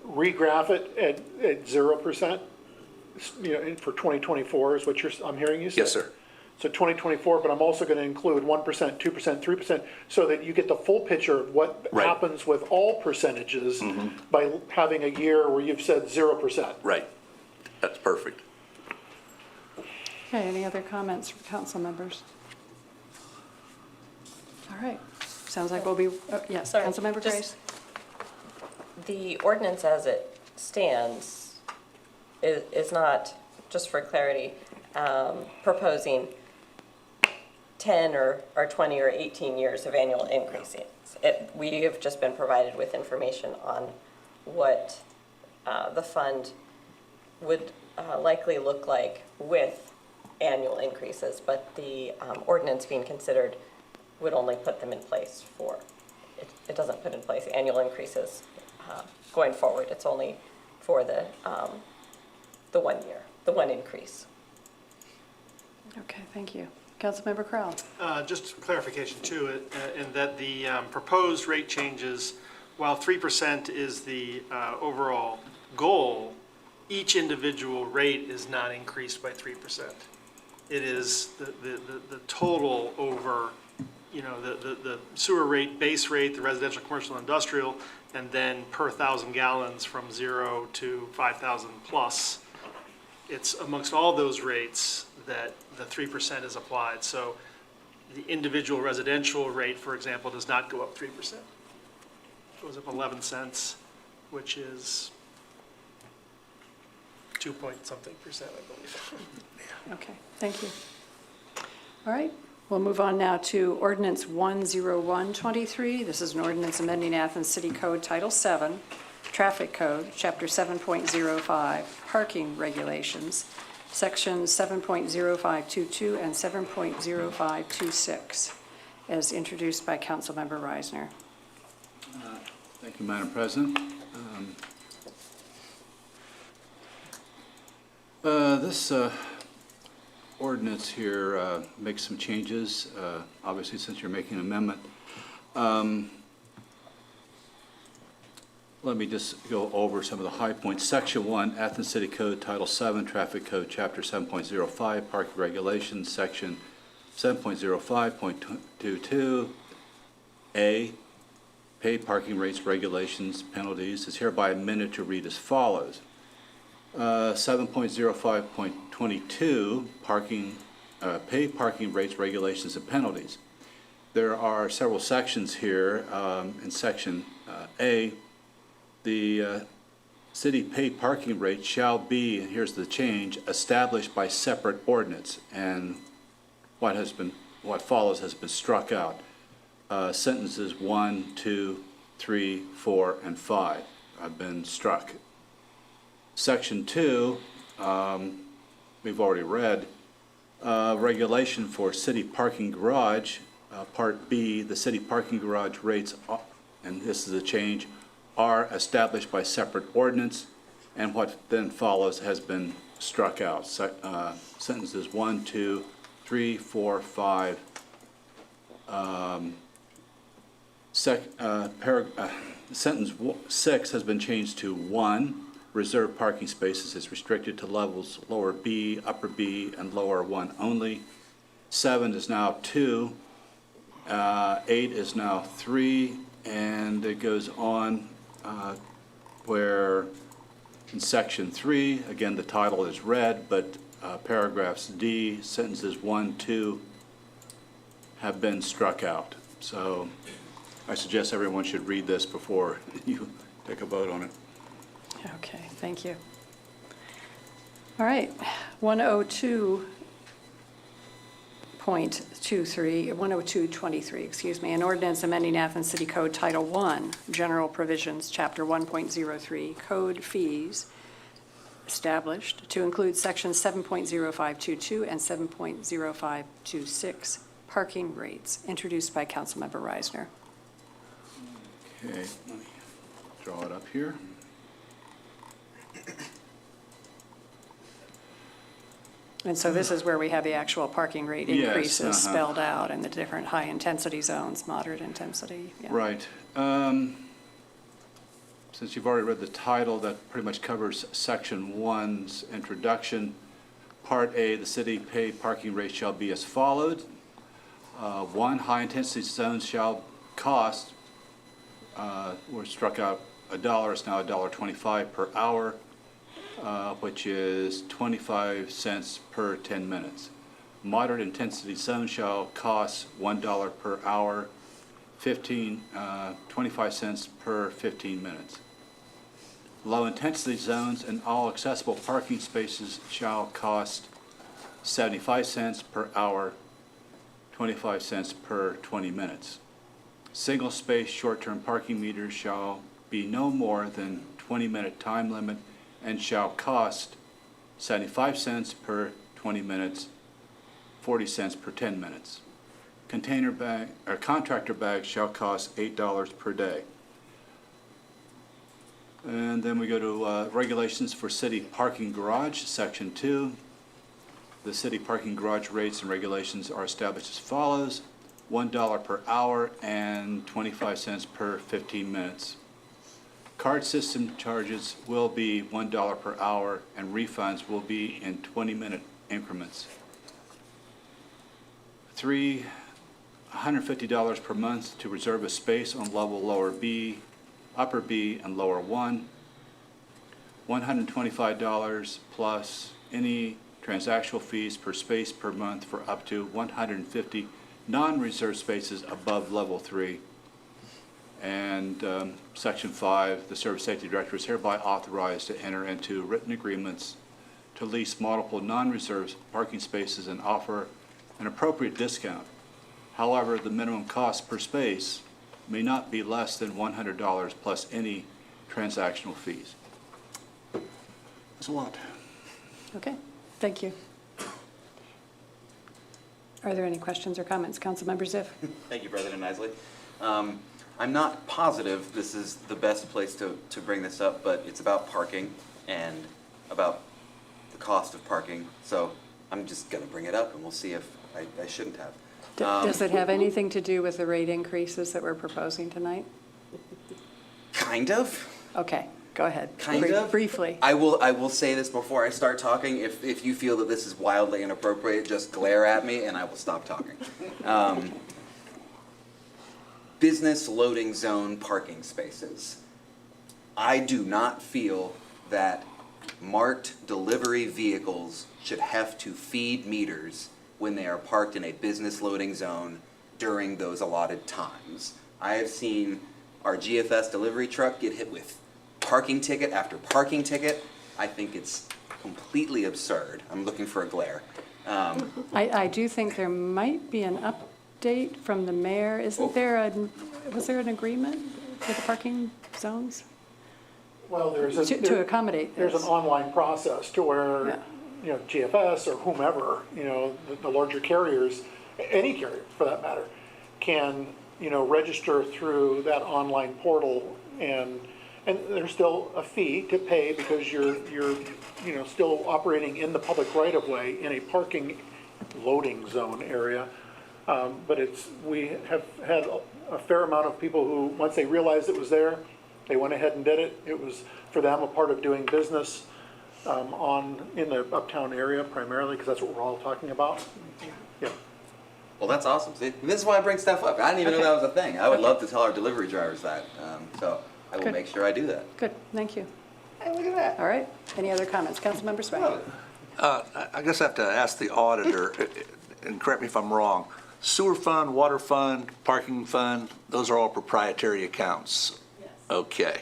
regraph it at 0%, you know, for 2024 is what I'm hearing you say? Yes, sir. So 2024, but I'm also going to include 1%, 2%, 3%, so that you get the full picture of what Right. happens with all percentages by having a year where you've said 0%. Right. That's perfect. Okay, any other comments from council members? All right, sounds like we'll be, yes, Sorry, Councilmember just- Grace. The ordinance as it stands is not, just for clarity, proposing 10 or 20 or 18 years of annual increases. We have just been provided with information on what the fund would likely look like with annual increases, but the ordinance being considered would only put them in place for, it doesn't put in place annual increases going forward. It's only for the 1 year, the one increase. Okay, thank you. Councilmember Crowell. Just clarification too, in that the proposed rate changes, while 3% is the overall goal, each individual rate is not increased by 3%. It is the total over, you know, the sewer rate, base rate, the residential, commercial, industrial, and then per 1,000 gallons from 0 to 5,000 plus. It's amongst all those rates that the 3% is applied. So the individual residential rate, for example, does not go up 3%. It goes up 11 cents, which is 2 point something percent, I believe. Okay, thank you. All right, We'll move on now to ordinance 10123. This is an ordinance amending Athens City Code Title 7, Traffic Code, Chapter 7.05, Parking Regulations, Sections 7.0522 and 7.0526, as introduced by Councilmember Reisner. Thank you, Madam President. This ordinance here makes some changes, obviously since you're making an amendment. Let me just go over some of the high points. Section 1, Athens City Code, Title 7, Traffic Code, Chapter 7.05, Parking Regulations, Section 7.05.22, A, Pay Parking Rates, Regulations, Penalties, is hereby amended to read as follows. 7.05.22, Pay Parking Rates, Regulations, and Penalties. There are several sections here. In Section A, the city pay parking rate shall be, and here's the change, established by separate ordinance. And what follows has been struck out. Sentences 1, 2, 3, 4, and 5 have been struck. Section 2, we've already read, regulation for city parking garage, Part B, the city parking garage rates, and this is a change, are established by separate ordinance, and what then follows has been struck out. Sentences 1, 2, 3, 4, 5. Sentence 6 has been changed to 1. Reserved parking spaces is restricted to levels lower B, upper B, and lower 1 only. 7 is now 2. 8 is now 3, and it goes on where in Section 3, again, the title is read, but paragraphs D, sentences 1, 2 have been struck out. So I suggest everyone should read this before you take a vote on it. Okay, thank you. All right, 102.23, excuse me, an ordinance amending Athens City Code Title 1, General Provisions, Chapter 1.03, Code Fees, established to include Sections 7.0522 and 7.0526, Parking Rates, introduced by Councilmember Reisner. Okay, let me draw it up here. And so this is where we have the actual parking rate Yes, increases spelled out and the different high-intensity zones, moderate intensity. Yeah. Right. Since you've already read the title, that pretty much covers Section 1's introduction. Part A, the city pay parking rate shall be as followed. 1, high-intensity zones shall cost, we're struck out $1, it's now $1.25 per hour, which is 25 cents per 10 minutes. Moderate intensity zone shall cost $1 per hour, 25 cents per 15 minutes. Low intensity zones and all accessible parking spaces shall cost 75 cents per hour, 25 cents per 20 minutes. Single space short-term parking meters shall be no more than 20-minute time limit and shall cost 75 cents per 20 minutes, 40 cents per 10 minutes. Container bag or contractor bags shall cost $8 per day. And then we go to regulations for city parking garage, Section 2. The city parking garage rates and regulations are established as follows: $1 per hour and 25 cents per 15 minutes. Card system charges will be $1 per hour, and refunds will be in 20-minute increments. $150 per month to reserve a space on level lower B, upper B, and lower 1. $125 plus any transactional fees per space per month for up to 150 non-reserved spaces above level 3. And Section 5, the Service Safety Director is hereby authorized to enter into written agreements to lease multiple non-reserved parking spaces and offer an appropriate discount However, the minimum cost per space may not be less than $100 plus any transactional fees. That's a lot. Okay, thank you. Are there any questions or comments? Councilmember Ziff? Thank you, President Isley. I'm not positive this is the best place to bring this up, but it's about parking and about the cost of parking. So I'm just going to bring it up, and we'll see if I shouldn't have. Does it have anything to do with the rate increases that we're proposing tonight? Kind of. Okay, go ahead. Kind of. Briefly. I will say this before I start talking. If you feel that this is wildly inappropriate, just glare at me and I will stop talking. Business loading zone parking spaces. I do not feel that marked delivery vehicles should have to feed meters when they are parked in a business loading zone during those allotted times. I have seen our GFS delivery truck get hit with parking ticket after parking ticket. I think it's completely absurd. I'm looking for a glare. I do think there might be an update from the mayor. Isn't there was there an agreement with the parking zones? Well, To accommodate this? There's an online process to where, Yeah. you know, GFS or whomever, you know, the larger carriers, any carrier for that matter, can, you know, register through that online portal, and there's still a fee to pay because you're, you know, still operating in the public right of way in a parking loading zone area. But we have had a fair amount of people who, once they realized it was there, they went ahead and did it. It was, for them, a part of doing business in the uptown area primarily, because that's what we're all talking about. Yeah. Well, that's awesome. See, this is why I bring stuff up. I didn't even know that was a thing. I would love to tell our delivery drivers that. So I will Good. make sure I do that. Good, thank you. Hey, look at that. All right, any other comments? Councilmember Swain? I guess I have to ask the auditor, and correct me if I'm wrong, sewer fund, water fund, parking fund, those are all proprietary accounts? Yes. Okay.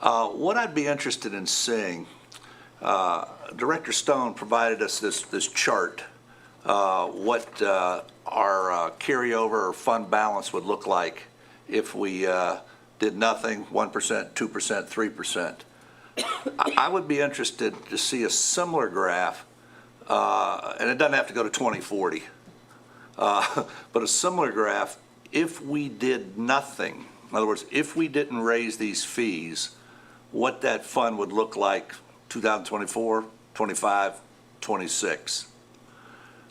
What I'd be interested in seeing, Director Stone provided us this chart, what our carryover or fund balance would look like if we did nothing, 1%, 2%, 3%. I would be interested to see a similar graph, and it doesn't have to go to 2040, but a similar graph if we did nothing. In other words, if we didn't raise these fees, what that fund would look like 2024, 25, 26.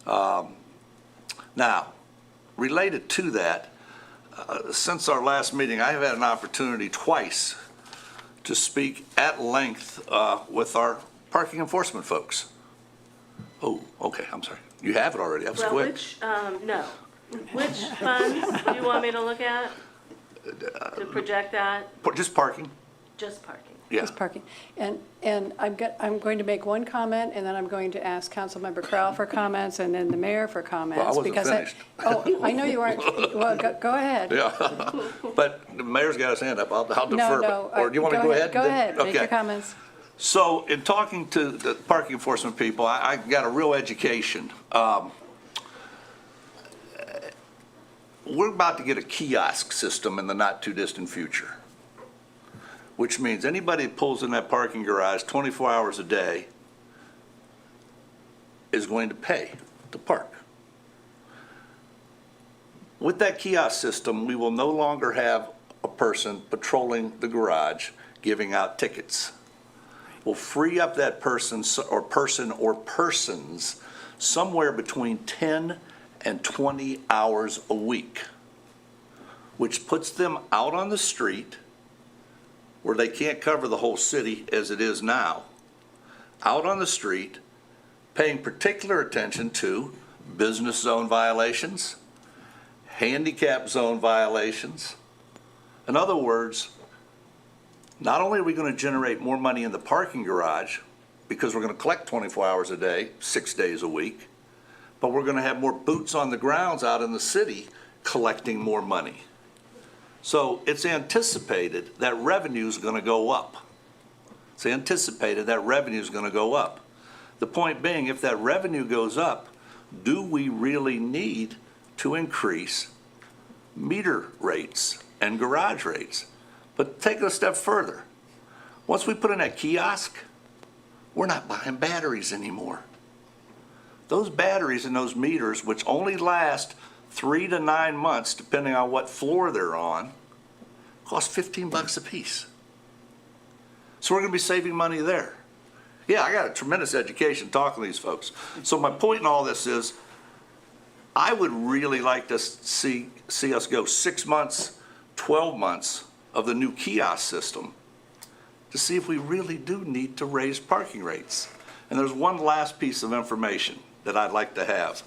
Now, related to that, since our last meeting, I have had an opportunity twice to speak at length with our parking enforcement folks. Oh, okay, I'm sorry. You have it already. That was quick. No. Which funds do you want me to look at to project that? Just parking? Just parking. Yeah. Just parking. And I'm going to make one comment, and then I'm going to ask Councilmember Crowell for comments, and then the mayor for comments. Well, I wasn't because finished. Oh, I know you aren't. Well, go ahead. Yeah, but the mayor's got his hand up. I'll defer. No. Or do you want me to go ahead? Go ahead, make your Okay. comments. So in talking to the parking enforcement people, I got a real education. We're about to get a kiosk system in the not-too-distant future, which means anybody that pulls in that parking garage 24 hours a day is going to pay to park. With that kiosk system, we will no longer have a person patrolling the garage giving out tickets. We'll free up that person or persons somewhere between 10 and 20 hours a week, which puts them out on the street where they can't cover the whole city as it is now, out on the street, paying particular attention to business zone violations, handicap zone violations. In other words, not only are we going to generate more money in the parking garage because we're going to collect 24 hours a day, 6 days a week, but we're going to have more boots on the grounds out in the city collecting more money. So it's anticipated that revenue is going to go up. It's anticipated that revenue is going to go up. The point being, if that revenue goes up, do we really need to increase meter rates and garage rates. But take it a step further. Once we put in that kiosk, we're not buying batteries anymore. Those batteries and those meters, which only last 3 to 9 months, depending on what floor they're on, cost $15 a piece. So we're gonna be saving money there. Yeah, I got a tremendous education talking to these folks. So my point in all this is, I would really like to see us go 6 months, 12 months of the new kiosk system to see if we really do need to raise parking rates. And there's one last piece of information that I'd like to have.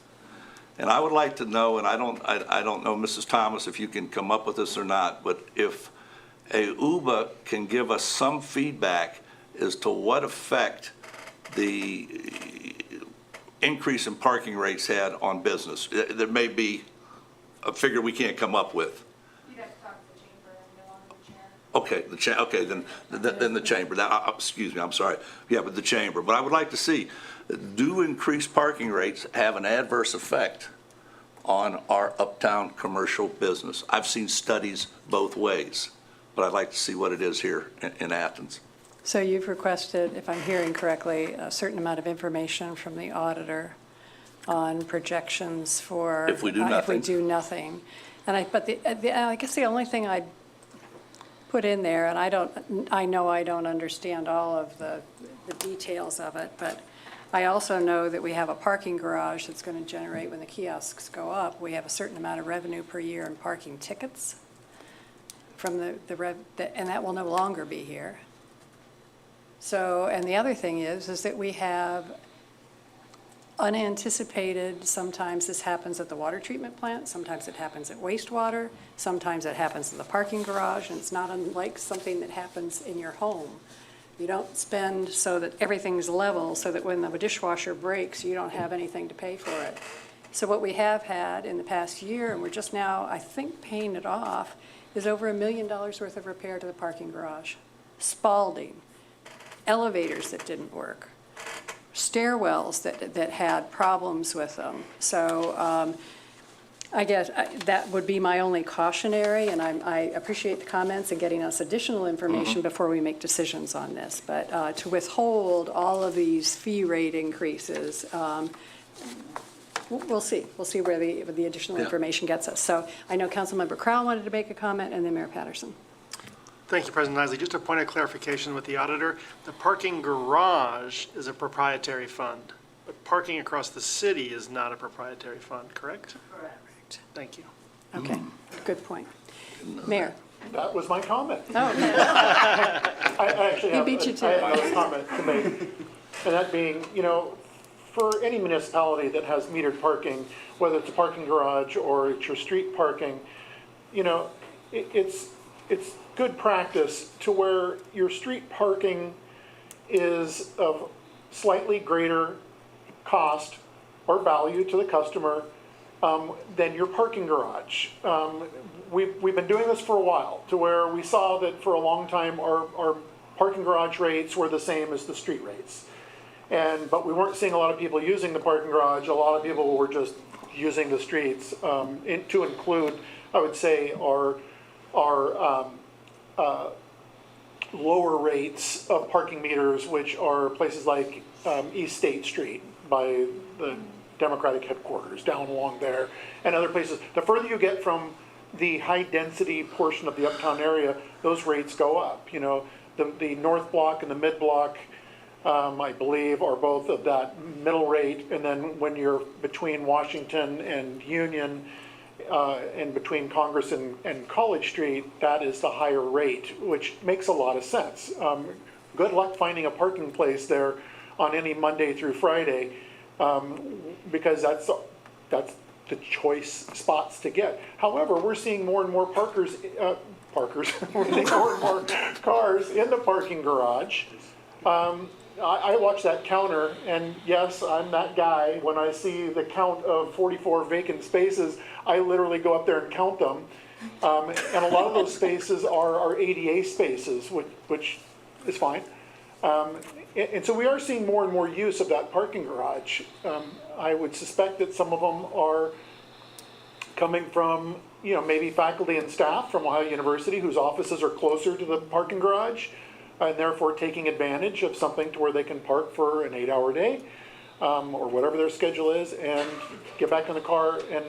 And I would like to know, and I don't know, Mrs. Thomas, if you can come up with this or not, but if a UBA can give us some feedback as to what effect the increase in parking rates had on business. There may be a figure we can't come up with. You'd have to talk to the chamber and go on the chair. Okay, okay, then the chamber. Now, excuse me, I'm sorry. Yeah, but the chamber. But I would like to see, do increased parking rates have an adverse effect on our uptown commercial business? I've seen studies both ways, but I'd like to see what it is here in Athens. So you've requested, if I'm hearing correctly, a certain amount of information from the auditor on projections for. If we do nothing. If we do nothing. And I guess the only thing I'd put in there, and I know I don't understand all of the details of it, but I also know that we have a parking garage that's going to generate, when the kiosks go up, we have a certain amount of revenue per year in parking tickets from and that will no longer be here. So, and the other thing is that we have unanticipated, sometimes this happens at the water treatment plant, sometimes it happens at wastewater, sometimes it happens in the parking garage, and it's not unlike something that happens in your home. You don't spend so that everything's level, so that when the dishwasher breaks, you don't have anything to pay for it. So what we have had in the past year, and we're just now, I think, paying it off, is over $1 million worth of repair to the parking garage. Spalding, elevators that didn't work, stairwells that had problems with them. So I guess that would be my only cautionary, and I appreciate the comments and getting us additional information before we make decisions on this. But to withhold all of these fee rate increases, we'll see. We'll see where the additional information gets us. So I know Councilmember Crowell wanted to make a comment, and then Mayor Patterson. Thank you, President Isley. Just a point of clarification with the auditor. The parking garage is a proprietary fund, but parking across the city is not a proprietary fund, correct? Correct. Thank you. Okay, good point. Mayor? That was my comment. Oh, okay. I actually have, He beat you to I it. have another comment to make. And that being, for any municipality that has metered parking, whether it's a parking garage or it's your street parking, it's good practice to where your street parking is of slightly greater cost or value to the customer than your parking garage. We've been doing this for a while, to where we saw that for a long time our parking garage rates were the same as the street rates. But we weren't seeing a lot of people using the parking garage. A lot of people were just using the streets, to include, I would say, our lower rates of parking meters, which are places like East State Street by the Democratic headquarters, down along there, and other places. The further you get from the high-density portion of the uptown area, those rates go up. The north block and the mid block, I believe, are both of that middle rate, and then when you're between Washington and Union, and between Congress and College Street, that is the higher rate, which makes a lot of sense. Good luck finding a parking place there on any Monday through Friday, because that's the choice spots to get. However, we're seeing more and more we're seeing more and more cars in the parking garage. I watch that counter, and yes, I'm that guy. When I see the count of 44 vacant spaces, I literally go up there and count them. And a lot of those spaces are ADA spaces, which is fine. And so we are seeing more and more use of that parking garage. I would suspect that some of them are coming from, maybe faculty and staff from Ohio University whose offices are closer to the parking garage, and therefore taking advantage of something to where they can park for an 8-hour day, or whatever their schedule is, and get back in the car, and,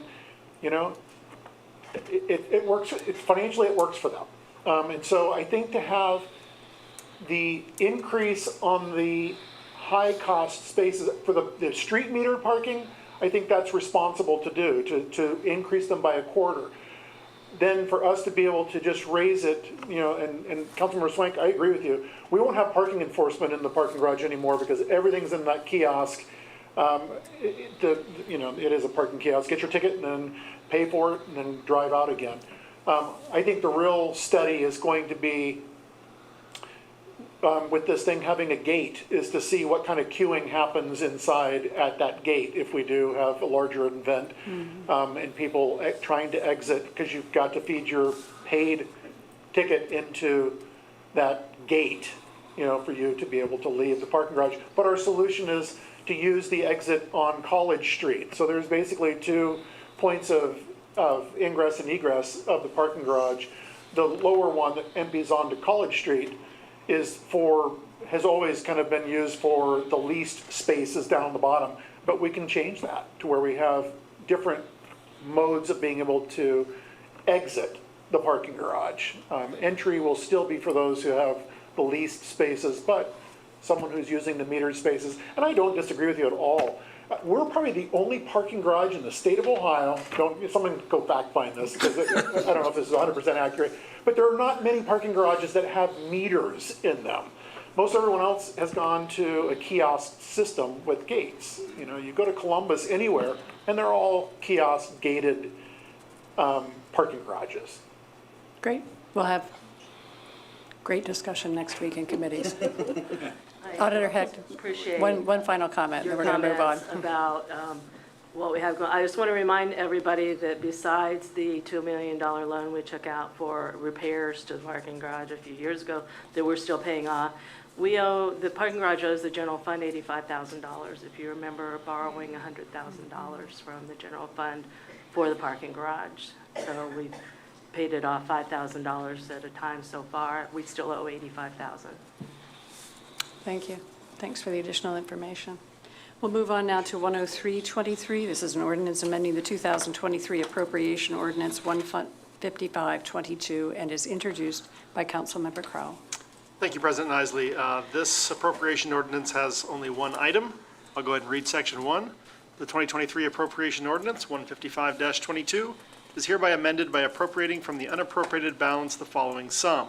it works, financially it works for them. And so I think to have the increase on the high-cost spaces for the street meter parking, I think that's responsible to do, to increase them by a quarter. Then for us to be able to just raise it, and Councilmember Swank, I agree with you. We won't have parking enforcement in the parking garage anymore because everything's in that kiosk. It is a parking kiosk. Get your ticket and then pay for it and then drive out again. I think the real study is going to be, with this thing having a gate, is to see what kind of queuing happens inside at that gate if we do have a larger event, and people trying to exit, because you've got to feed your paid ticket into that gate, for you to be able to leave the parking garage. But our solution is to use the exit on College Street. So there's basically 2 points of ingress and egress of the parking garage. The lower one that empties onto College Street has always kind of been used for the least spaces down the bottom, but we can change that to where we have different modes of being able to exit the parking garage. Entry will still be for those who have the least spaces, but someone who's using the metered spaces, and I don't disagree with you at all. We're probably the only parking garage in the state of Ohio, someone go fact find this, because I don't know if this is 100% accurate, but there are not many parking garages that have meters in them. Most everyone else has gone to a kiosk system with gates. You go to Columbus, anywhere, and they're all kiosk gated parking garages. Great. We'll have great discussion next week in committees. Auditor Hecht, Appreciate one final comment, then your we're going to move on. comments about what we have going. I just want to remind everybody that besides the $2 million loan we took out for repairs to the parking garage a few years ago that we're still paying off, the parking garage owes the general fund $85,000. If you remember borrowing $100,000 from the general fund for the parking garage. So we've paid it off $5,000 at a time so far. We still owe $85,000. Thank you. Thanks for the additional information. We'll move on now to 10323. This is an ordinance amending the 2023 appropriation ordinance 15522 and is introduced by Councilmember Crowell. Thank you, President Isley. This appropriation ordinance has only one item. I'll go ahead and read section 1. The 2023 appropriation ordinance 155-22 is hereby amended by appropriating from the unappropriated balance the following sum: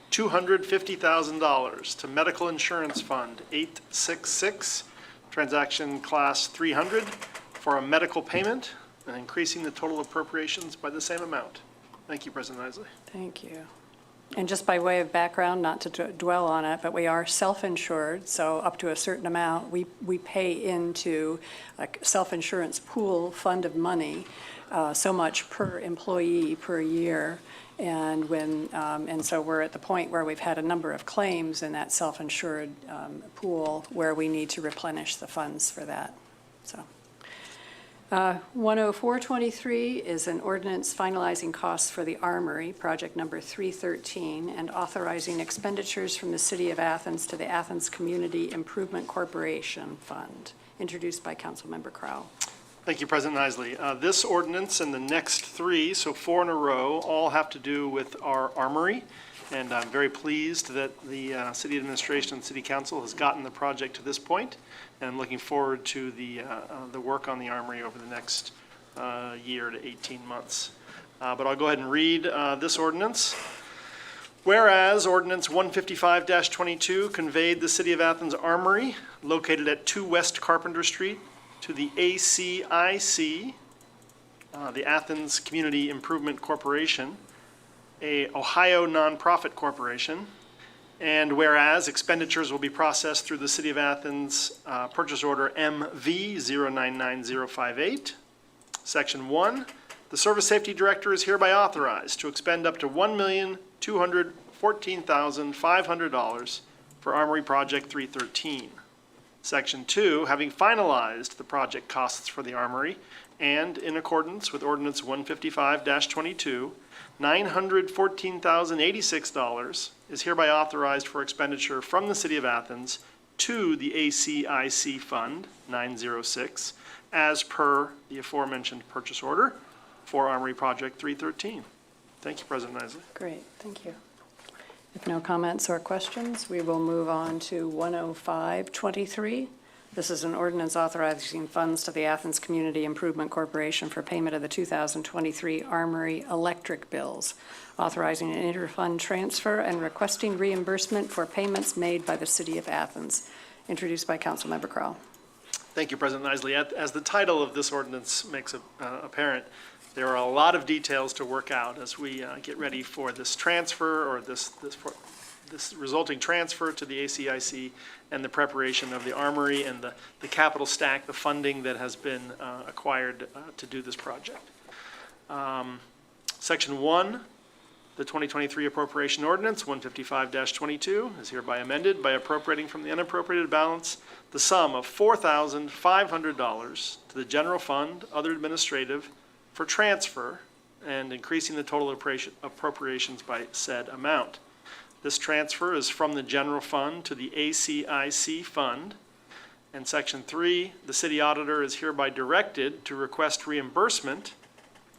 $250,000 to Medical Insurance Fund 866, transaction class 300, for a medical payment, and increasing the total appropriations by the same amount. Thank you, President Isley. Thank you. And just by way of background, not to dwell on it, but we are self-insured, so up to a certain amount, we pay into a self-insurance pool fund of money, so much per employee per year. And so we're at the point where we've had a number of claims in that self-insured pool where we need to replenish the funds for that. So 10423 is an ordinance finalizing costs for the Armory, project number 313, and authorizing expenditures from the City of Athens to the Athens Community Improvement Corporation Fund, introduced by Councilmember Crowell. Thank you, President Isley. This ordinance and the next 3, so 4 in a row, all have to do with our armory. And I'm very pleased that the city administration and city council has gotten the project to this point. And I'm looking forward to the work on the armory over the next year to 18 months. But I'll go ahead and read this ordinance. Whereas ordinance 155-22 conveyed the City of Athens Armory, located at 2 West Carpenter Street, to the ACIC, the Athens Community Improvement Corporation, a Ohio nonprofit corporation. And whereas expenditures will be processed through the City of Athens purchase order MV 099058. Section 1, the Service Safety Director is hereby authorized to expend up to $1,214,500 for Armory Project 313. Section 2, having finalized the project costs for the Armory and in accordance with ordinance 155-22, $914,086 is hereby authorized for expenditure from the City of Athens to the ACIC Fund 906 as per the aforementioned purchase order for Armory Project 313. Thank you, President Isley. Great, thank you. If no comments or questions, we will move on to 10523. This is an ordinance authorizing funds to the Athens Community Improvement Corporation for payment of the 2023 Armory electric bills, authorizing an interfund transfer and requesting reimbursement for payments made by the City of Athens. Introduced by Councilmember Crowell. Thank you, President Isley. As the title of this ordinance makes apparent, there are a lot of details to work out as we get ready for this transfer or this resulting transfer to the ACIC and the preparation of the Armory and the capital stack, the funding that has been acquired to do this project. Section 1, the 2023 appropriation ordinance 155-22 is hereby amended by appropriating from the unappropriated balance the sum of $4,500 to the general fund, other administrative, for transfer and increasing the total appropriations by said amount. This transfer is from the general fund to the ACIC fund. And section 3, the city auditor is hereby directed to request reimbursement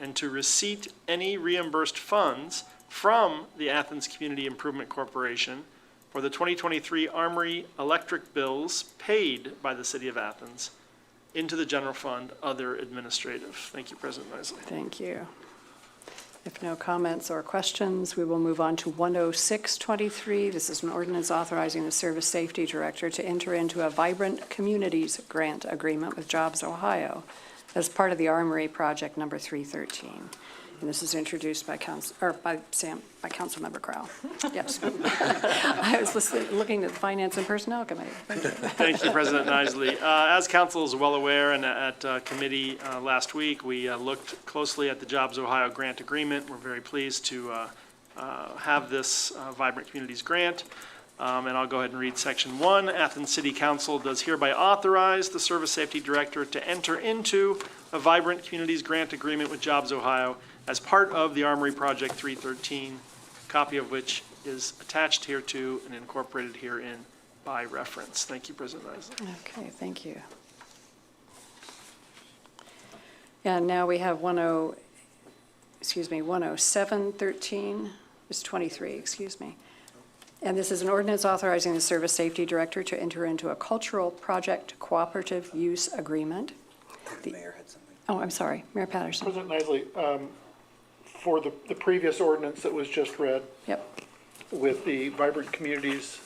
and to receipt any reimbursed funds from the Athens Community Improvement Corporation for the 2023 Armory electric bills paid by the City of Athens into the general fund, other administrative. Thank you, President Isley. Thank you. If no comments or questions, we will move on to 10623. This is an ordinance authorizing the Service Safety Director to enter into a Vibrant Communities grant agreement with Jobs Ohio as part of the Armory Project number 313. And this is introduced by Councilmember Crowell. Yes. I was looking at the Finance and Personnel Committee. Thank you. Thank you, President Isley. As council is well aware, and at committee last week, we looked closely at the Jobs Ohio grant agreement. We're very pleased to have this Vibrant Communities grant. And I'll go ahead and read section 1. Athens City Council does hereby authorize the Service Safety Director to enter into a Vibrant Communities grant agreement with Jobs Ohio as part of the Armory Project 313, copy of which is attached hereto and incorporated herein by reference. Thank you, President Isley. Okay, thank you. And now we have 10713, it's 23, excuse me. And this is an ordinance authorizing the Service Safety Director to enter into a cultural project cooperative use agreement. The mayor had something. Oh, I'm sorry, Mayor Patterson. President Isley, for the previous ordinance that was just read, Yep, with the Vibrant Communities,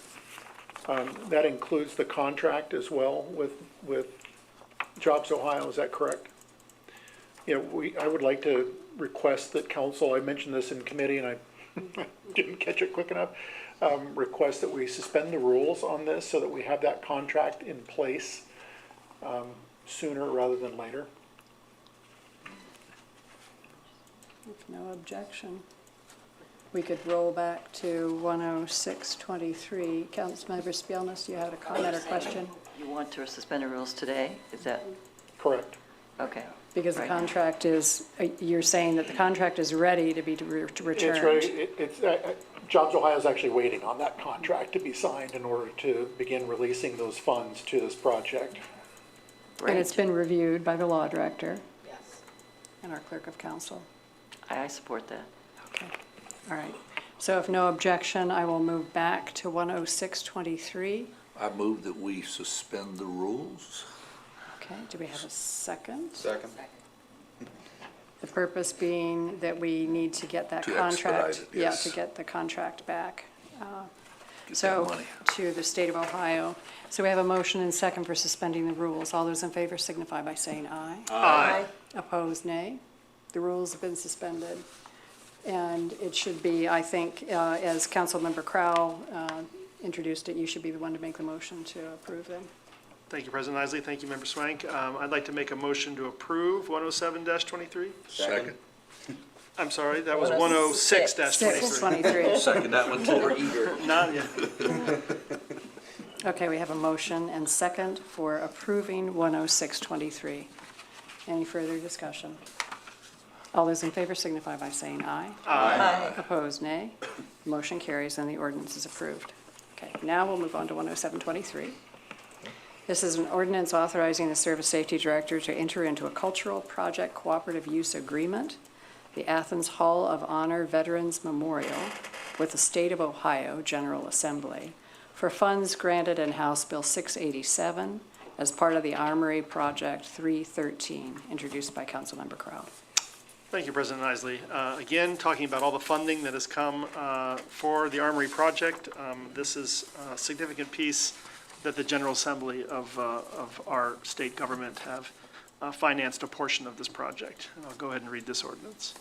that includes the contract as well with Jobs Ohio, is that correct? You know, I would like to request that council, I mentioned this in committee and I didn't catch it quick enough, request that we suspend the rules on this so that we have that contract in place sooner rather than later. if no objection. We could roll back to 10623. Councilmember Spielness, you had a comment or question? You want to suspend the rules today? Is that, Correct. okay. Because the Right. contract is, you're saying that the contract is ready to be returned. It's ready, Jobs Ohio is actually waiting on that contract to be signed in order to begin releasing those funds to this project. And it's Great. been reviewed by the law director. Yes. And our clerk of council. I support that. Okay, all right. So if no objection, I will move back to 10623. I move that we suspend the rules. Okay, do we have a second? Second. The purpose being that we need to get that To contract. expedite it, yes. Yeah, to get the contract back. Get So, that money. to the state of Ohio. So we have a motion and second for suspending the rules. All those in favor signify by saying aye. Aye. Opposed, nay. The rules have been suspended. And it should be, I think, as Councilmember Crowell introduced it, you should be the one to make the motion to approve them. Thank you, President Isley. Thank you, Member Swank. I'd like to make a motion to approve 107-23. Second. I'm sorry, that was 106. 106-23. 623. Second that one too. We're eager. Not yet. Okay, we have a motion and second for approving 10623. Any further discussion? All those in favor signify by saying aye. Aye. Opposed, nay. Motion carries and the ordinance is approved. Okay, now we'll move on to 10723. This is an ordinance authorizing the Service Safety Director to enter into a cultural project cooperative use agreement, the Athens Hall of Honor Veterans Memorial, with the State of Ohio General Assembly for funds granted in House Bill 687 as part of the Armory Project 313, introduced by Councilmember Crowell. Thank you, President Isley. Again, talking about all the funding that has come for the Armory project. This is a significant piece that the General Assembly of our state government have financed a portion of this project. And I'll go ahead and read this ordinance.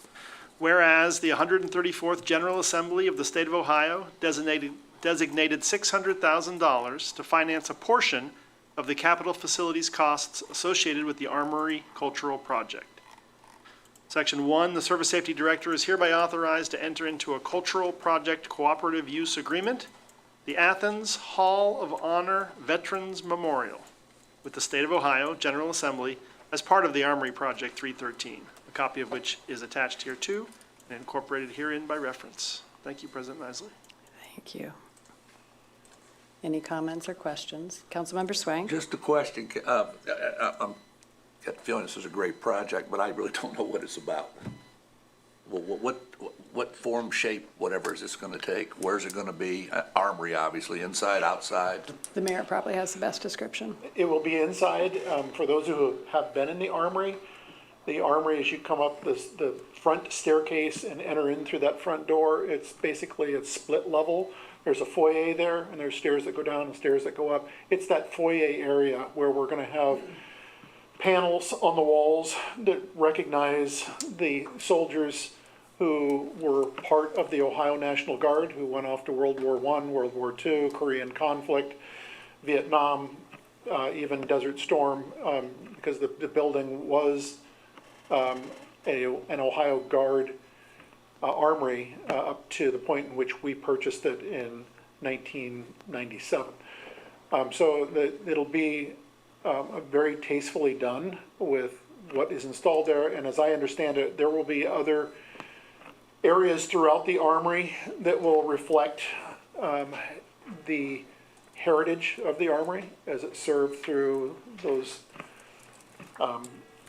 Whereas the 134th General Assembly of the State of Ohio designated $600,000 to finance a portion of the capital facilities costs associated with the Armory Cultural Project. Section 1, the Service Safety Director is hereby authorized to enter into a cultural project cooperative use agreement, the Athens Hall of Honor Veterans Memorial, with the State of Ohio General Assembly as part of the Armory Project 313, a copy of which is attached here too and incorporated herein by reference. Thank you, President Isley. Thank you. Any comments or questions? Councilmember Swank? Just a question. I'm got the feeling this is a great project, but I really don't know what it's about. What form, shape, whatever is this going to take? Where's it going to be? Armory, obviously, inside, outside. The mayor probably has the best description. It will be inside. For those who have been in the Armory, as you come up the front staircase and enter in through that front door, it's split level. There's a foyer there, and there's stairs that go down and stairs that go up. It's that foyer area where we're going to have panels on the walls that recognize the soldiers who were part of the Ohio National Guard, who went off to World War I, World War II, Korean conflict, Vietnam, even Desert Storm, because the building was an Ohio Guard armory up to the point in which we purchased it in 1997. It'll be very tastefully done with what is installed there, and as I understand it, there will be other areas throughout the Armory that will reflect the heritage of the Armory as it served through those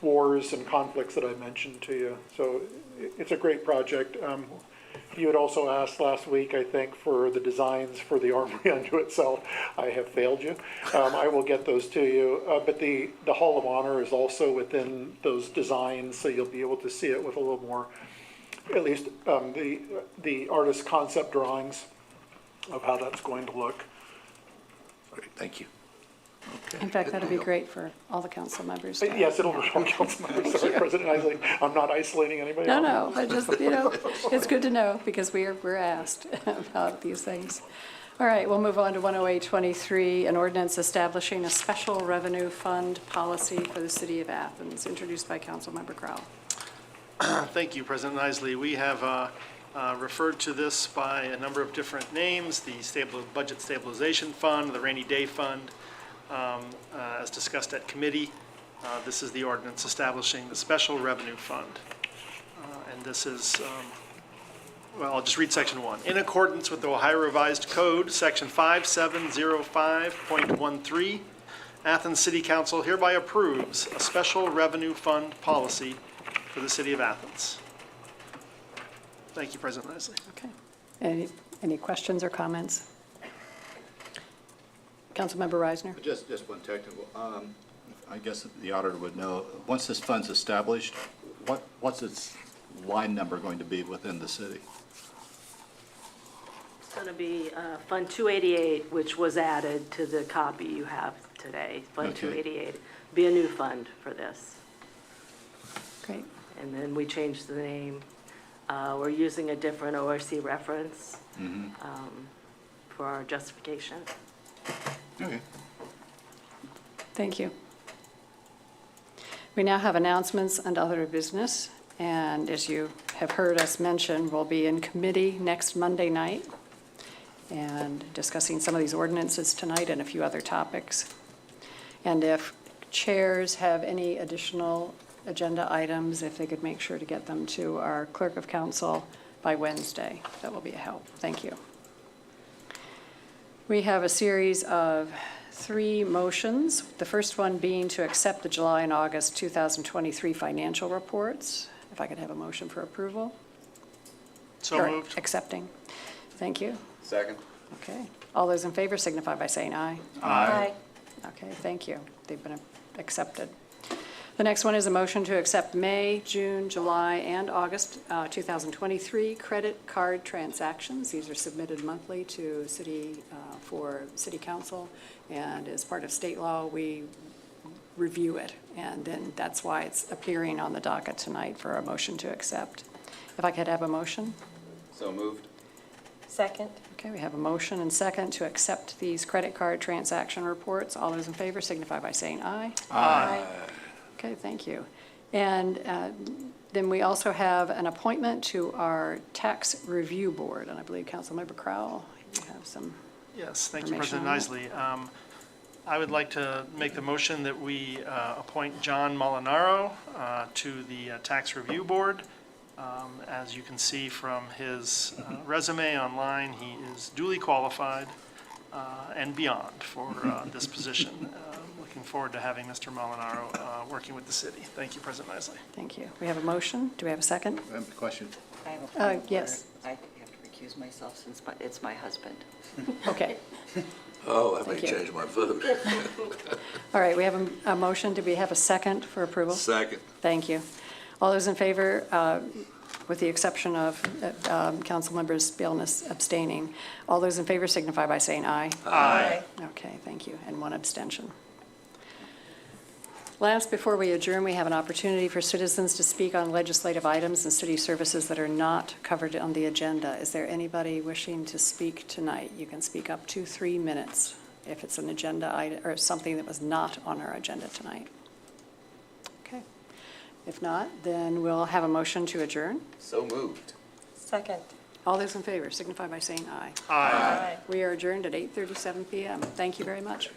wars and conflicts that I mentioned to you. So it's a great project. You had also asked last week, I think, for the designs for the Armory unto itself. I have failed you. I will get those to you. But the Hall of Honor is also within those designs, so you'll be able to see it with a little more, at least the artist's concept drawings of how that's going to look. Great, thank you. Okay. In fact, that'd be great for all the council members. Yes, it'll be all council members. Sorry, President Isley, I'm not isolating anybody. No, I just, it's good to know because we're asked about these things. All right, we'll move on to 10823, an ordinance establishing a special revenue fund policy for the city of Athens, introduced by Councilmember Crowell. Thank you, President Isley. We have referred to this by a number of different names, the Budget Stabilization Fund, the Rainy Day Fund, as discussed at committee. This is the ordinance establishing the special revenue fund. And this is, well, I'll just read section 1. In accordance with the Ohio Revised Code, section 5705.13, Athens City Council hereby approves a special revenue fund policy for the city of Athens. Thank you, President Isley. Okay. Any questions or comments? Councilmember Reisner? Just one technical. I guess the auditor would know, once this fund's established, what's its line number going to be within the city? It's going to be Fund 288, which was added to the copy you have today. Fund Okay. 288. Be a new fund for this. Great. And then we changed the name. We're using a different ORC reference for our justification. Okay. Thank you. We now have announcements and other business, and as you have heard us mention, we'll be in committee next Monday night and discussing some of these ordinances tonight and a few other topics. And if chairs have any additional agenda items, if they could make sure to get them to our clerk of council by Wednesday. That will be a help. Thank you. We have a series of 3 motions. The first one being to accept the July and August 2023 financial reports. If I could have a motion for approval. So Or moved. Accepting. Thank you. Second. Okay. All those in favor signify by saying aye. Aye. Okay, thank you. They've been accepted. The next one is a motion to accept May, June, July, and August 2023 credit card transactions. These are submitted monthly to for City Council, and as part of state law, we review it, and then that's why it's appearing on the docket tonight for a motion to accept. If I could have a motion? So moved. Second. Okay, we have a motion and second to accept these credit card transaction reports. All those in favor signify by saying aye. Aye. Okay, thank you. And then we also have an appointment to our Tax Review Board, and I believe Councilmember Crowell, you have some. Yes, thank you, information President on Isley. I would like to make the motion that we appoint John Molinaro to the Tax Review Board. As you can see from his resume online, he is duly qualified and beyond for this position. Looking forward to having Mr. Molinaro working with the city. Thank you, President Isley. Thank you. We have a motion. Do we have a second? I have a question. I have a point yes. where I have to recuse myself since it's my husband. Okay. Oh, that may Thank you. change my vote. All right, we have a motion. Do we have a second for approval? Second. Thank you. All those in favor, with the exception of council members Billness abstaining, all those in favor signify by saying aye. Aye. Okay, thank you, and 1 abstention. Last, before we adjourn, we have an opportunity for citizens to speak on legislative items and city services that are not covered on the agenda. Is there anybody wishing to speak tonight? You can speak up to 3 minutes if it's an agenda item or something that was not on our agenda tonight. Okay. If not, then we'll have a motion to adjourn. So moved. Second. All those in favor signify by saying aye. Aye. We are adjourned at 8:37 PM. Thank you very much.